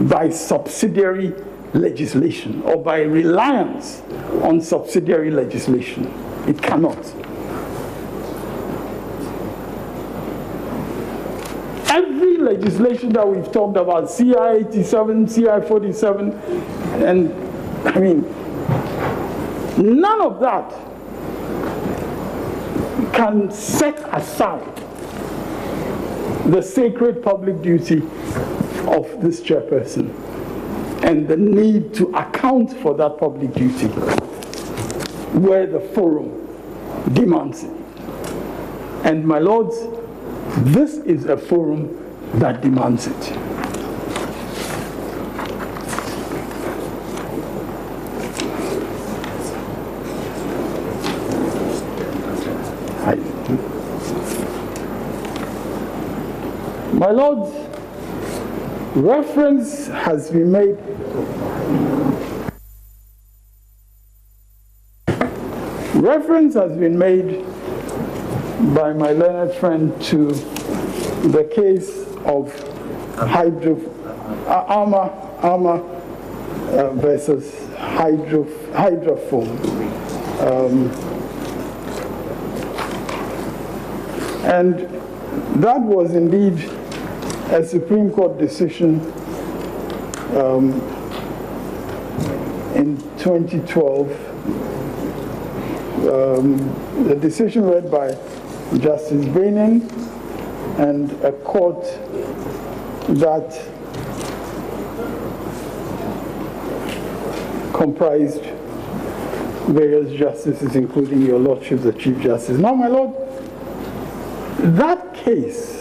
by subsidiary legislation or by reliance on subsidiary legislation. It cannot. Every legislation that we've talked about, CI 87, CI 47, and I mean, none of that can set aside the sacred public duty of this chairperson and the need to account for that public duty where the forum demands it. And my lords, this is a forum that demands it. My lords, reference has been made by my learned friend to the case of Armour versus hydrofoam. And that was indeed a Supreme Court decision in 2012. The decision read by Justice Baining and a court that comprised various justices, including your Lordship, the Chief Justice. Now, my Lord, that case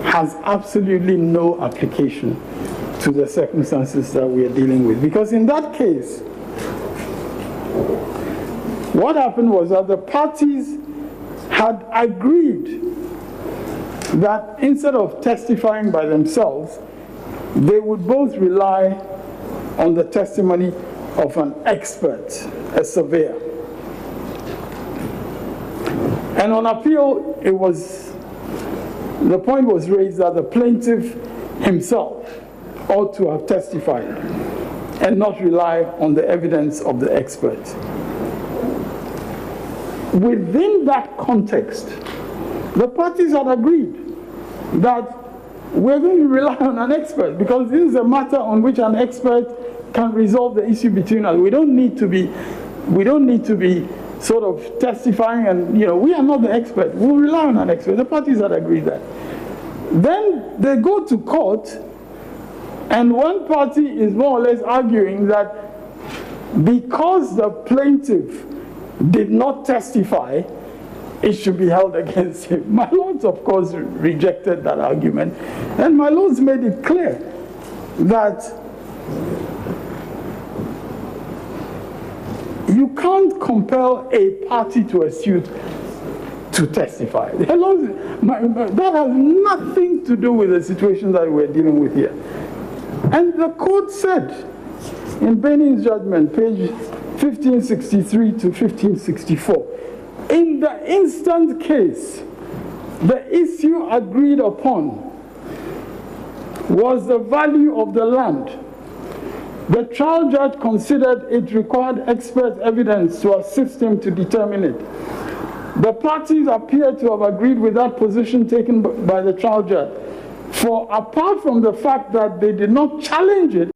has absolutely no application to the circumstances that we are dealing with. Because in that case, what happened was that the parties had agreed that instead of testifying by themselves, they would both rely on the testimony of an expert, a surveyor. And on appeal, the point was raised that the plaintiff himself ought to have testified and not rely on the evidence of the expert. Within that context, the parties had agreed that we're going to rely on an expert because this is a matter on which an expert can resolve the issue between us. We don't need to be sort of testifying and, we are not the expert. We'll rely on an expert. The parties had agreed that. Then they go to court and one party is more or less arguing that because the plaintiff did not testify, it should be held against him. My lords, of course, rejected that argument, and my lords made it clear that you can't compel a party to a suit to testify. That has nothing to do with the situation that we're dealing with here. And the court said in Bening's judgment, page 1563 to 1564, in the instant case, the issue agreed upon was the value of the land. The trial judge considered it required expert evidence to assist him to determine it. The parties appear to have agreed with that position taken by the trial judge. For apart from the fact that they did not challenge it,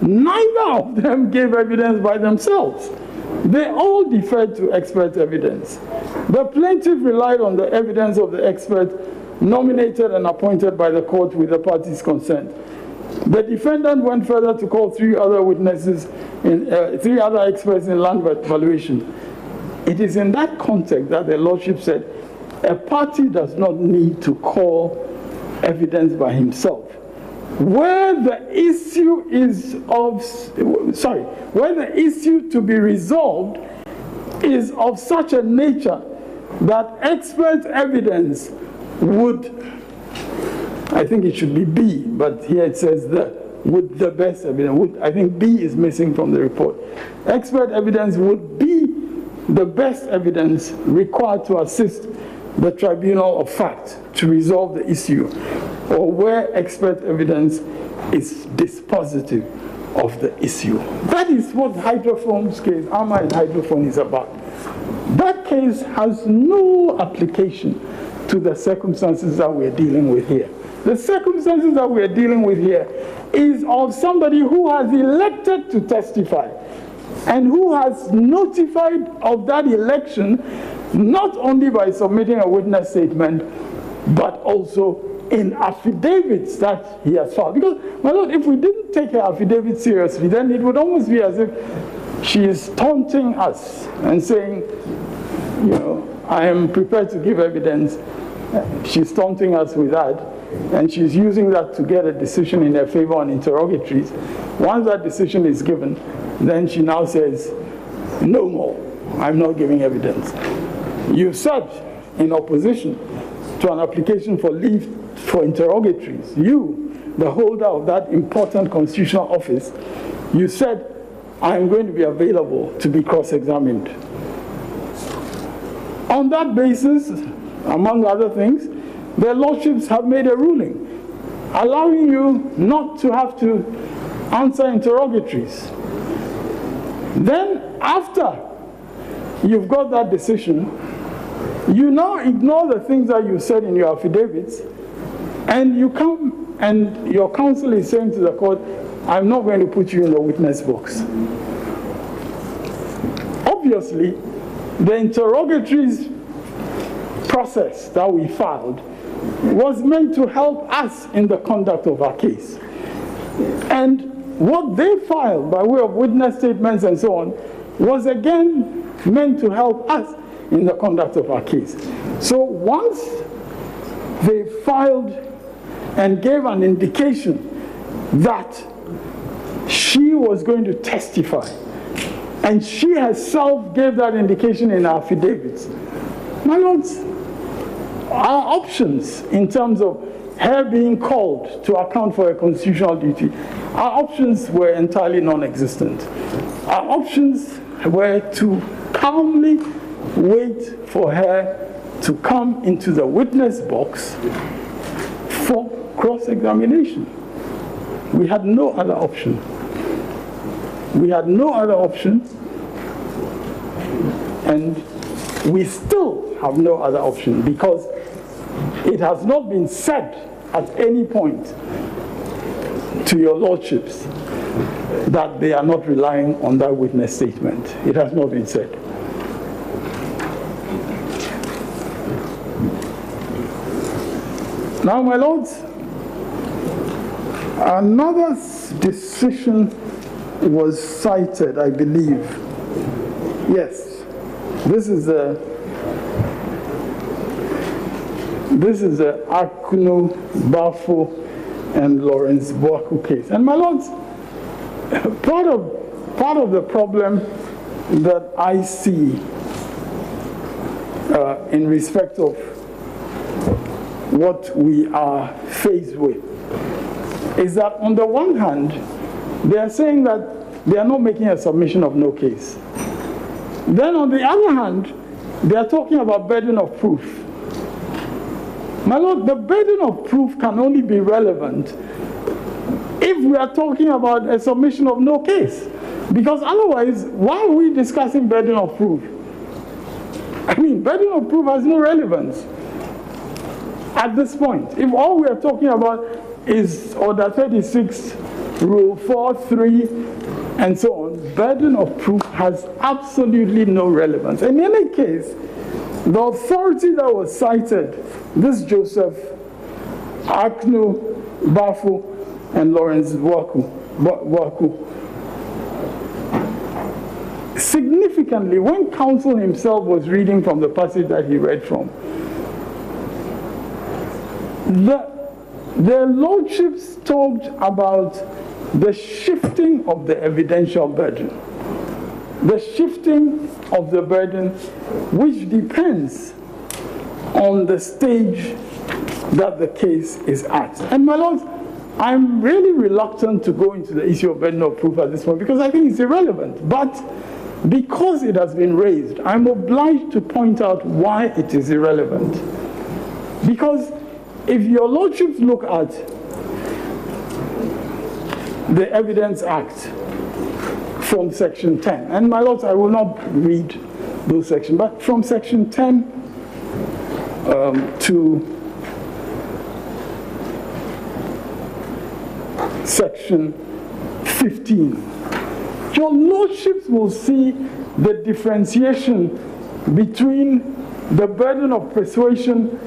neither of them gave evidence by themselves. They all deferred to expert evidence. The plaintiff relied on the evidence of the expert nominated and appointed by the court with the parties' consent. The defendant went further to call three other witnesses, three other experts in land valuation. It is in that context that the Lordship said a party does not need to call evidence by himself. Where the issue is where the issue to be resolved is of such a nature that expert evidence would, I think it should be B, but here it says would the best evidence. I think B is missing from the report. Expert evidence would be the best evidence required to assist the tribunal of fact to resolve the issue, or where expert evidence is dispositive of the issue. That is what Hydrophone's case, Armour and Hydrophone, is about. That case has no application to the circumstances that we're dealing with here. The circumstances that we're dealing with here is of somebody who has elected to testify and who has notified of that election not only by submitting a witness statement, but also in affidavits that he has filed. Because, my lord, if we didn't take her affidavit seriously, then it would almost be as if she is taunting us and saying, you know, I am prepared to give evidence. She's taunting us with that, and she's using that to get a decision in her favor on interrogatories. Once that decision is given, then she now says, no more, I'm not giving evidence. You said in opposition to an application for leave for interrogatories, you, the holder of that important constitutional office, you said, I am going to be available to be cross-examined. On that basis, among other things, their lordships have made a ruling allowing you not to have to answer interrogatories. Then, after you've got that decision, you now ignore the things that you said in your affidavits, and you come and your counsel is saying to the court, I'm not going to put you in the witness box. Obviously, the interrogatories process that we filed was meant to help us in the conduct of our case. And what they filed by way of witness statements and so on was again meant to help us in the conduct of our case. So once they filed and gave an indication that she was going to testify, and she herself gave that indication in her affidavits, my lords, our options in terms of her being called to account for a constitutional duty, our options were entirely non-existent. Our options were to calmly wait for her to come into the witness box for cross-examination. We had no other option. We had no other option, and we still have no other option, because it has not been said at any point to your lordships that they are not relying on that witness statement. It has not been said. Now, my lords, another decision was cited, I believe. Yes, this is This is the Akunu, Bafo, and Lawrence Boaku case. And my lords, part of the problem that I see in respect of what we are faced with is that on the one hand, they are saying that they are not making a submission of no case. Then on the other hand, they are talking about burden of proof. My lord, the burden of proof can only be relevant if we are talking about a submission of no case. Because otherwise, why are we discussing burden of proof? I mean, burden of proof has no relevance at this point. If all we are talking about is Order 36, Rule 4.3, and so on, burden of proof has absolutely no relevance. In any case, the authority that was cited, this Joseph, Aknu, Bafo, and Lawrence Boaku, significantly, when counsel himself was reading from the passage that he read from, their lordships talked about the shifting of the evidential burden. The shifting of the burden, which depends on the stage that the case is at. And my lords, I'm really reluctant to go into the issue of burden of proof at this point because I think it's irrelevant. But because it has been raised, I'm obliged to point out why it is irrelevant. Because if your lordships look at the Evidence Act from Section 10, and my lords, I will not read those sections, but from Section 10 to Section 15, your lordships will see the differentiation between the burden of persuasion,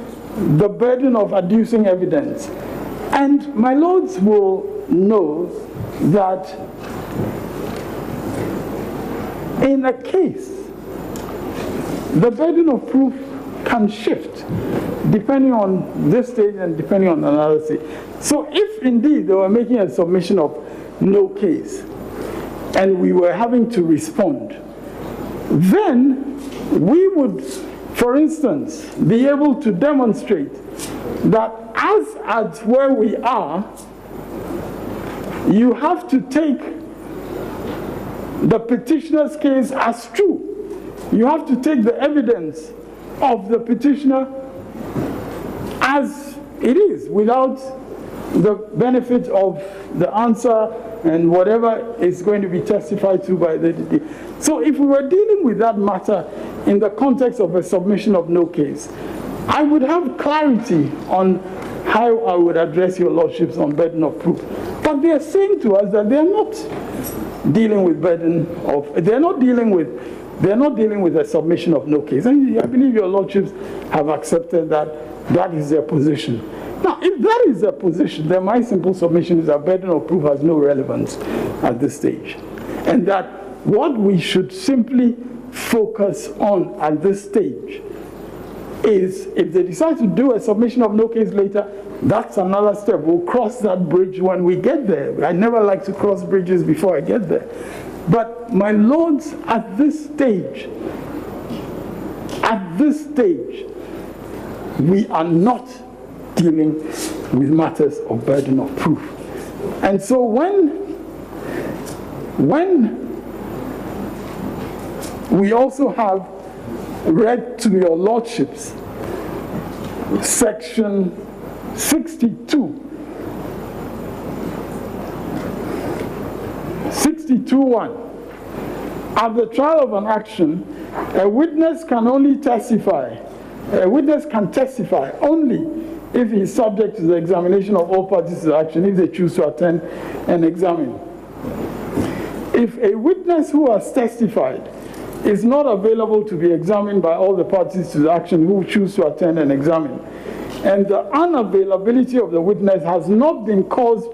the burden of adducing evidence. And my lords will know that in a case, the burden of proof can shift depending on this stage and depending on another stage. So if indeed they were making a submission of no case and we were having to respond, then we would, for instance, be able to demonstrate that as at where we are, you have to take the petitioner's case as true. You have to take the evidence of the petitioner as it is, without the benefit of the answer and whatever is going to be testified to by the DD. So if we were dealing with that matter in the context of a submission of no case, I would have clarity on how I would address your lordships on burden of proof. But they are saying to us that they are not dealing with burden of, they are not dealing with a submission of no case. And I believe your lordships have accepted that that is their position. Now, if that is their position, then my simple submission is that burden of proof has no relevance at this stage. And that what we should simply focus on at this stage is, if they decide to do a submission of no case later, that's another step. We'll cross that bridge when we get there. I never like to cross bridges before I get there. But my lords, at this stage, we are not dealing with matters of burden of proof. And so when we also have read to your lordships Section 62.1, at the trial of an action, a witness can only testify. A witness can testify only if he is subject to the examination of all parties to the action, if they choose to attend and examine. If a witness who has testified is not available to be examined by all the parties to the action who choose to attend and examine, and the unavailability of the witness has not been caused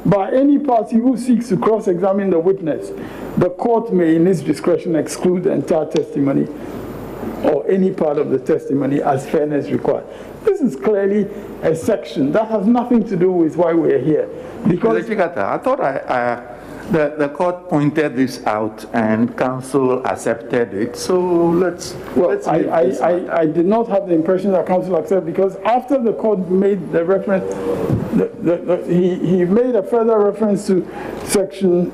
by any party who seeks to cross-examine the witness, the court may in its discretion exclude the entire testimony or any part of the testimony as fairness requires. This is clearly a section that has nothing to do with why we're here. Because I thought the court pointed this out and counsel accepted it. So let's I did not have the impression that counsel accepted, because after the court made the reference, he made a further reference to section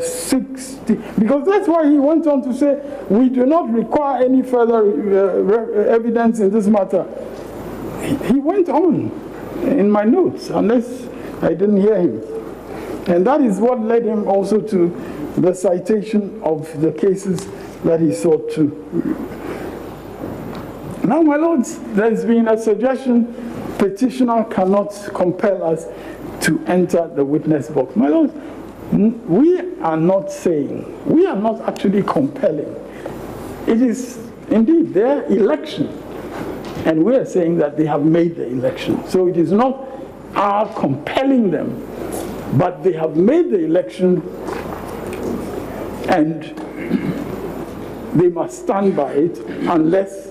60, because that's why he went on to say we do not require any further evidence in this matter. He went on in my notes, unless I didn't hear him. And that is what led him also to the citation of the cases that he sought to. Now, my lords, there's been a suggestion petitioner cannot compel us to enter the witness box. My lords, we are not saying, we are not actually compelling. It is indeed their election. And we are saying that they have made the election. So it is not our compelling them, but they have made the election and they must stand by it unless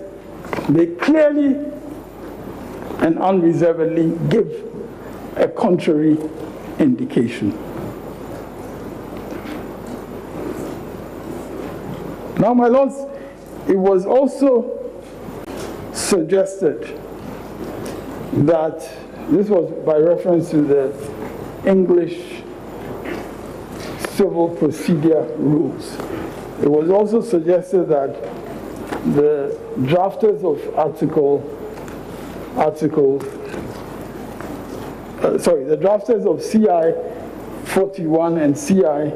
they clearly and unreservedly give a contrary indication. Now, my lords, it was also suggested that, this was by reference to the English civil procedure rules. It was also suggested that the drafters of the drafters of CI 41 and CI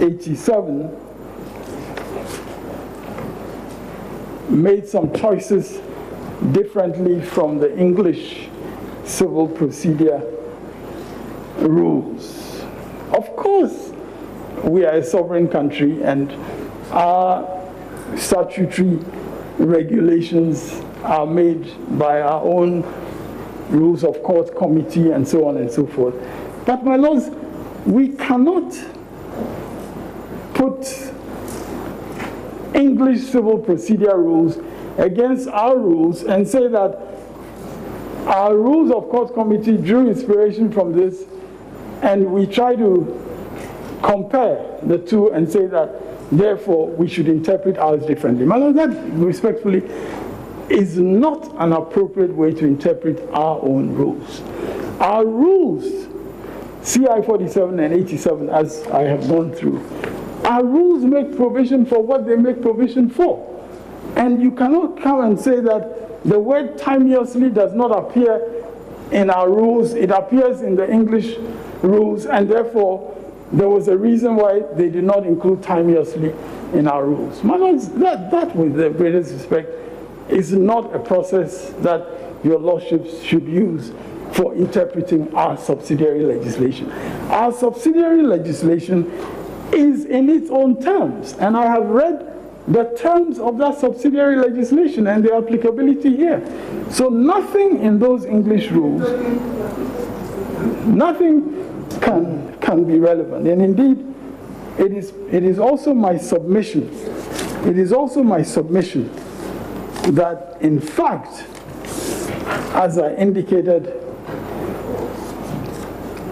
87 made some choices differently from the English civil procedure rules. Of course, we are a sovereign country and our statutory regulations are made by our own rules of court committee and so on and so forth. But my lords, we cannot put English civil procedure rules against our rules and say that our rules of court committee drew inspiration from this, and we try to compare the two and say that therefore we should interpret ours differently. My lord, that respectfully is not an appropriate way to interpret our own rules. Our rules, CI 47 and 87, as I have gone through, our rules make provision for what they make provision for. And you cannot come and say that the word timeously does not appear in our rules. It appears in the English rules, and therefore there was a reason why they did not include timeously in our rules. My lords, that with the greatest respect, is not a process that your lordships should use for interpreting our subsidiary legislation. Our subsidiary legislation is in its own terms, and I have read the terms of that subsidiary legislation and the applicability here. So nothing in those English rules, nothing can be relevant. And indeed, it is also my submission, that in fact, as I indicated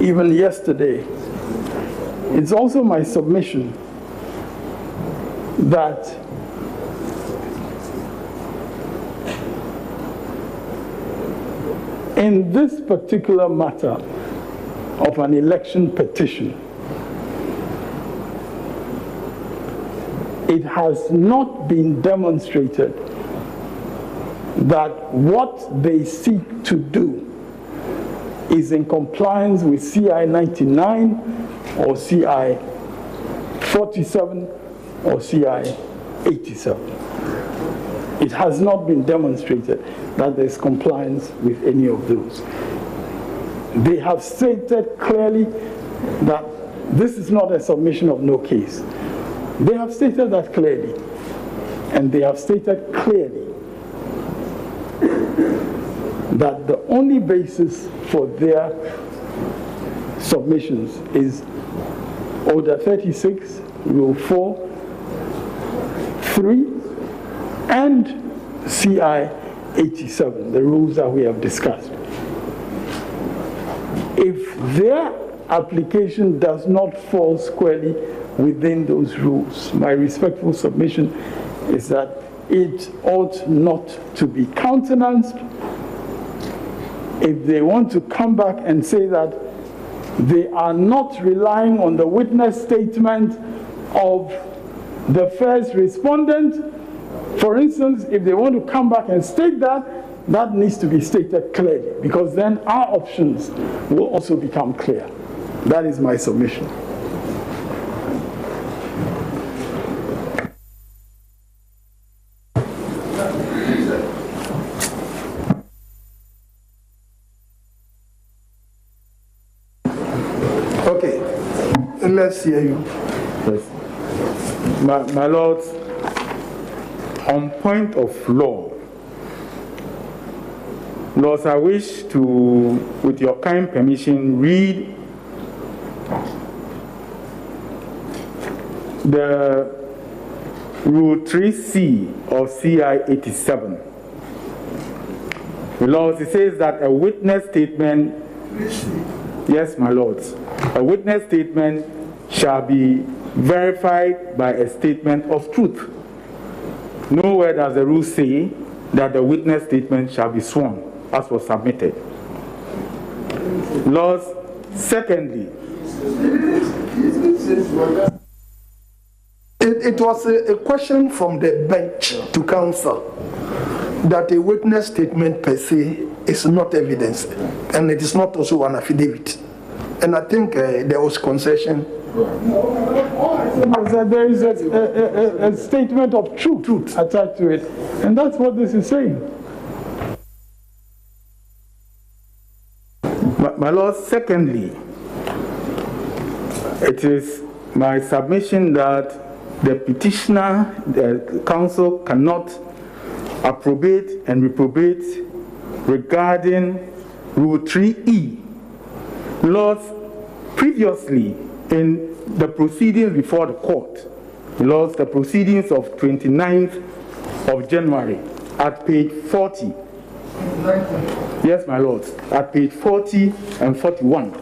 even yesterday, it's also my submission that in this particular matter of an election petition, it has not been demonstrated that what they seek to do is in compliance with CI 99 or CI 47 or CI 87. It has not been demonstrated that there is compliance with any of those. They have stated clearly that this is not a submission of no case. They have stated that clearly. And they have stated clearly that the only basis for their submissions is Order 36, Rule 4, 3, and CI 87, the rules that we have discussed. If their application does not fall squarely within those rules, my respectful submission is that it ought not to be countenanced. If they want to come back and say that they are not relying on the witness statement of the first respondent, for instance, if they want to come back and state that, that needs to be stated clearly, because then our options will also become clear. That is my submission. Okay, let's hear you. Yes. My lords, on point of law, lords, I wish to, with your kind permission, read the Rule 3C of CI 87. Lords, it says that a witness statement, yes, my lords, a witness statement shall be verified by a statement of truth. Nowhere does the rule say that the witness statement shall be sworn, as was submitted. Lords, secondly, it was a question from the bench to counsel that a witness statement per se is not evidence, and it is not also an affidavit. And I think there was concession. There is a statement of truth attached to it, and that's what this is saying. My lord, secondly, it is my submission that the petitioner, the counsel, cannot approbate and reprobate regarding Rule 3E. Lords, previously in the proceedings before the court, Lords, the proceedings of 29th of January at page 40. Yes, my lords, at page 40 and 41.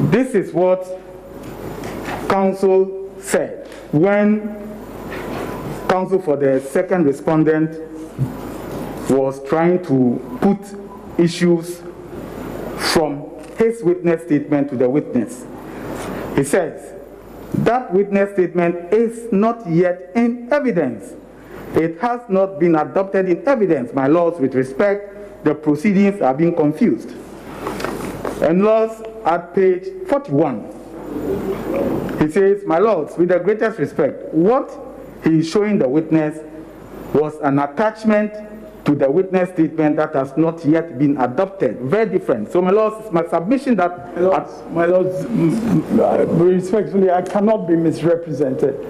This is what counsel said when counsel for the second respondent was trying to put issues from his witness statement to the witness. He says, that witness statement is not yet in evidence. It has not been adopted in evidence. My lords, with respect, the proceedings are being confused. And lords, at page 41, he says, my lords, with the greatest respect, what he is showing the witness was an attachment to the witness statement that has not yet been adopted. Very different. So, my lords, it's my submission that... My lords, respectfully, I cannot be misrepresented.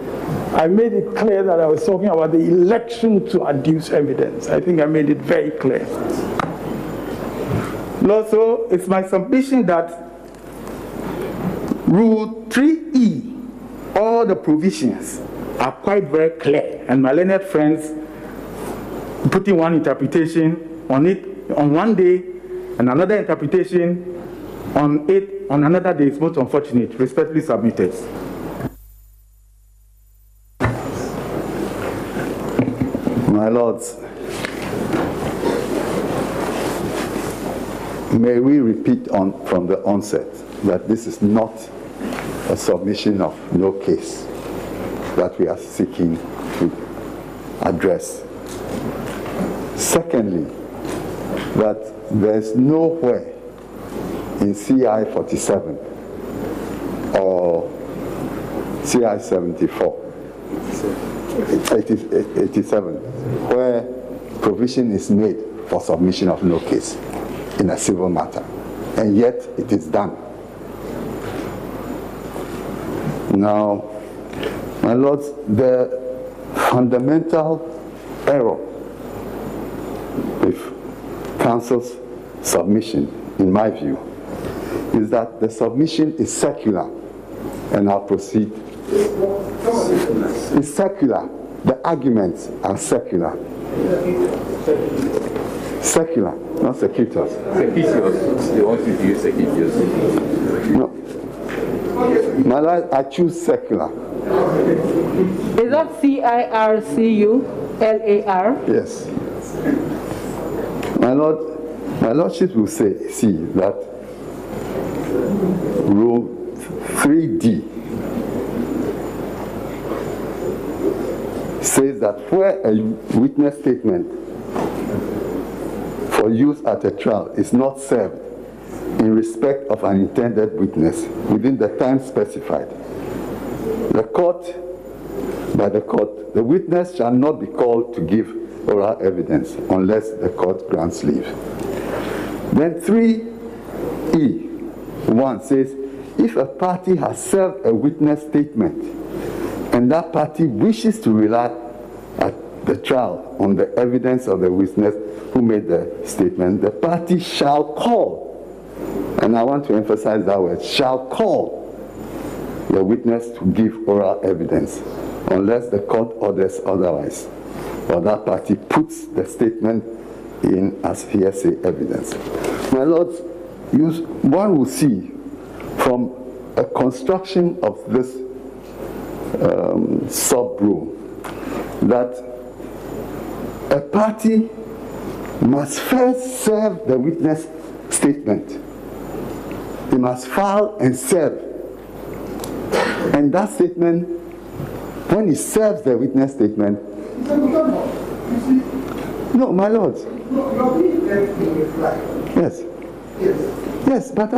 I made it clear that I was talking about the election to adduce evidence. I think I made it very clear. Lord, so it's my submission that Rule 3E, all the provisions are quite very clear, and my learned friends putting one interpretation on it on one day and another interpretation on it on another day is most unfortunate. Respectfully submitted. My lords, may we repeat from the onset that this is not a submission of no case that we are seeking to address. Secondly, that there is nowhere in CI 47 or CI 74, 87, where provision is made for submission of no case in a civil matter, and yet it is done. Now, my lords, the fundamental error with counsel's submission, in my view, is that the submission is secular, and I'll proceed. It's secular. The arguments are secular. Secular, not securitous. Securitous. They want you to use securitous. No. My life, I choose secular. Is that C-I-R-C-U-L-A-R? Yes. My Lordship will see that Rule 3D says that where a witness statement for use at a trial is not served in respect of an intended witness within the time specified, the witness shall not be called to give oral evidence unless the court grants leave. Then 3E1 says, if a party has served a witness statement and that party wishes to rely at the trial on the evidence of the witness who made the statement, the party shall call, and I want to emphasize that word, shall call the witness to give oral evidence unless the court orders otherwise, or that party puts the statement in as hearsay evidence. My lords, one will see from a construction of this sub-rule that a party must first serve the witness statement. He must file and serve. And that statement, when he serves the witness statement, no, my lords. Yes. Yes, but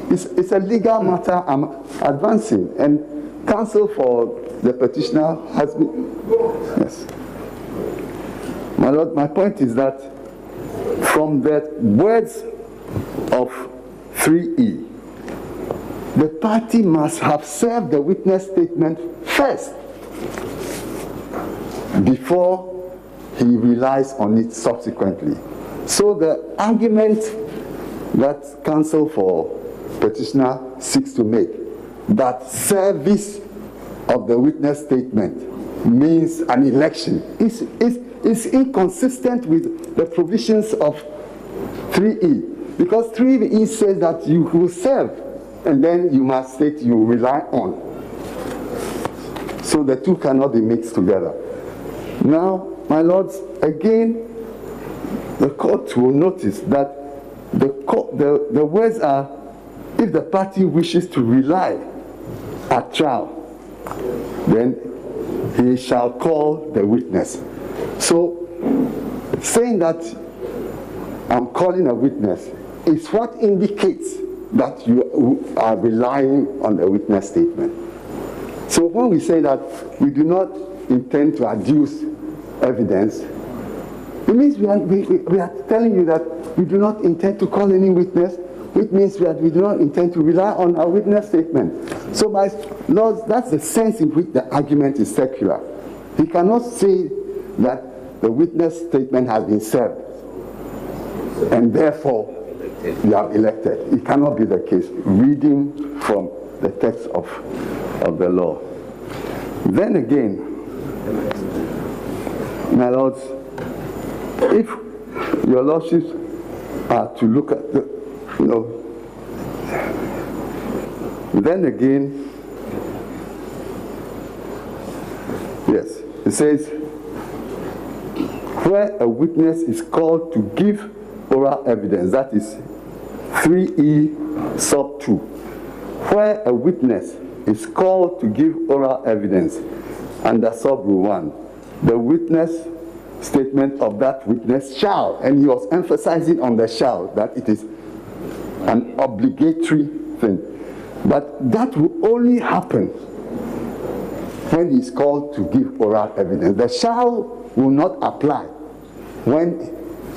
it's a legal matter I'm advancing, and counsel for the petitioner has been. Yes. My lord, my point is that from the words of 3E, the party must have served the witness statement first before he relies on it subsequently. So the argument that counsel for petitioner seeks to make, that service of the witness statement means an election, is inconsistent with the provisions of 3E. Because 3E says that you will serve, and then you must state you rely on. So the two cannot be mixed together. Now, my lords, again, the court will notice that the words are, if the party wishes to rely at trial, then he shall call the witness. So, saying that I'm calling a witness is what indicates that you are relying on the witness statement. So when we say that we do not intend to adduce evidence, it means we are telling you that we do not intend to call any witness, which means that we do not intend to rely on our witness statement. So my lords, that's the sense in which the argument is secular. He cannot say that the witness statement has been served, and therefore you are elected. It cannot be the case, reading from the text of the law. Then again, my lords, if your lordships are to look at the, then again, yes, it says, where a witness is called to give oral evidence, that is 3E sub 2. Where a witness is called to give oral evidence under sub rule 1, the witness statement of that witness shall, and he was emphasizing on the shall, that it is an obligatory thing. But that will only happen when he is called to give oral evidence. The shall will not apply when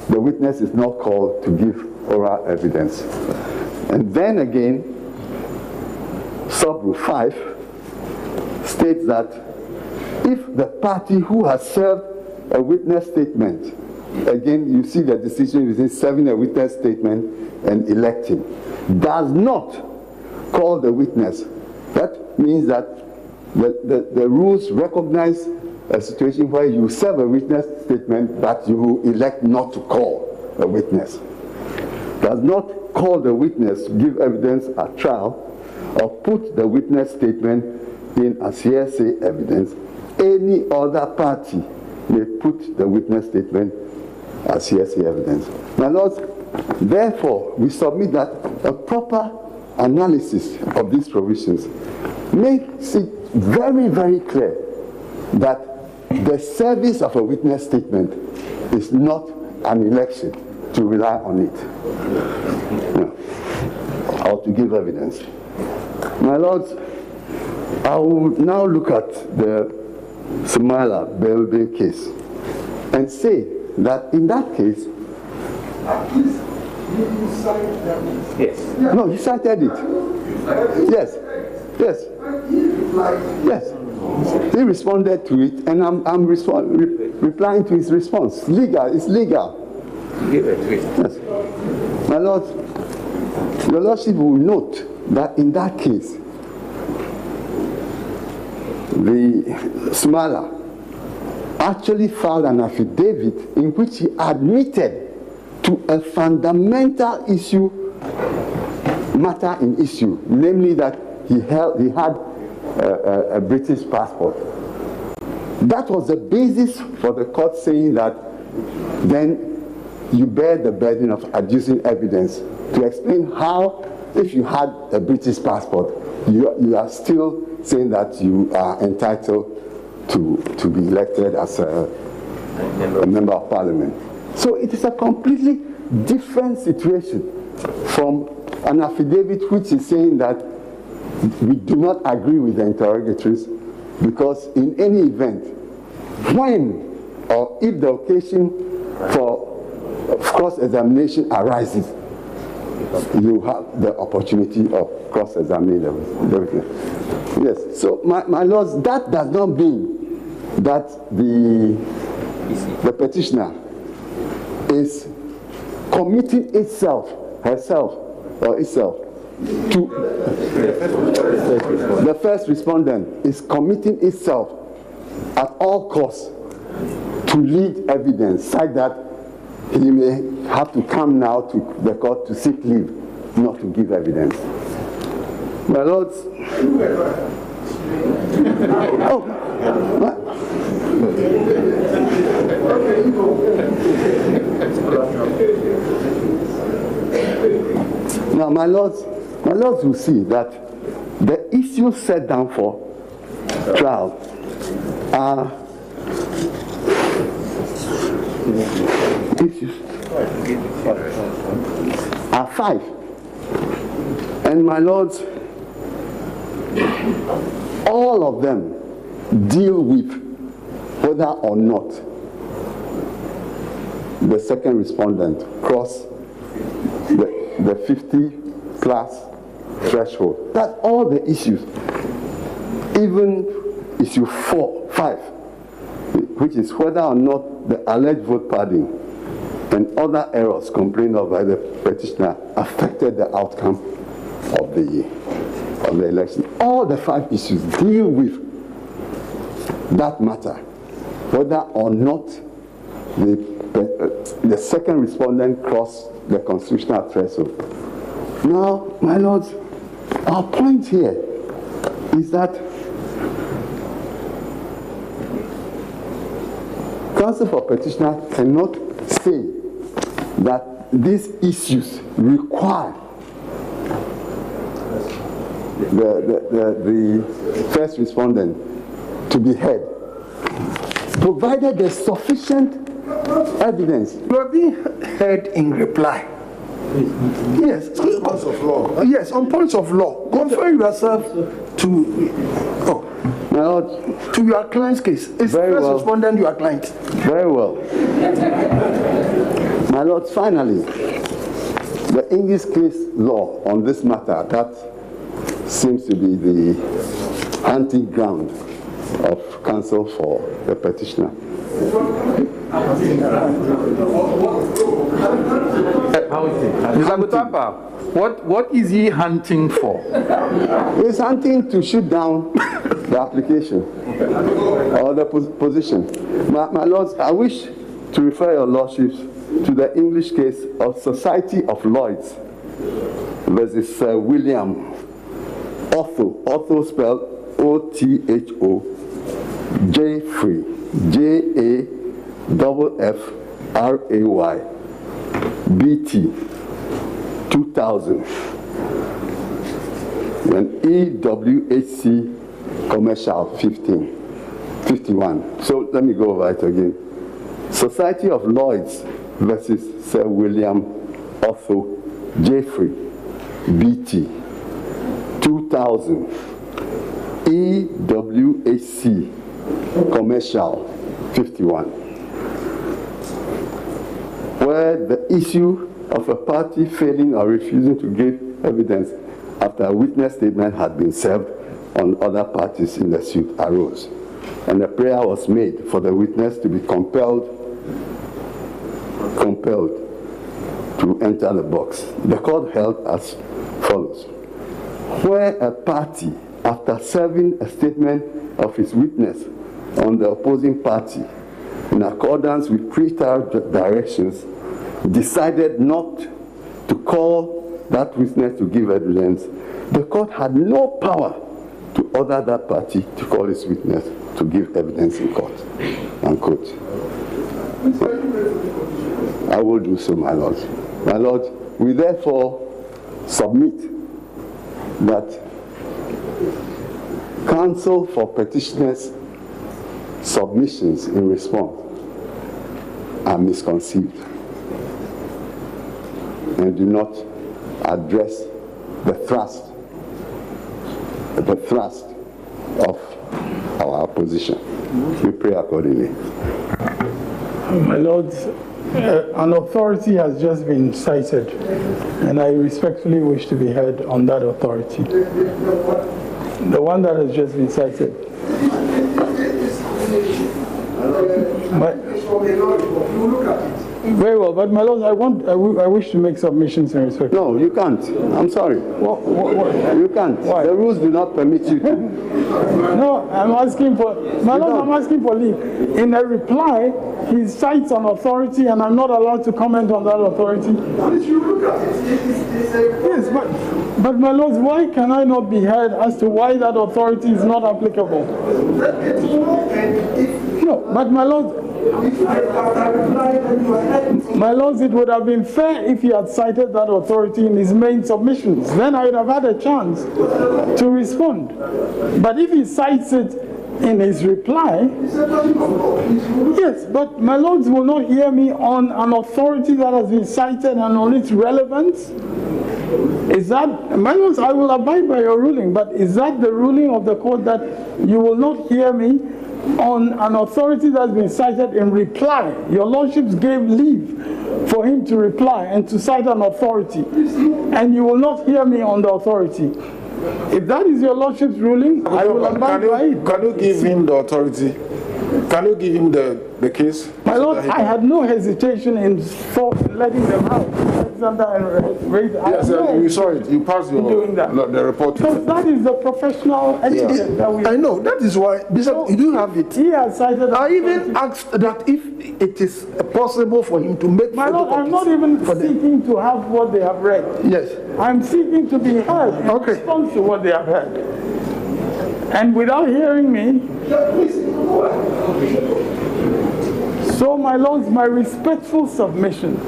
the witness is not called to give oral evidence. And then again, sub rule 5 states that if the party who has served a witness statement, again you see the decision between serving a witness statement and electing, does not call the witness, that means that the rules recognize a situation where you serve a witness statement but you elect not to call a witness. Does not call the witness to give evidence at trial or put the witness statement in as hearsay evidence. Any other party may put the witness statement as hearsay evidence. My lords, therefore, we submit that a proper analysis of these provisions makes it very, very clear that the service of a witness statement is not an election to rely on it, no, or to give evidence. My lords, I will now look at the Sumala Belbe case and say that in that case, yes. No, he cited it. Yes, yes, yes. He responded to it, and I'm replying to his response. Legal, it's legal. Yes. My Lord, your Lordship will note that in that case, the Sumala actually filed an affidavit in which he admitted to a fundamental matter in issue, namely that he had a British passport. That was the basis for the court saying that then you bear the burden of adducing evidence to explain how, if you had a British passport, you are still saying that you are entitled to be elected as a member of parliament. So it is a completely different situation from an affidavit which is saying that we do not agree with the interrogatories because in any event, when or if the occasion for cross-examination arises, you have the opportunity of cross-examining the witness. Yes, so my lords, that does not mean that the petitioner is committing herself to the first respondent is committing itself at all costs to lead evidence, such that he may have to come now to the court to seek leave, not to give evidence. My lords, now my lords will see that the issues set down for trial are five. And my lords, all of them deal with whether or not the second respondent crossed the 50 plus threshold. That's all the issues. Even issue 5, which is whether or not the alleged vote padding and other errors complained of by the petitioner affected the outcome of the election. All the 5 issues deal with that matter, whether or not the second respondent crossed the constitutional threshold. Now, my lords, our point here is that counsel for petitioner cannot say that these issues require the first respondent to be heard, provided there's sufficient evidence. You are being heard in reply. Yes. On points of law. Yes, on points of law. Confer yourself to your client's case. It's very first well. Respondent, your client. Very well. My lords, finally, the English case law on this matter, that seems to be the hunting ground of counsel for the petitioner. What is he hunting for? He's hunting to shoot down the application or the position. My lords, I wish to refer your lordships to the English case of Society of Lloyds versus Sir William Otho spelled O-T-H-O, Jeffrey, J-A-F-F-R-A-Y, B-T, 2000, and EWHC Commercial 51. So let me go over it again. Society of Lloyds versus Sir William Otho Jeffrey, B.T. 2000, EWHC Commercial 51, where the issue of a party failing or refusing to give evidence after a witness statement had been served on other parties in the suit arose, and a prayer was made for the witness to be compelled to enter the box. The court held as follows: where a party, after serving a statement of his witness on the opposing party in accordance with pretrial directions, decided not to call that witness to give evidence, the court had no power to order that party to call his witness to give evidence in court. Unquote. I will do so, my lord. My lord, we therefore submit that counsel for petitioners' submissions in response are misconceived and do not address the thrust of our position. We pray accordingly. My lords, an authority has just been cited, and I respectfully wish to be heard on that authority. The one that has just been cited. Very well, but my lord, I wish to make submissions in respect. No, you can't. I'm sorry. You can't. Why? The rules do not permit you to. No, I'm asking for, my lord, I'm asking for leave. In a reply, he cites an authority, and I'm not allowed to comment on that authority. Yes, but my lord, why can I not be heard as to why that authority is not applicable? No, but my lord, it would have been fair if he had cited that authority in his main submissions. Then I would have had a chance to respond. But if he cites it in his reply, yes, but my lords will not hear me on an authority that has been cited and on its relevance. Is that, my lords, I will abide by your ruling, but is that the ruling of the court, that you will not hear me on an authority that's been cited in reply? Your lordships gave leave for him to reply and to cite an authority, and you will not hear me on the authority. If that is your lordship's ruling, I will abide by it. Can you give him the authority? Can you give him the case? My lord, I had no hesitation in letting them out. Yes, you saw it. You passed the report. Because that is the professional etiquette that we... I know. That is why, Bishop, you do have it. He has cited... I even asked that if it is possible for him to make... My lord, I'm not even seeking to have what they have read. Yes. I'm seeking to be heard in response to what they have heard. And without hearing me... So, my lords, my respectful submission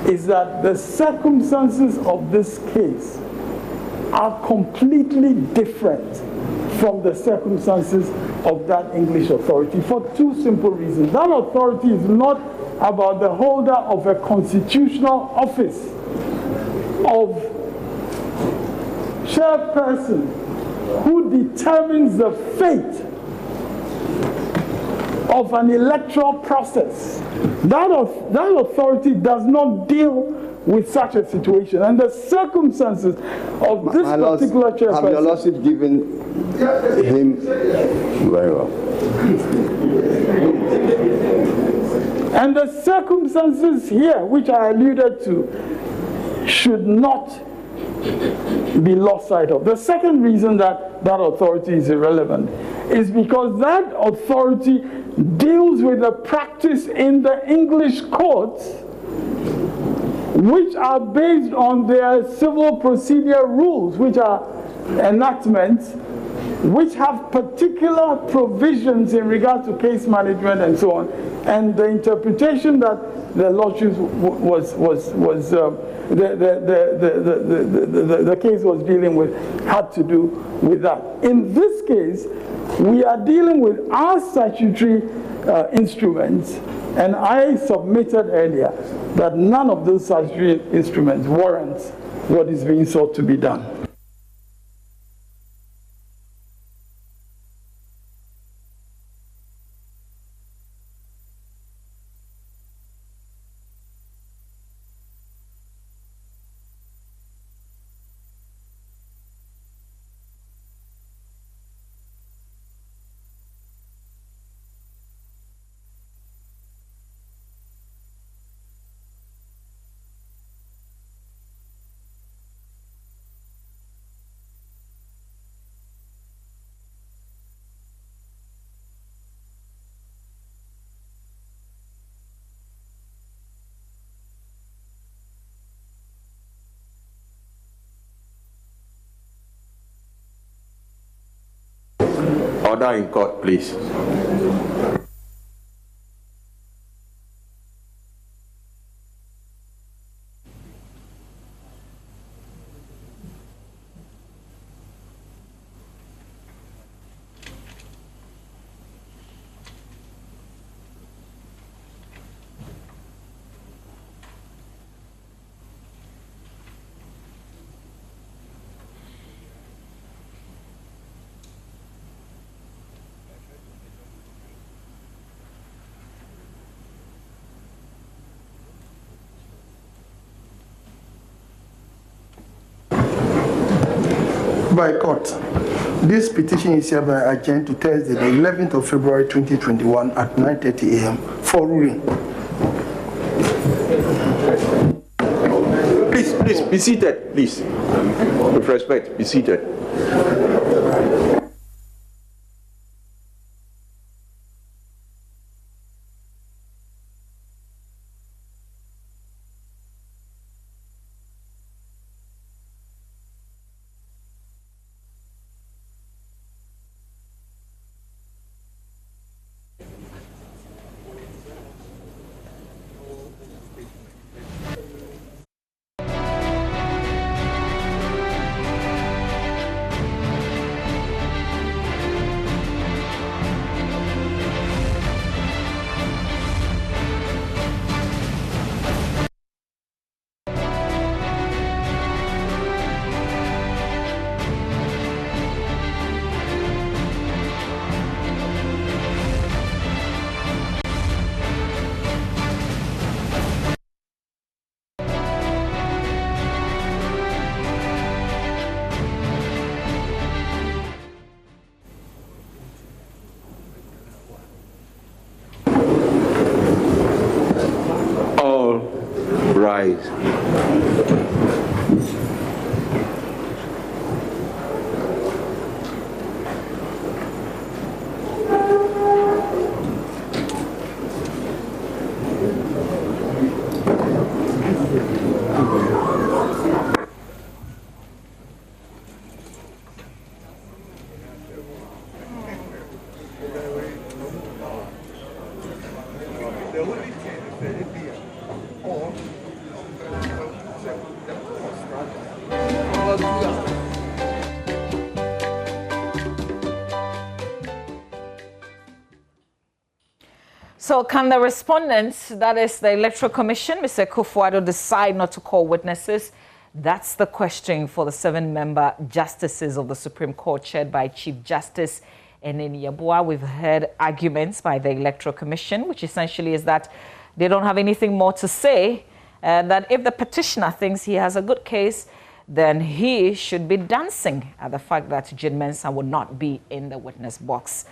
is that the circumstances of this case are completely different from the circumstances of that English authority for two simple reasons. That authority is not about the holder of a constitutional office, of chairperson who determines the fate of an electoral process. That authority does not deal with such a situation, and the circumstances of this particular chairperson. Have your lordship given him very well? And the circumstances here, which I alluded to, should not be lost sight of. The second reason that that authority is irrelevant is because that authority deals with the practice in the English courts, which are based on their civil procedure rules, which are enactments, which have particular provisions in regard to case management and so on. And the interpretation that the lawsuit the case was dealing with had to do with that. In this case, we are dealing with our statutory instruments, and I submitted earlier that none of those statutory instruments warrants what is being sought to be done. Order in court, please. By court, this petition is hereby adjourned to Thursday, the 11th of February 2021 at 9:30 a.m. for ruling. Please, be seated, please. With respect, be seated. Rise. So can the respondents, that is the Electoral Commission, Mr. Kufuor, decide not to call witnesses? That's the question for the 7-member justices of the Supreme Court, chaired by Chief Justice Eneni Yeboah. We've heard arguments by the Electoral Commission, which essentially is that they don't have anything more to say, that if the petitioner thinks he has a good case, then he should be dancing at the fact that Jane Mensah would not be in the witness box.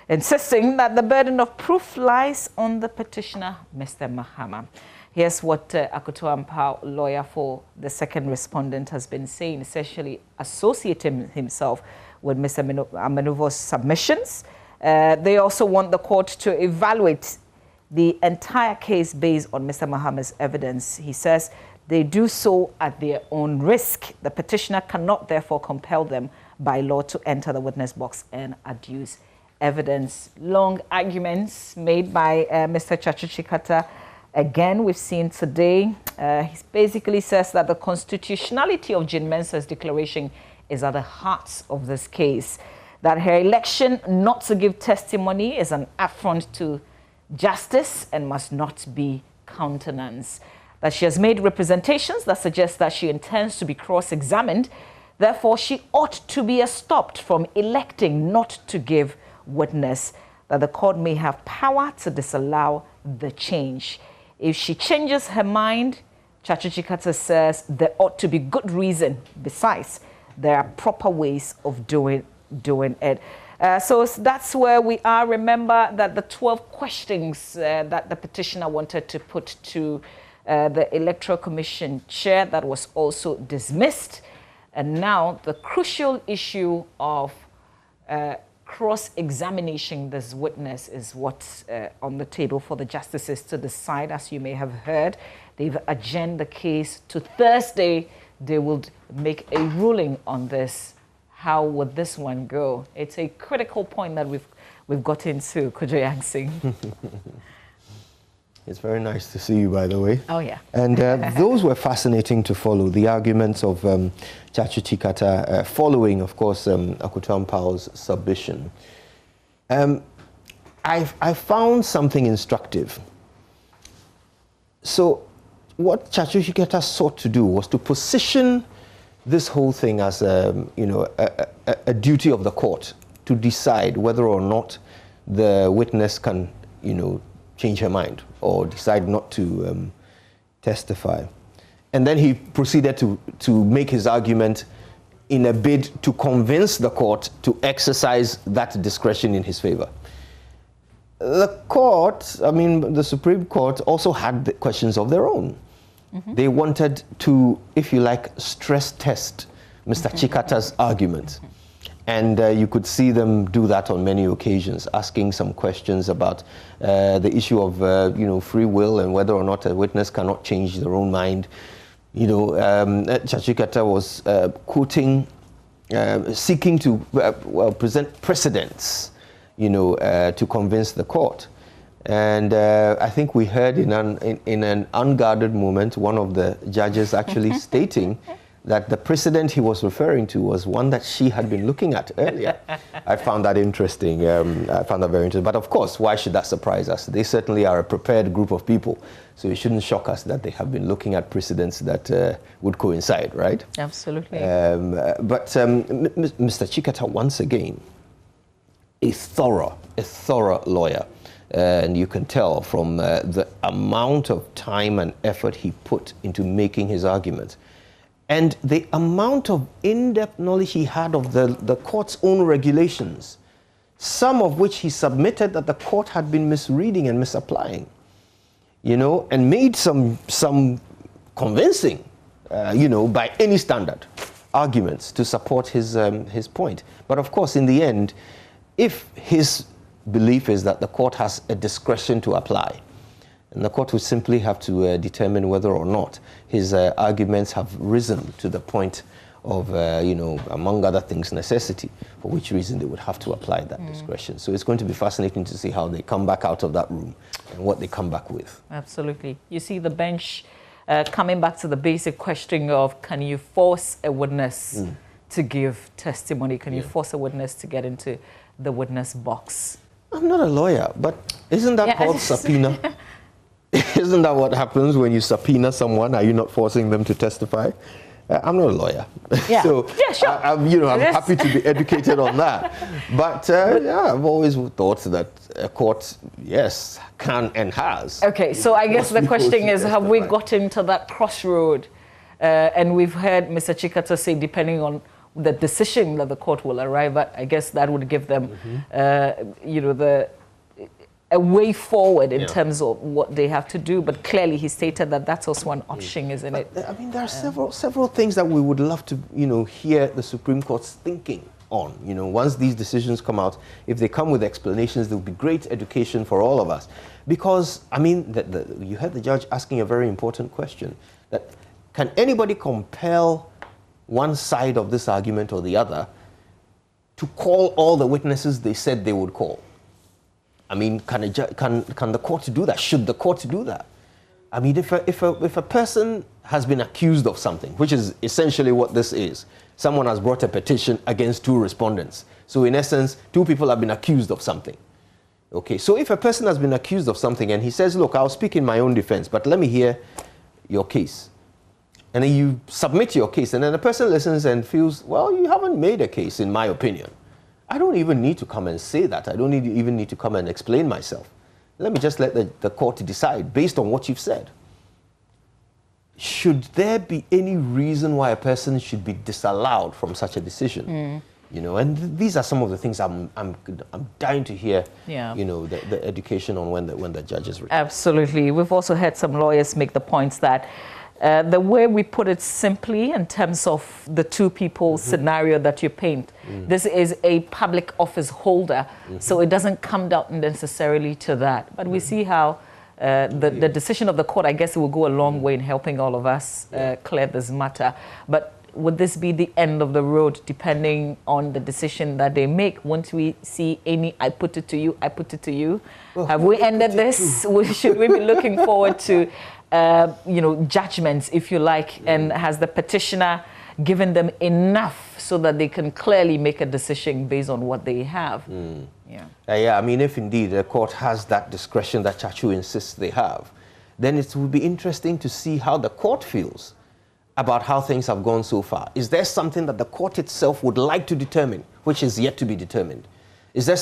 insisting that the burden of proof lies on the petitioner, Mr. Mahama. Here's what Akoto Ampao, lawyer for the second respondent, has been saying, essentially associating himself with Mr. Amenuvo's submissions. They also want the court to evaluate the entire case based on Mr. Mahama's evidence. He says they do so at their own risk. The petitioner cannot therefore compel them by law to enter the witness box and adduce evidence. Long arguments made by Mr. Chachuchikata. Again, we've seen today, he basically says that the constitutionality of Jean Mensah's declaration is at the heart of this case, that her election not to give testimony is an affront to justice and must not be countenanced, that she has made representations that suggest that she intends to be cross-examined, therefore she ought to be stopped from electing not to give witness, that the court may have power to disallow the change. If she changes her mind, Chachuchikata says there ought to be good reason. Besides, there are proper ways of doing it. So that's where we are. Remember that the 12 questions that the petitioner wanted to put to the Electoral Commission chair, that was also dismissed. And now the crucial issue of cross-examination this witness is what's on the table for the justices to decide. As you may have heard, they've adjourned the case to Thursday. They will make a ruling on this. How would this one go? It's a critical point that we've got into, Kojo Yangsing. It's very nice to see you, by the way. Oh, yeah. And those were fascinating to follow, the arguments of Chachuchikata following, of course, Akoto Ampao's submission. I found something instructive. So what Chachuchikata sought to do was to position this whole thing as a duty of the court to decide whether or not the witness can, change her mind or decide not to testify. And then he proceeded to make his argument in a bid to convince the court to exercise that discretion in his favor. The court, the Supreme Court, also had questions of their own. Mm-hmm. They wanted to, if you like, stress test Mr. Chikata's argument. And you could see them do that on many occasions, asking some questions about the issue of, free will and whether or not a witness cannot change their own mind. Chachuchikata was quoting, seeking to present precedents, to convince the court. And I think we heard in an unguarded moment, one of the judges actually stating that the precedent he was referring to was one that she had been looking at earlier. I found that interesting. I found that very interesting. But of course, why should that surprise us? They certainly are a prepared group of people. So it shouldn't shock us that they have been looking at precedents that would coincide, right? Absolutely. But Mr. Chikata, once again, a thorough lawyer. And you can tell from the amount of time and effort he put into making his argument. And the amount of in-depth knowledge he had of the court's own regulations, some of which he submitted that the court had been misreading and misapplying, and made some convincing, by any standard, arguments to support his point. But of course, in the end, if his belief is that the court has a discretion to apply, and the court would simply have to determine whether or not his arguments have risen to the point of, among other things, necessity, for which reason they would have to apply that discretion. So it's going to be fascinating to see how they come back out of that room and what they come back with. Absolutely. You see the bench coming back to the basic question of, can you force a witness to give testimony? Can you force a witness to get into the witness box? I'm not a lawyer, but isn't that called subpoena? Isn't that what happens when you subpoena someone? Are you not forcing them to testify? I'm not a lawyer. Yeah. So sure. I'm happy to be educated on that. But I've always thought that a court, yes, can and has. Okay, so I guess the question is, have we gotten to that crossroad? And we've heard Mr. Chikata say, depending on the decision that the court will arrive at. I guess that would give them, you know, a way forward in terms of what they have to do. But clearly, he stated that that's also an option, isn't it? I mean, there are several things that we would love to, you know, hear the Supreme Court's thinking on. You know, once these decisions come out, if they come with explanations, there will be great education for all of us. Because, I mean, you heard the judge asking a very important question, that can anybody compel one side of this argument or the other to call all the witnesses they said they would call? I mean, can the court do that? Should the court do that? I mean, if a person has been accused of something, which is essentially what this is, someone has brought a petition against two respondents. So in essence, two people have been accused of something. Okay, so if a person has been accused of something and he says, look, I'll speak in my own defense, but let me hear your case. And then you submit your case, and then the person listens and feels, well, you haven't made a case, in my opinion. I don't even need to come and say that. I don't even need to come and explain myself. Let me just let the court decide based on what you've said. Should there be any reason why a person should be disallowed from such a decision? You know, and these are some of the things I'm dying to hear. You know, the education on when the judges return. Absolutely. We've also heard some lawyers make the points that the way we put it simply in terms of the two people scenario that you paint, this is a public office holder, so it doesn't come down necessarily to that. But we see how the decision of the court, I guess it will go a long way in helping all of us clear this matter. But would this be the end of the road, depending on the decision that they make? Once we see any, I put it to you, I put it to you. Well, have we ended this? Should we be looking forward to, you know, judgments, if you like? And has the petitioner given them enough so that they can clearly make a decision based on what they have? Yeah, I mean, if indeed the court has that discretion that Chachu insists they have, then it will be interesting to see how the court feels about how things have gone so far. Is there something that the court itself would like to determine, which is yet to be determined? Is there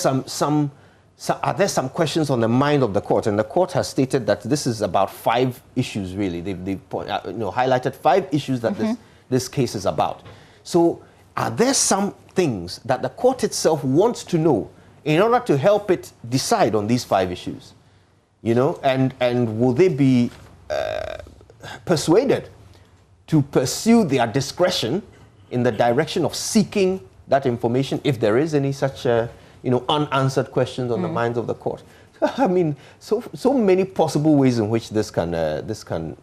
are there some questions on the mind of the court? And the court has stated that this is about 5 issues, really. They've highlighted 5 issues that this case is about. So are there some things that the court itself wants to know in order to help it decide on these 5 issues? You know, and will they be persuaded to pursue their discretion in the direction of seeking that information, if there is any such, you know, unanswered questions on the minds of the court? I mean, so many possible ways in which this can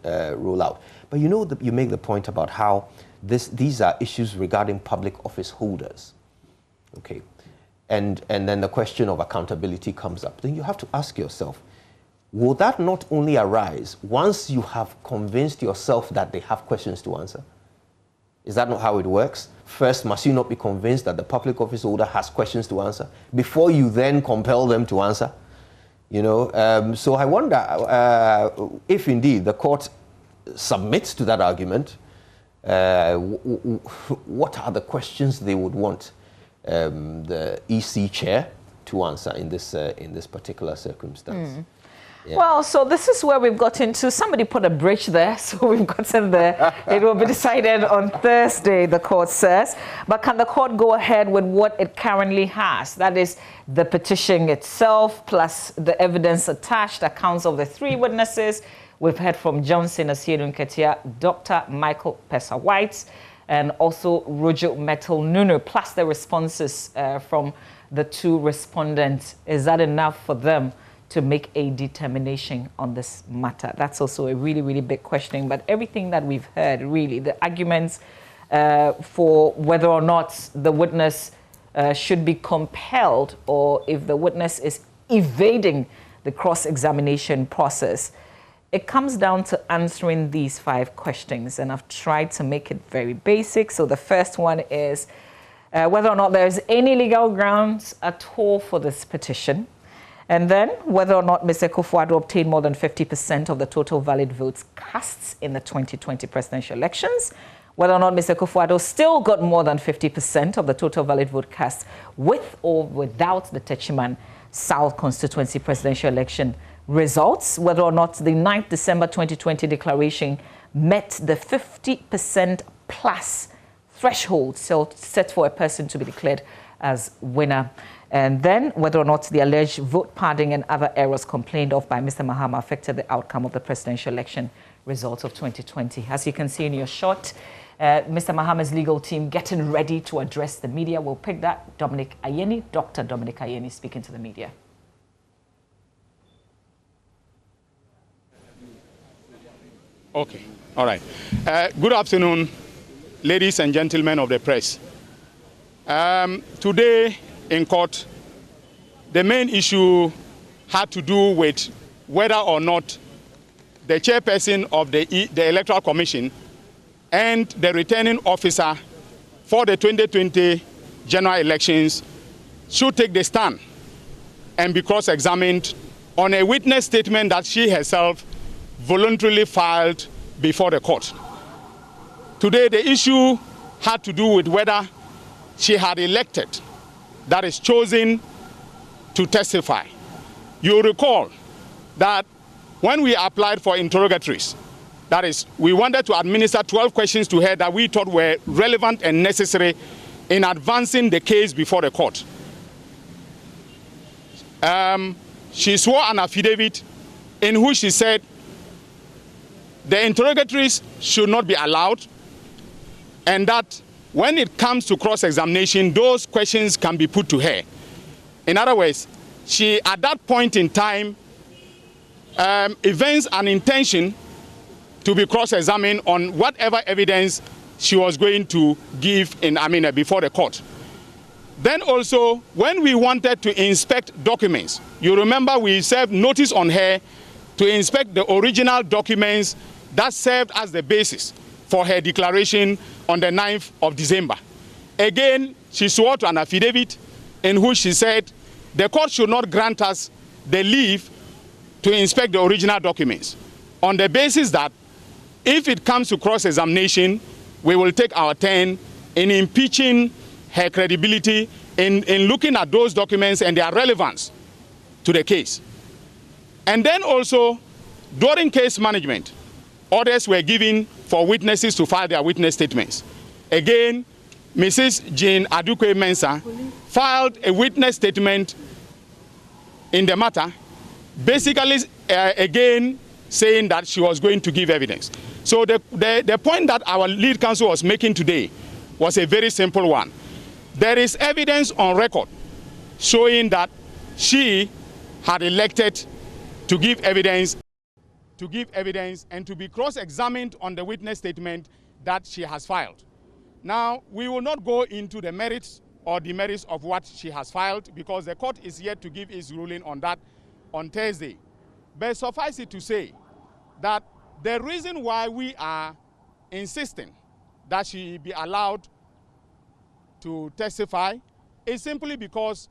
roll out. But you know, you make the point about how these are issues regarding public office holders, okay? And then the question of accountability comes up. Then you have to ask yourself, will that not only arise once you have convinced yourself that they have questions to answer? Is that not how it works? First, must you not be convinced that the public office holder has questions to answer before you then compel them to answer? You know, so I wonder if indeed the court submits to that argument, what are the questions they would want the EC chair to answer in this particular circumstance? Yeah. Well, so this is where we've got into, somebody put a bridge there, so we've gotten there. It will be decided on Thursday, the court says. But can the court go ahead with what it currently has? That is the petition itself, plus the evidence attached, accounts of the 3 witnesses. We've heard from Johnson Asiedu Nketia, Dr. Michael Pesa-White, and also Roger Metal Nuno, plus the responses from the 2 respondents. Is that enough for them to make a determination on this matter? That's also a really, really big question. But everything that we've heard, really, the arguments for whether or not the witness should be compelled, or if the witness is evading the cross-examination process, it comes down to answering these 5 questions. And I've tried to make it very basic. So the first one is whether or not there's any legal grounds at all for this petition. And then whether or not Mr. Akufo-Addo obtained more than 50% of the total valid votes cast in the 2020 presidential elections. Whether or not Mr. Akufo-Addo still got more than 50% of the total valid vote cast with or without the Techiman South constituency presidential election results. Whether or not the 9th December 2020 declaration met the 50% plus threshold set for a person to be declared as winner. And then whether or not the alleged vote padding and other errors complained of by Mr. Mahama affected the outcome of the presidential election results of 2020. As you can see in your shot, Mr. Mahama's legal team getting ready to address the media. We'll pick that. Dominic Ayeni, Dr. Dominic Ayeni speaking to the media. Okay, all right. Good afternoon, ladies and gentlemen of the press. Today in court, the main issue had to do with whether or not the chairperson of the Electoral Commission and the returning officer for the 2020 general elections should take the stand and be cross-examined on a witness statement that she herself voluntarily filed before the court. Today, the issue had to do with whether she had elected, that is, chosen to testify. You'll recall that when we applied for interrogatories, that is, we wanted to administer 12 questions to her that we thought were relevant and necessary in advancing the case before the court. She swore an affidavit in which she said the interrogatories should not be allowed, and that when it comes to cross-examination, those questions can be put to her. In other words, she, at that point in time, evinced an intention to be cross-examined on whatever evidence she was going to give before the court. Then also, when we wanted to inspect documents, you remember we served notice on her to inspect the original documents that served as the basis for her declaration on the 9th of December. Again, she swore to an affidavit in which she said the court should not grant us the leave to inspect the original documents, on the basis that if it comes to cross-examination, we will take our turn in impeaching her credibility, in looking at those documents and their relevance to the case. And then also, during case management, orders were given for witnesses to file their witness statements. Again, Mrs. Jane Adukwe Mensah filed a witness statement in the matter, basically again saying that she was going to give evidence. So the point that our lead counsel was making today was a very simple one. There is evidence on record showing that she had elected to give evidence and to be cross-examined on the witness statement that she has filed. Now, we will not go into the merits or demerits of what she has filed because the court is yet to give its ruling on that on Thursday. But suffice it to say that the reason why we are insisting that she be allowed to testify is simply because,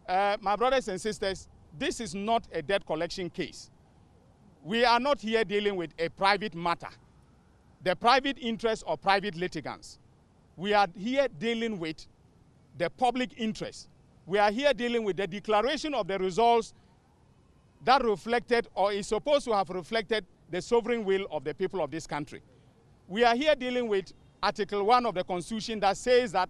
my brothers and sisters, this is not a debt collection case. We are not here dealing with a private matter, the private interest of private litigants. We are here dealing with the public interest. We are here dealing with the declaration of the results that reflected or is supposed to have reflected the sovereign will of the people of this country. We are here dealing with Article 1 of the Constitution that says that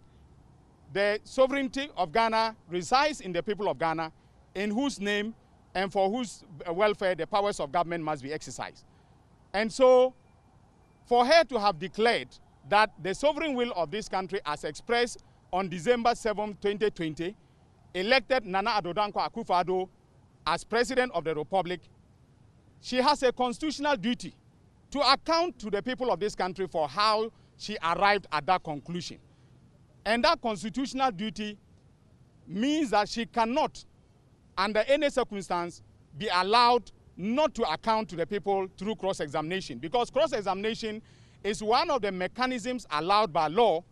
the sovereignty of Ghana resides in the people of Ghana, in whose name and for whose welfare the powers of government must be exercised. And so, for her to have declared that the sovereign will of this country, as expressed on December 7, 2020, elected Nana Addo Dankwa Akufo-Addo as President of the Republic, she has a constitutional duty to account to the people of this country for how she arrived at that conclusion. And that constitutional duty means that she cannot, under any circumstance, be allowed not to account to the people through cross-examination, because cross-examination is one of the mechanisms allowed by law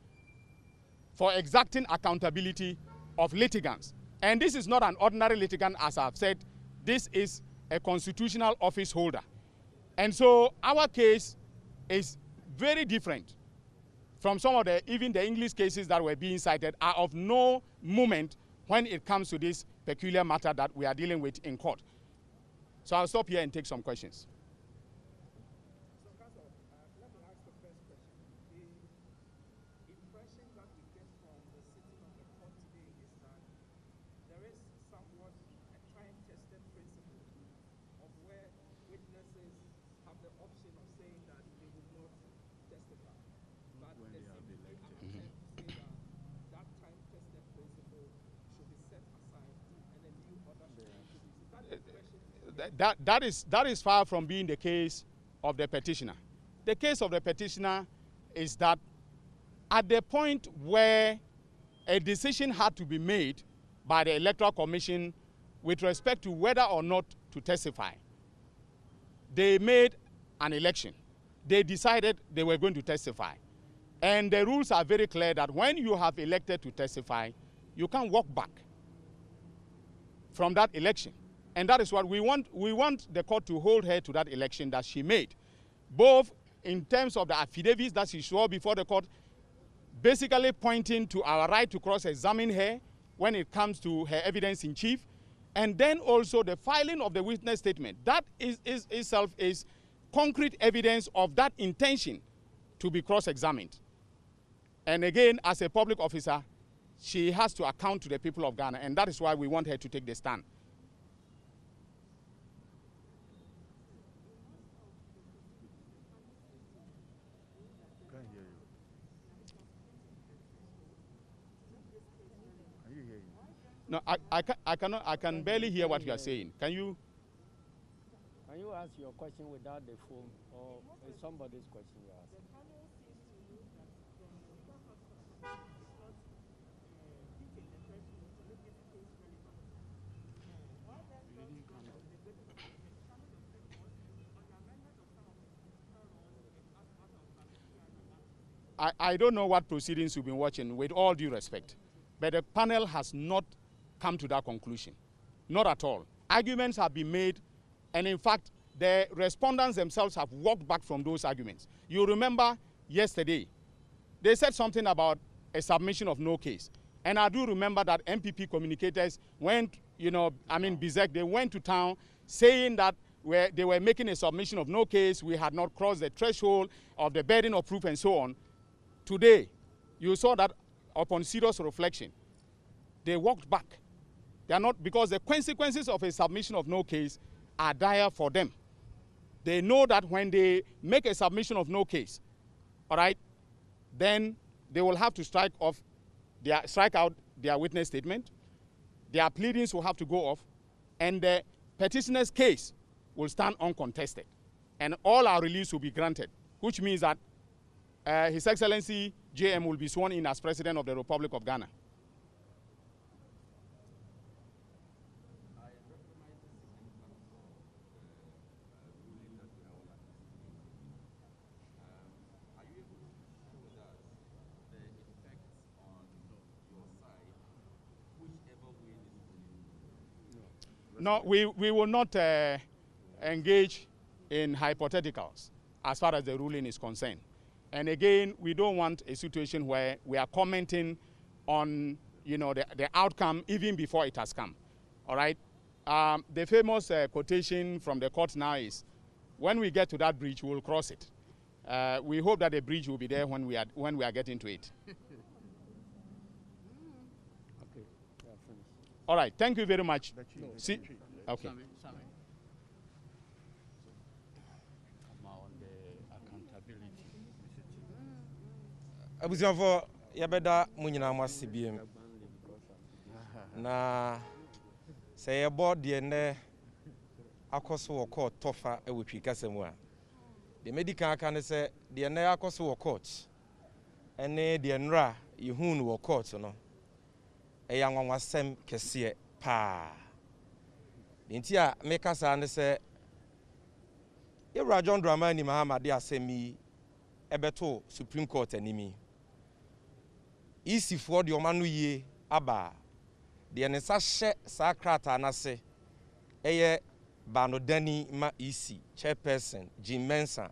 for exacting accountability of litigants. And this is not an ordinary litigant, as I've said. This is a constitutional office holder. And so our case is very different from some of the, even the English cases that were being cited, are of no moment when it comes to this peculiar matter that we are dealing with in court. So I'll stop here and take some questions. that is far from being the case of the petitioner. The case of the petitioner is that at the point where a decision had to be made by the Electoral Commission with respect to whether or not to testify, they made an election. They decided they were going to testify. And the rules are very clear that when you have elected to testify, you can't walk back from that election. And that is what we want. We want the court to hold her to that election that she made, both in terms of the affidavits that she swore before the court, basically pointing to our right to cross-examine her when it comes to her evidence in chief, and then also the filing of the witness statement. That is itself is concrete evidence of that intention to be cross-examined. And again, as a public officer, she has to account to the people of Ghana, and that is why we want her to take the stand. No, I can barely hear what you are saying. Can you ask your question without the phone, or is somebody's question you ask? I don't know what proceedings you've been watching, with all due respect, but the panel has not come to that conclusion. Not at all. Arguments have been made, and in fact, the respondents themselves have walked back from those arguments. You remember yesterday, they said something about a submission of no case. And I do remember that MPP communicators went, Bizek, they went to town saying that they were making a submission of no case, we had not crossed the threshold of the burden of proof and so on. Today, you saw that upon serious reflection, they walked back. They are not, because the consequences of a submission of no case are dire for them. They know that when they make a submission of no case, all right, then they will have to strike out their witness statement. Their pleadings will have to go off, and the petitioner's case will stand uncontested, and all our release will be granted, which means that His Excellency JM will be sworn in as President of the Republic of Ghana. No, we will not engage in hypotheticals as far as the ruling is concerned. And again, we don't want a situation where we are commenting on, the outcome even before it has come. All right. The famous quotation from the court now is, when we get to that bridge, we'll cross it. We hope that the bridge will be there when we are getting to it. All right, thank you very much. See, okay. Abuzianfo yabeda munyina mwase biem na se yebo de ne akoso wo court tofa ewotwi kasemu a de medical aka ne se de ne akoso wo court ene de nra yehun wo court no eya nwanwasem kese pa nti a mekasa ne se Ewura John Dramani Mahama de asemi ebeto Supreme Court animi isi for de omanu ye aba de ne sa hye sa krata na se eye Banodani ma isi chairperson Jim Mensa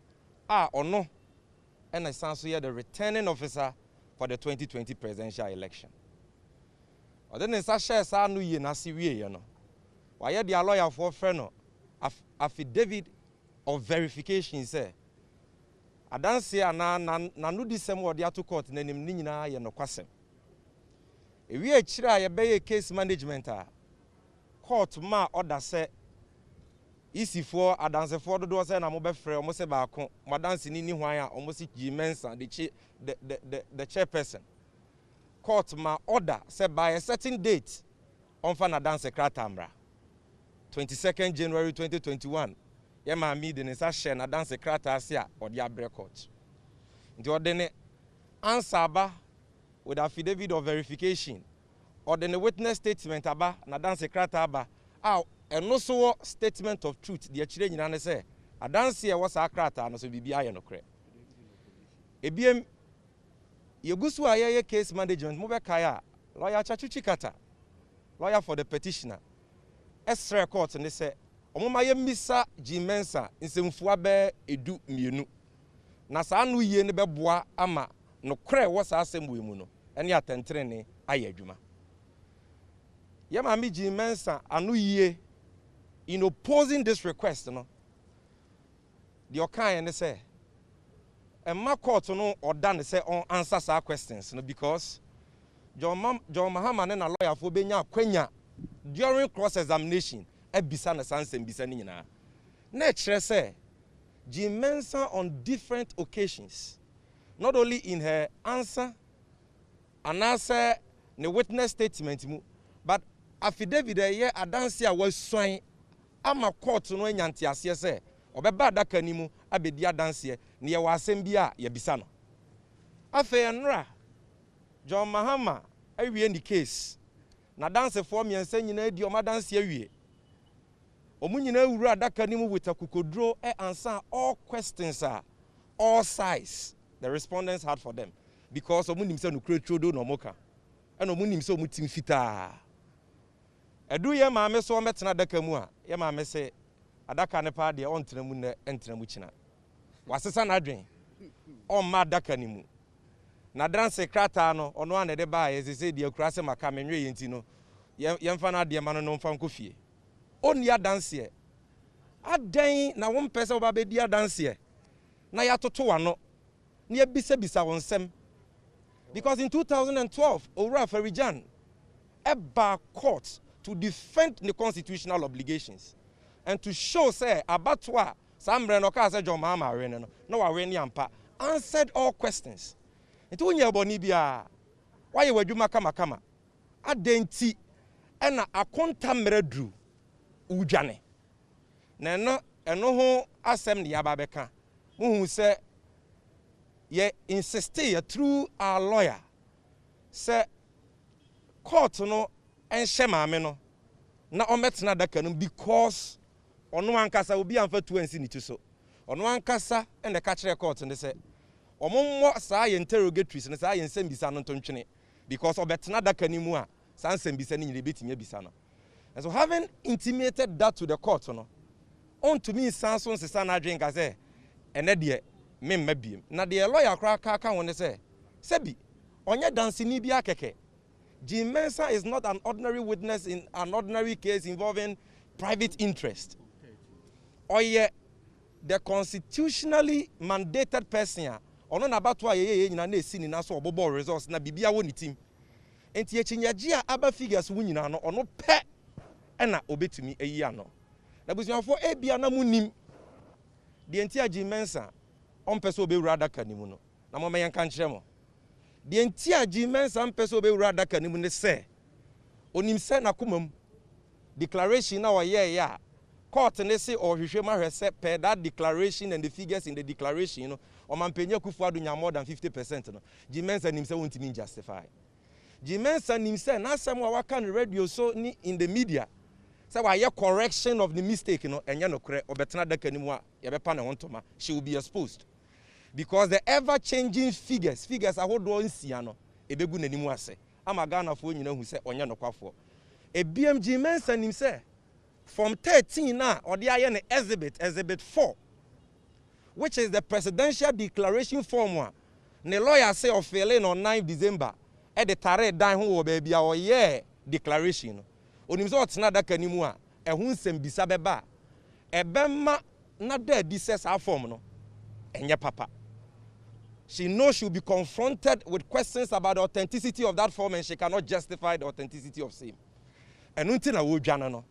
ono and sanso ye the returning officer for the 2020 presidential election. Then in such a sa no ye na si wie ye no. Why the lawyer for friend no affidavit of verification say adanse ana na no disem wo de ato court na nim ni nyina ye no kwasem. Ewi a kira ye be case management a court ma order say isi for adanse for do say na mo be frɛ mo se ba ko mo adanse ni hwan a mo se Jimensa the chairperson. Court ma order say by a certain date on fa na dance kratamra 22nd January 2021. Yema mi de nsa share na dance krata ase a odi abre court. Nti ode ne answer aba with affidavit of verification. Ode ne witness statement aba na dance krata aba. Eno so statement of truth de akire nyina ne say adanse e wo sa krata no so bibia ye no kre. Ebiem yegusu aye case management mo be kaya lawyer Chachuchi Kata, lawyer for the petitioner. Esre court ne say omoma ye misa Jimensa nsemfua be edu mienu. Na sa anu ye ne beboa ama no kre wo sa asem we mu no. Ene atentere ne aye adwuma. Ye ma mi Jimensa anu ye in opposing this request no. The okan ne say and my court no or done say on answers our questions no because John Mahama and a lawyer for benya kwenya during cross examination e bisa na sansem bisa ni nyina na kire say Jimensa on different occasions not only in her answer and answer the witness statement mu but affidavit ye adanse a was swan ama court no nyanti ase say obeba adaka ni mu abedi adanse ne ye wasem bia ye bisa no afa enra John Mahama awie ni case na dance for miensa nyina di o madanse awie omu nyina wuru adaka ni mu with akukodro answer all questions all sides the respondents had for them because omu nim se no kretrodo no moka and omu nim se omu tim fita edu ye ma me so metena adaka mu a ye ma me se adaka ne pa de on tena mu na entena mu kina wasesa na adwen on ma adaka ni mu na dance krata no ono an de ba ye se de akura se maka menwe ye nti no ye mfa na de ma no mfa nkofie oni adanse adan na won pese oba be di adanse na ya toto wano na ye bisa wonsem because in 2012 Owura Farijan eba court to defend the constitutional obligations and to show say abatwa sambre no ka say John Mahama we no na wa we ni ampa answered all questions nti wonya boni bia why wadwuma kama adenti ena akonta mredru udwane na eno ho asem ne yaba beka muhu say ye insist through our lawyer say court no enhye maame no na ometena daka no because ono ankasa obi amfa tu ansi ni so ono ankasa ene ka kire court ne say omommo saa ye interrogatories ne saa ye nsem bisa no ntontwene because obetena daka ni mu a saa nsem bisa ni nyire betimia bisa no. And so having intimated that to the court no on to me sanso nsesa na adwen ka say ene de memma biem na de lawyer kra ka won say sebi onye dansini bia keke Jimensa is not an ordinary witness in an ordinary case involving private interest. Or yet, the constitutionally mandated person, ono na batwa ye nyina na esi ni na so obobo results na bibia woni tim. Enti echinyagye aba figures wunyina no ono pe na obetumi eyi ano. Na busuafo ebia na munim. De enti Jimensa on pese obewura adaka ni mu no. Na mo meyan kan kire mo. The entire Jimensa mpeso be wura daka ni mu ne se onim se na komam declaration na oye ya court ne se ohwehwe ma hwese per that declaration and the figures in the declaration you know o mampenya kufu adu nya more than 50% no Jimensa nim se wontimi justify Jimensa nim se na asem wa waka no radio so ni in the media say wa ye correction of the mistake no enye no kore obetena daka ni mu a ye be pa ne hontoma she will be exposed. Because the ever-changing figures ahodo nsia no ebegu nanimu ase ama Ghana fo nyina hu se onye no kwafo e BMG mensa nim se from 13 na ode aye ne exhibit 4 which is the presidential declaration form ne lawyer say of failing on 9 December e de tare dan ho wo ba bia o ye declaration no onim se otena daka nimu a e hu nsem bisa beba e bemma na da di se sa form no enye papa. She knows she'll be confronted with questions about the authenticity of that form and she cannot justify the authenticity of same. And until na wo dwana no.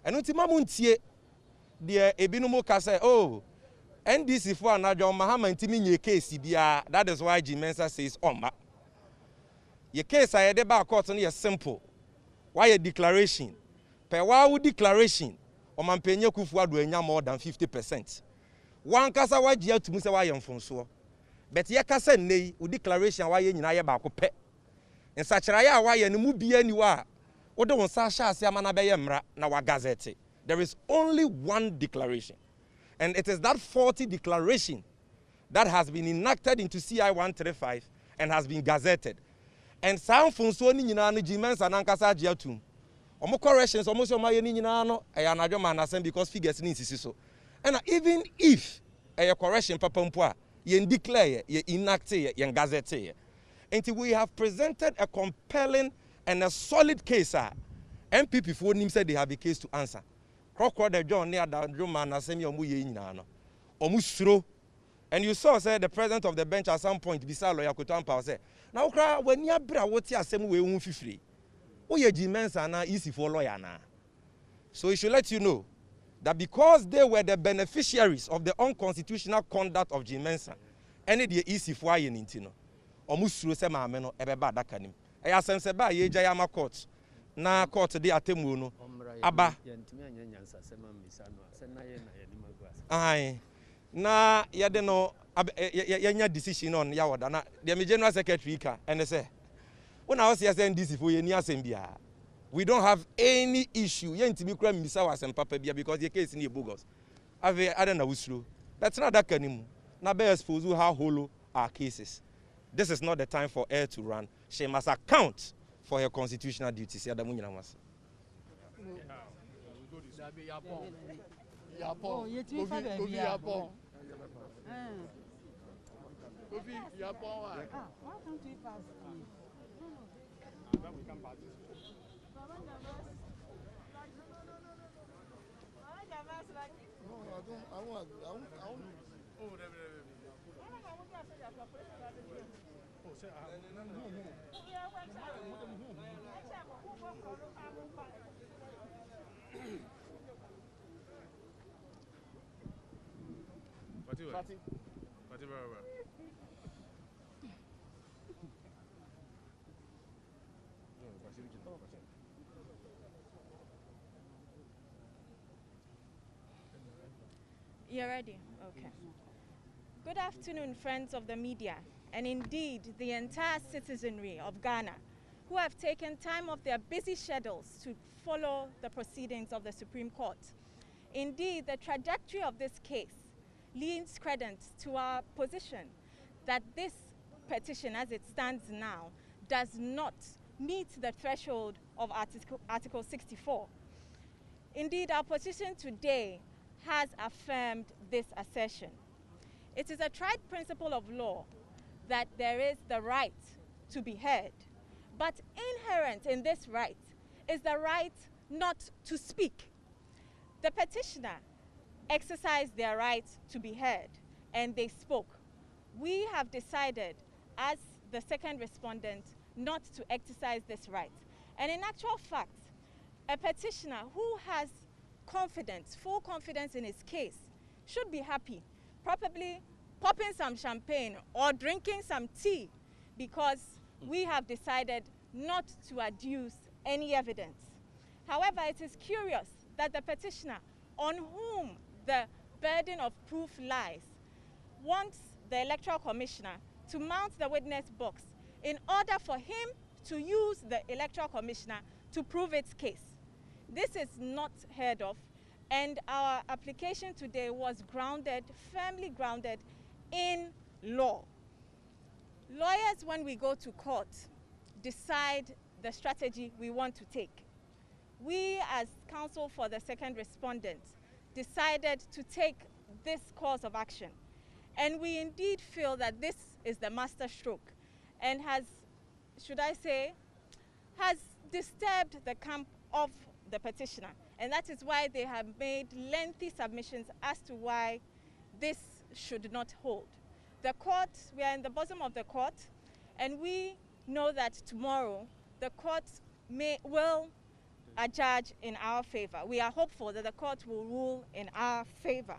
And until mamuntie the ebinumo ka say oh NDC for na John Mahama ntimi nye case bia that is why Jimensa says omba. Your case ayede ba court no is simple. Why a declaration? Per wa wo declaration Omampenye Kufuor enya more than 50%. One kasa waji out to Musa Wayan Fonso. But ye kasa nei, u declaration wa ye nyina ye ba ko pe. En sachraya wa ye no mu bia ni wa. Odo won sa sha ase ama na be ye mra na wa gazette. There is only one declaration. And it is that 40 declaration that has been enacted into CI 135 and has been gazetted. And some Fonso ni nyina no Jimensa nankasa agi atum. Omo corrections almost your my ni nyina no e anadwo man asem because figures ni insisi so. And even if a correction papa mpo ye declare ye enact ye gazette. Until we have presented a compelling and a solid case, MPP for him said they have a case to answer. Crocodile John near the man asem your muye nyina no. And you saw say the president of the bench at some point beside lawyer Kotampa say now kra when ya bra what asem we won fifiri. O ye Jimensa na easy for lawyer na. So it should let you know that because they were the beneficiaries of the unconstitutional conduct of Jimensa, any the easy for aye nintino. Omusuro se maame no ebeba adaka nim. E asem se ba ye Jayama court na court de atemu no aba. Aye. Na yede no yenya decision on ya woda na the general secretary ka ene say una o say NDC for ye ni asem bia. We don't have any issue. Yentimi kura misa wasem papa bia because the case ni bogus. Ave adana usro. That's not that kanimu. Na be expose how hollow our cases. This is not the time for her to run. She must account for her constitutional duties. You're ready? Okay. Good afternoon, friends of the media, and indeed the entire citizenry of Ghana who have taken time off their busy schedules to follow the proceedings of the Supreme Court. Indeed, the trajectory of this case lends credence to our position that this petition, as it stands now, does not meet the threshold of Article 64. Indeed, our position today has affirmed this assertion. It is a tried principle of law that there is the right to be heard, but inherent in this right is the right not to speak. The petitioner exercised their right to be heard, and they spoke. We have decided, as the second respondent, not to exercise this right. And in actual fact, a petitioner who has confidence, full confidence in his case, should be happy, probably popping some champagne or drinking some tea, because we have decided not to adduce any evidence. However, it is curious that the petitioner, on whom the burden of proof lies, wants the Electoral Commissioner to mount the witness box in order for him to use the Electoral Commissioner to prove its case. This is not heard of, and our application today was grounded, firmly grounded in law. Lawyers, when we go to court, decide the strategy we want to take. We, as counsel for the second respondent, decided to take this course of action. And we indeed feel that this is the master stroke and has, should I say, has disturbed the camp of the petitioner. And that is why they have made lengthy submissions as to why this should not hold. The court, we are in the bosom of the court, and we know that tomorrow the court will adjudge in our favor. We are hopeful that the court will rule in our favor.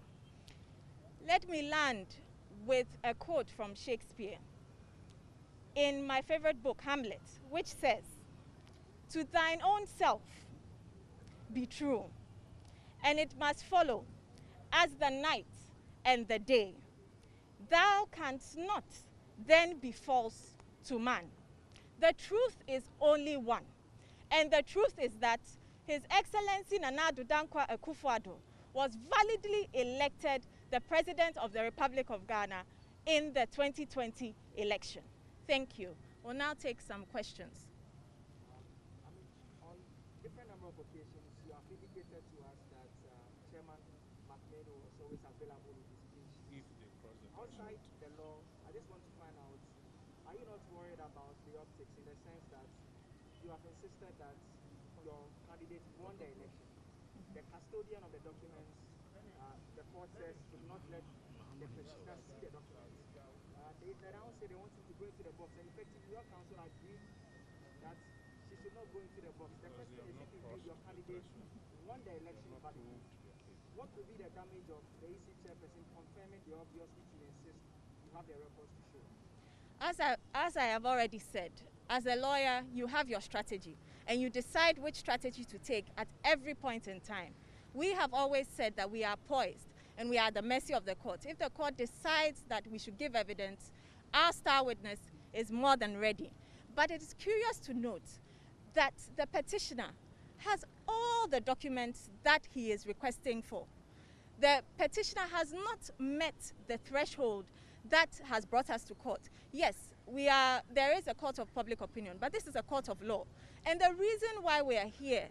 Let me land with a quote from Shakespeare in my favorite book, Hamlet, which says, "To thine own self be true, and it must follow as the night and the day. Thou canst not then be false to man. The truth is only one, and the truth is that His Excellency Nana Addo Dankwa Akufo-Addo was validly elected the President of the Republic of Ghana in the 2020 election. Thank you. We'll now take some questions. On different number of occasions, you have indicated to us that Chairman McMahon was always available with his speech. Outside the law, I just want to find out, are you not worried about the optics in the sense that you have insisted that your candidate won the election? The custodian of the documents, the court says, should not let the petitioner see the documents. They now say they want you to go into the box, and effectively your counsel agreed that she should not go into the box. The question is, if you believe your candidate won the election validly, what would be the damage of the EC chairperson confirming the obvious which you insist you have the records to show? As I have already said, as a lawyer, you have your strategy, and you decide which strategy to take at every point in time. We have always said that we are poised and we are at the mercy of the court. If the court decides that we should give evidence, our star witness is more than ready. But it is curious to note that the petitioner has all the documents that he is requesting for. The petitioner has not met the threshold that has brought us to court. Yes, there is a court of public opinion, but this is a court of law. And the reason why we are here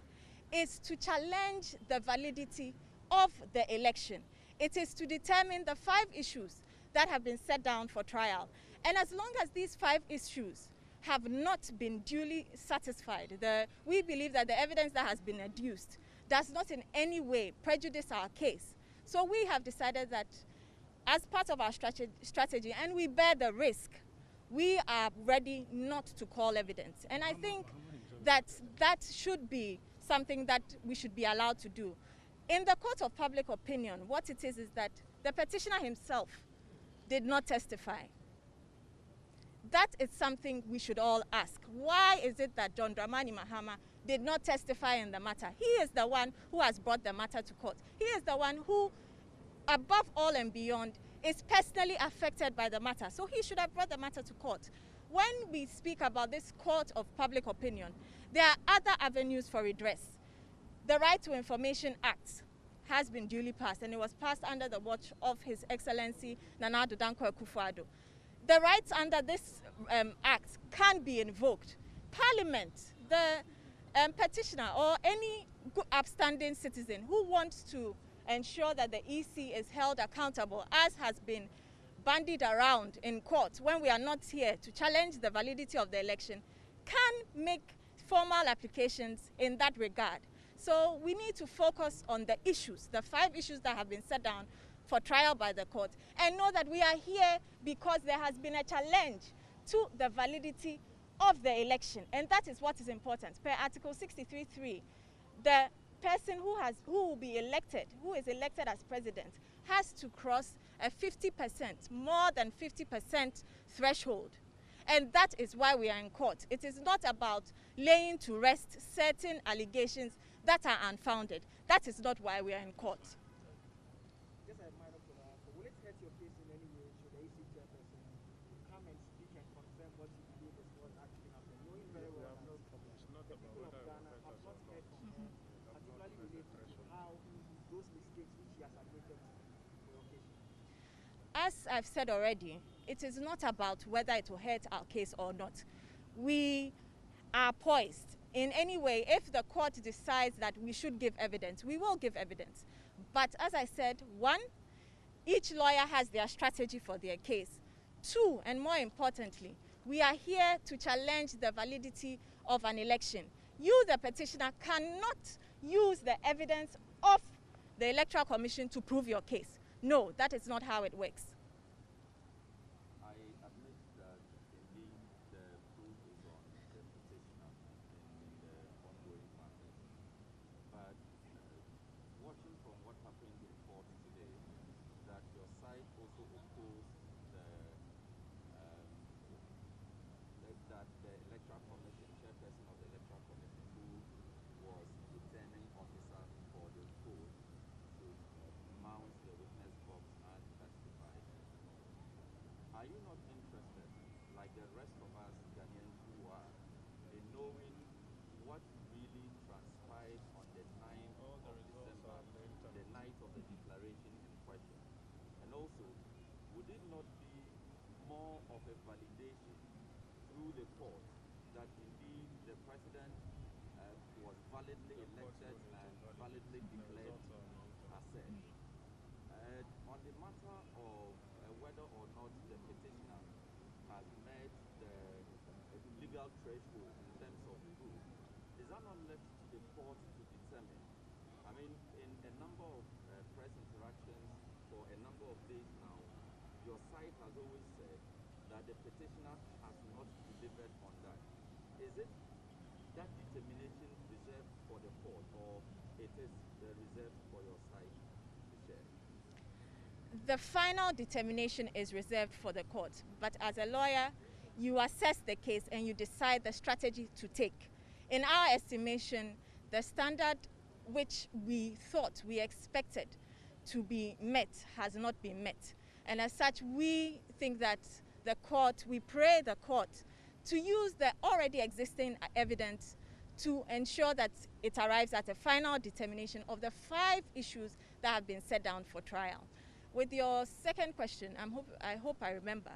is to challenge the validity of the election. It is to determine the 5 issues that have been set down for trial. And as long as these 5 issues have not been duly satisfied, we believe that the evidence that has been adduced does not in any way prejudice our case. So we have decided that as part of our strategy, and we bear the risk, we are ready not to call evidence. And I think that should be something that we should be allowed to do. In the court of public opinion, what it is that the petitioner himself did not testify. That is something we should all ask. Why is it that John Dramani Mahama did not testify in the matter? He is the one who has brought the matter to court. He is the one who, above all and beyond, is personally affected by the matter. So he should have brought the matter to court. When we speak about this court of public opinion, there are other avenues for redress. The Right to Information Act has been duly passed, and it was passed under the watch of His Excellency Nana Addo Dankwa Akufo-Addo. The rights under this act can be invoked. Parliament, the petitioner or any upstanding citizen who wants to ensure that the EC is held accountable, as has been bandied around in court when we are not here to challenge the validity of the election, can make formal applications in that regard. So we need to focus on the issues, the 5 issues that have been set down for trial by the court, and know that we are here because there has been a challenge to the validity of the election, and that is what is important. Per Article 63.3, the person who is elected as president, has to cross a 50%, more than 50% threshold. And that is why we are in court. It is not about laying to rest certain allegations that are unfounded. That is not why we are in court. Just a minor follow-up. Will it hurt your case in any way should the EC chairperson come and speak and confirm what you believe is what actually happened? Knowing very well that the people of Ghana have not heard from her, particularly related to how those mistakes which she has admitted were occasioned. As I've said already, it is not about whether it will hurt our case or not. We are poised. In any way, if the court decides that we should give evidence, we will give evidence. But as I said, 1, each lawyer has their strategy for their case. 2, and more importantly, we are here to challenge the validity of an election. You, the petitioner, cannot use the evidence of the Electoral Commission to prove your case. No, that is not how it works. I admit that indeed the proof is on the petitioner in the ongoing matter. But watching from what happened in court today, that your side also opposed that the Electoral Commission, chairperson of the Electoral Commission, who was returning officer for the vote, a validation through the court that indeed the president was validly elected and validly declared as such. On the matter of whether or not the petitioner has met the legal threshold in terms of proof, is that not left to the court to determine? I mean, in a number of press interactions for a number of days now, your side has always said that the petitioner has not delivered on that. Is it that determination reserved for the court, or it is reserved for your side to share? The final determination is reserved for the court, but as a lawyer, you assess the case and you decide the strategy to take. In our estimation, the standard which we thought, we expected to be met has not been met. And as such, we think that the court, we pray the court to use the already existing evidence to ensure that it arrives at a final determination of the 5 issues that have been set down for trial. With your second question, I hope I remember,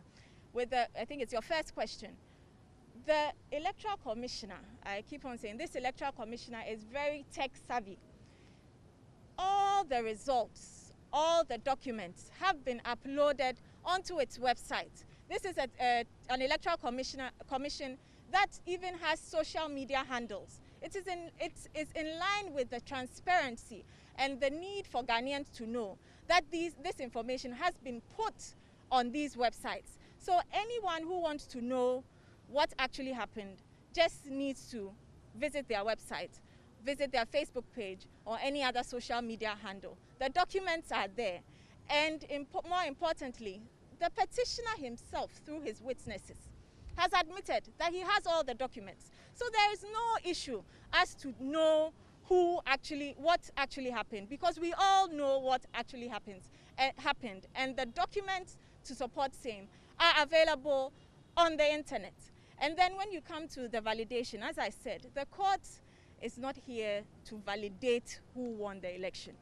I think it's your first question. The electoral commissioner, I keep on saying, this electoral commissioner is very tech savvy. All the results, all the documents have been uploaded onto its website. This is an electoral commission that even has social media handles. It is in line with the transparency and the need for Ghanaians to know that this information has been put on these websites. So anyone who wants to know what actually happened just needs to visit their website, visit their Facebook page, or any other social media handle. The documents are there. And more importantly, the petitioner himself, through his witnesses, has admitted that he has all the documents. So there is no issue as to know what actually happened, because we all know what actually happened. And the documents to support same are available on the internet. And then when you come to the validation, as I said, the court is not here to validate who won the election.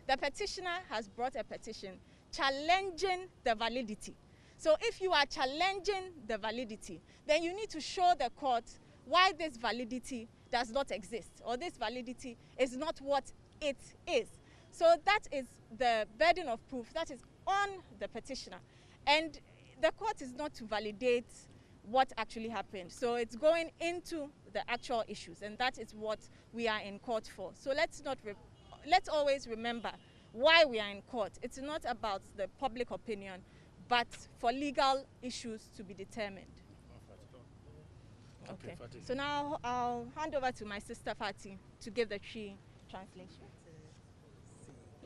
The petitioner has brought a petition challenging the validity. So if you are challenging the validity, then you need to show the court why this validity does not exist, or this validity is not what it is. So that is the burden of proof that is on the petitioner. And the court is not to validate what actually happened. So it's going into the actual issues, and that is what we are in court for. So let's always remember why we are in court. It's not about the public opinion, but for legal issues to be determined. Okay. So now I'll hand over to my sister Fati to give the tree translation.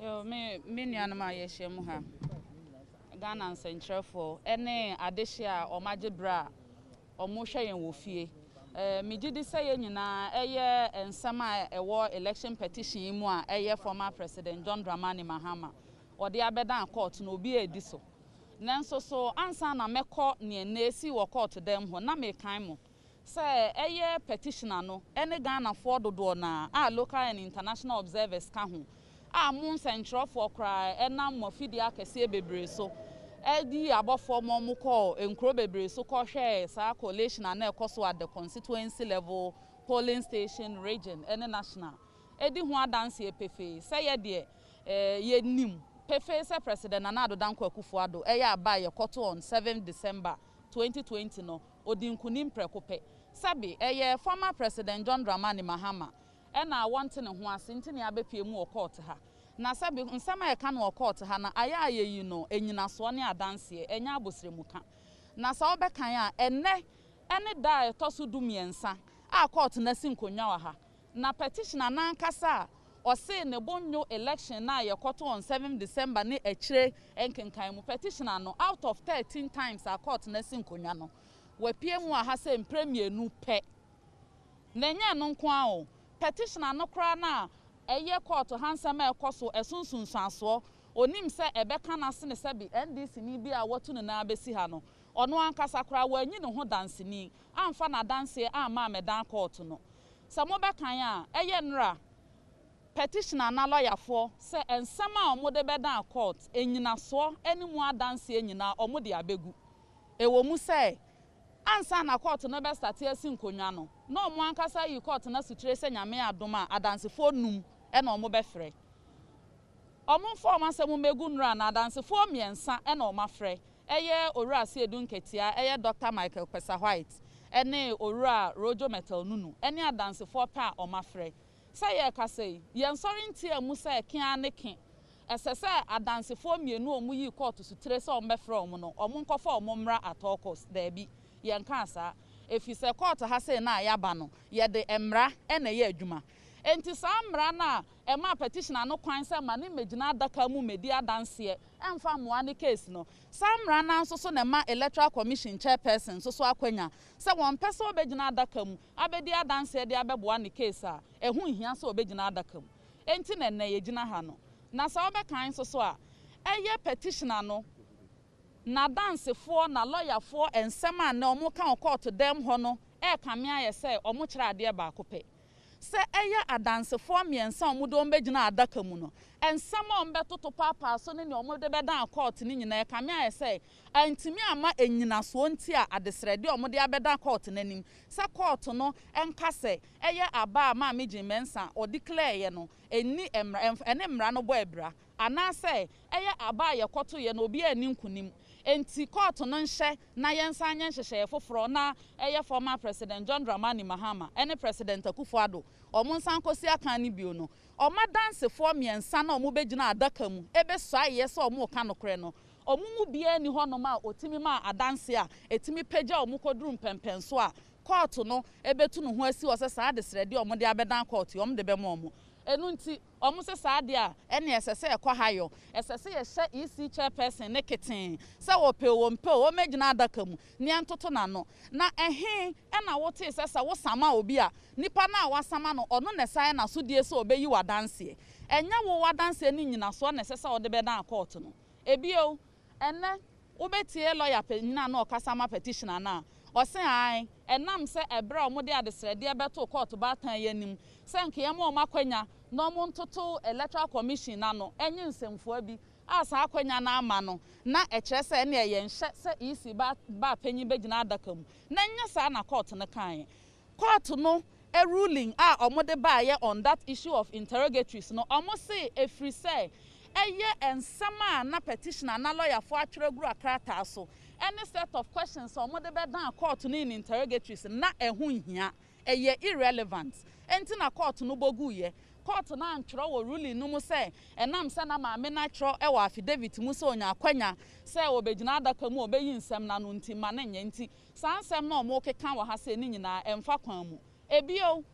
Yo, me nyanama yeshemu ha. Ghana Central for any addition or majibra or moshe yen wofie. Me gidi say nyina eye ensama ewo election petition mu a eye former president John Dramani Mahama or the abedan court no bi edi so. Nanso so ansa na mekọ ne nesi wo court dem ho na me kan mo. Say eye petitioner no any Ghana for dodo na local and international observers ka ho. Moon Central for cry enam mofidi akese bebre so. Edi abofo mo call enkro bebre so ko hwe sa collation na ekoso at the constituency level, polling station, region and national. Edi ho adanse epefe say ye de ye nim pefe say president Nana Danko Akufo-Addo eya ba ye koto on 7 December 2020 no odi nkunim prekope sabi eye former president John Dramani Mahama ena want ne ho ase ntini abepie mu o court ha na sabi nsama e ka no court ha na aya yi no enyina so ne adanse enya abosremu ka na sa obekan a ene da etoso du miensa a court na sinkonwa wa ha na petitioner na nkasa o say ne bonyo election na ye koto on 7 December ne ekire enkenkan mu petitioner no out of 13 times a court na sinkonwa no wapie mu a ha say premier nu pe na nya no nko a o petitioner no kra na eye court hansama ekoso esunsunsanso onim se ebeka na se ne se bi NDC ni bi a wotu ne na abesi ha no ono ankasa kra wanyi ne ho danse ni amfa na danse ama medan court no samo bekan a eye nra petitioner na lawyer for se ensema omode bedan court enyina so enimu adanse enyina omode abegu ewo mu say ansa na court no be start esi nkonwa no na omo ankasa yi court na sutire se nyame adoma adansefo num e na omo be frɛ omo form asemu megu nra na adansefo miensa e na omo frɛ eye owura Asiedu Nketia eye Dr. Michael Pesa White ene owura Rojo Metal Nunu ene adansefo pa omo frɛ say ye ka say ye nsori ntia mu say kian ne kin esese adansefo mienu omo yi court sutire se omo be frɛ omo no omo nkɔfa omo mra atokos da bi ye nka asa efise court ha say na ayaba no ye de emra ene ye adwuma enti sa mra na ema petition no kwan se ma ne megina adaka mu medi adanse emfa moa ne case no sa mra na nso so na ma electoral commission chairperson so akwanya se won pese obegina adaka mu abedi adanse de abeboa ne case a ehu hia se obegina adaka mu enti na ye gina ha no na sa obekan so a eye petition no na dansefo na lawyerfo ensem a na omo kan court dem ho no kame aye se omo kira ade ba akopɛ se eye adansefo miensa omo do mbegina adaka mu no ensem a ombeto papa so ne omo de bedan court ni nyina kame aye se antimi ama enyina so nti a adesrede omo de abeda court nanim se court no enka se eye aba ma meji mensa o declare ye no eni emra no bo ebra ana se eye aba ye koto ye no obi ani nkunim enti court no nhye na yensa anya nhyehyɛ foforo na eye former president John Dramani Mahama ene president Akufo-Addo omo nsan kosi aka ni bio no omo dansefo miensa na omo begina adaka mu ebe so aye se omo ka nokre no omo mu bia ni hono ma otimi ma adanse a etimi pagya omo koduru mpempenso a court no ebetu no ho asi wo se saa desrede omo de abedan court omo de be mo enu nti omo se saa de a ene esese ekwa hayo esese ye hye EC chairperson ne keten se wo megina adaka mu ni antoto na no na na wote sesa wo sama obi a nipa na wasama no ono ne sai na so die se obeyi wadanse enya wo wadanse ni nyina so na sesa wo de be dan court no ebio ene wo betie lawyer nyina na okasama petition na ose ai enam se ebra omo de adesrede ebeto court ba tan yanim se nke yem o makwanya no mo ntoto electoral commission na no enyi nsemfo abi asa akwanya na ama no na ekire se na ye nhye se EC ba panyi begina adaka mu na nya sa na court ne kan court no a ruling omo de ba ye on that issue of interrogatories no omo say efri say eye ensama na petition na lawyer for atwere guru akrata so any set of questions omo de be dan court no in interrogatories na ehun hia eye irrelevant enti na court no bogu ye court na antwere wo ruling no mu say enam se na ma me na twere e wo affidavit mu so onya akwanya se obegina adaka mu obeyi nsem na no nti ma na nya nti san nsem na omo keka wo ha se ni nyina emfa kwan mu ebio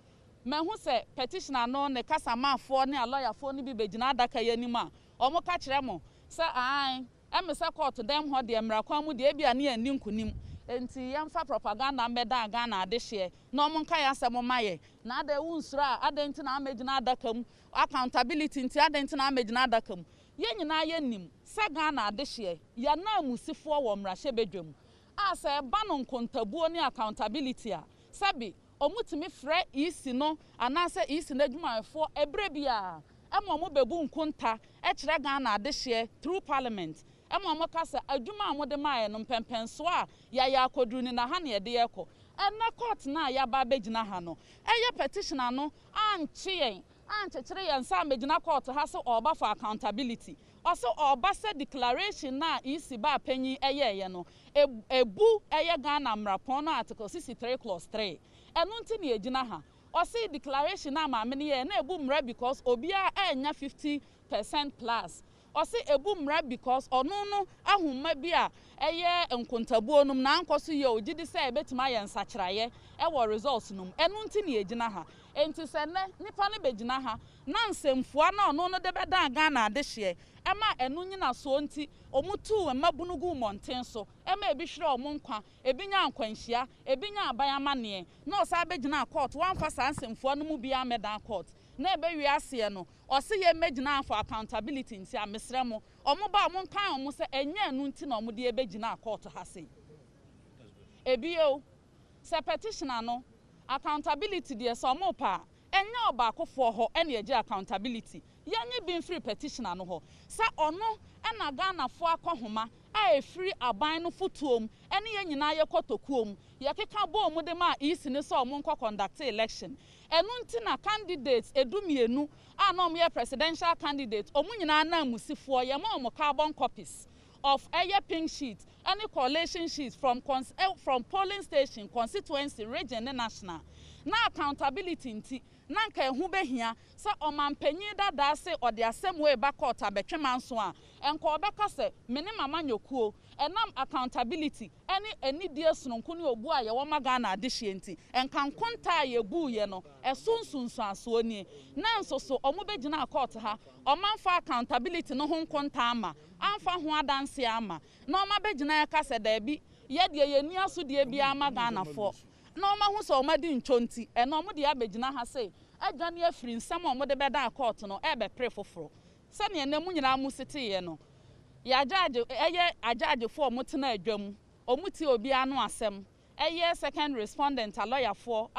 mehu se petitioner no ne kasa mafo ne lawyer fo ne bi begina adaka yanim a omo ka kire mo se ai emese court dem ho de emra kwan mu de ebia ne ani nkunim enti yamfa propaganda mbeda aga na adehye na omo nka ya semo maye na ada wunsura adenti na amegina adaka mu accountability nti adenti na amegina adaka mu ye nyina ye nim se ga na adehye ya na amusifo wo mrahye bedwam asa eba no nkontabuo ne accountability a sabi omutimi frɛ EC no anase EC na adwumayefo ebre bia emo bebu nkonta ekire ga na adehye through parliament emo kasa adwuma amode maaye no mpempenso a ya akoduru ni na ha na yede yekɔ ena court na ya ba begina ha no eye petitioner no ankyekere yen sa megina court ha se oba for accountability also oba se declaration na EC ba panyi eye no ebu eye ga na mrapon no article 63 clause 3 eno nti na egina ha osi declaration na ma me ne na ebu mra because obia enya 50% plus osi ebu mra because onu no ahumma bi a eye nkontabuo num na ankoso ye ogidi se ebetima ye nsakiraye e wo results num enu nti na egina ha enti se ne nipa ne begina ha na nsemfua na onu no de beda aga na adehye ema enu nyina so nti omutu emabunugu monten so ema ebihwere omunkwa ebinya ankwanhia ebinya abayamane na osa begina court wan fa sansemfua no mu bia medan court na ebe wiase no ose ye megina for accountability nti amesremo omo ba omo kan omo se enya enu nti na omo de ebegina court ha sei ebio se petitioner no accountability de so omo pa enya oba akofo ho ene age accountability yenye bin free petitioner no ho sa ono na Ghana fo akohoma a free aban no fotuom ene ye nyina ye kotokuom ye keka bo mu de ma isi ne so mo nko conduct election enu nti na candidates edumienu a no ye presidential candidate omu nyina na musifo ye ma carbon copies of a pink sheet any collation sheets from polling station constituency region and national na accountability nti na nka ehu behia se omampanyi dada se ode asem we ba court abetwema nso a enko obeka se mene mama nyokuo enam accountability any die sununku ne obu a ye wo maga na adehye nti enka nkonta ye bu ye no esunsunsu aso ni na nso so omo begina court ha omanfa accountability no ho nkonta ama amfa ho adanse ama na oma begina ya ka se da bi ye de ye ni aso de bia amaga na fo na oma hu so oma di nchonti ena omo de abegina ha se adwane afiri nsam omo de beda court no ebe pre foforo se ne na mu nyina mu sete ye no ya judge eye ajudge for omo tena adwam omo ti obi anu asem eye second respondent a lawyer for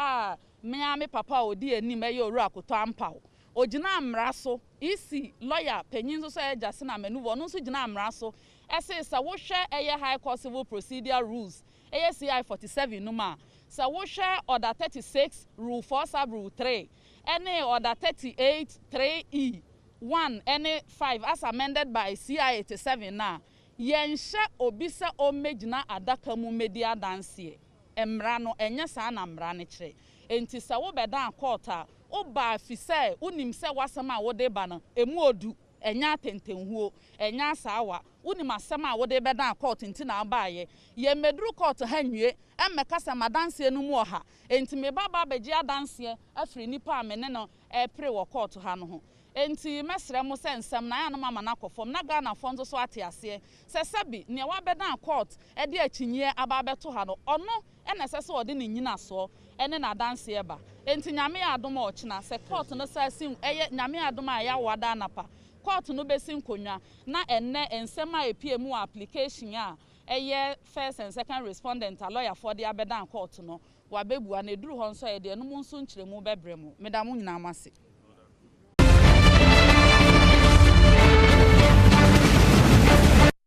me papa odi anim eye oru akoto ampaw ogina amra so isi lawyer penyin so eja se na manuvo no so gina amra so ese sa wo hwe eye high court civil procedure rules eye CI 47 no ma sa wo hwe order 36 rule 4 sub rule 3 any order 38 3e 1 any 5 as amended by CI 87 na yenhye obi se o megina adaka mu media danse emra no enye sa na mra ne kire enti sa wo beda court a oba fi se unim se wasem a wo de ba no emu odu enya tentenhuo enya sawa unim asem a wo de beda court enti na abaaye ye medru court ha nwie emeka se madanse enu mu oha enti me baba beji adanse afri nipa amene no pre wo court ha no ho enti mesre mo se nsem na ya no mama na kofom na Ghana fonzo so ate ase se sebi ne wa beda court e de akyinye aba beto ha no ono ena se se ode ne nyina so ene na danse eba enti nyame adom a ochina se court no sa sin eye nyame adom a ya wada anapa court no besin konwa na enne ensem a epiemu application a eye first and second respondent a lawyer for the abedan court no wa bebu na eduru ho nso ye de no mu nso nkyeremu bebremu medam nyina amase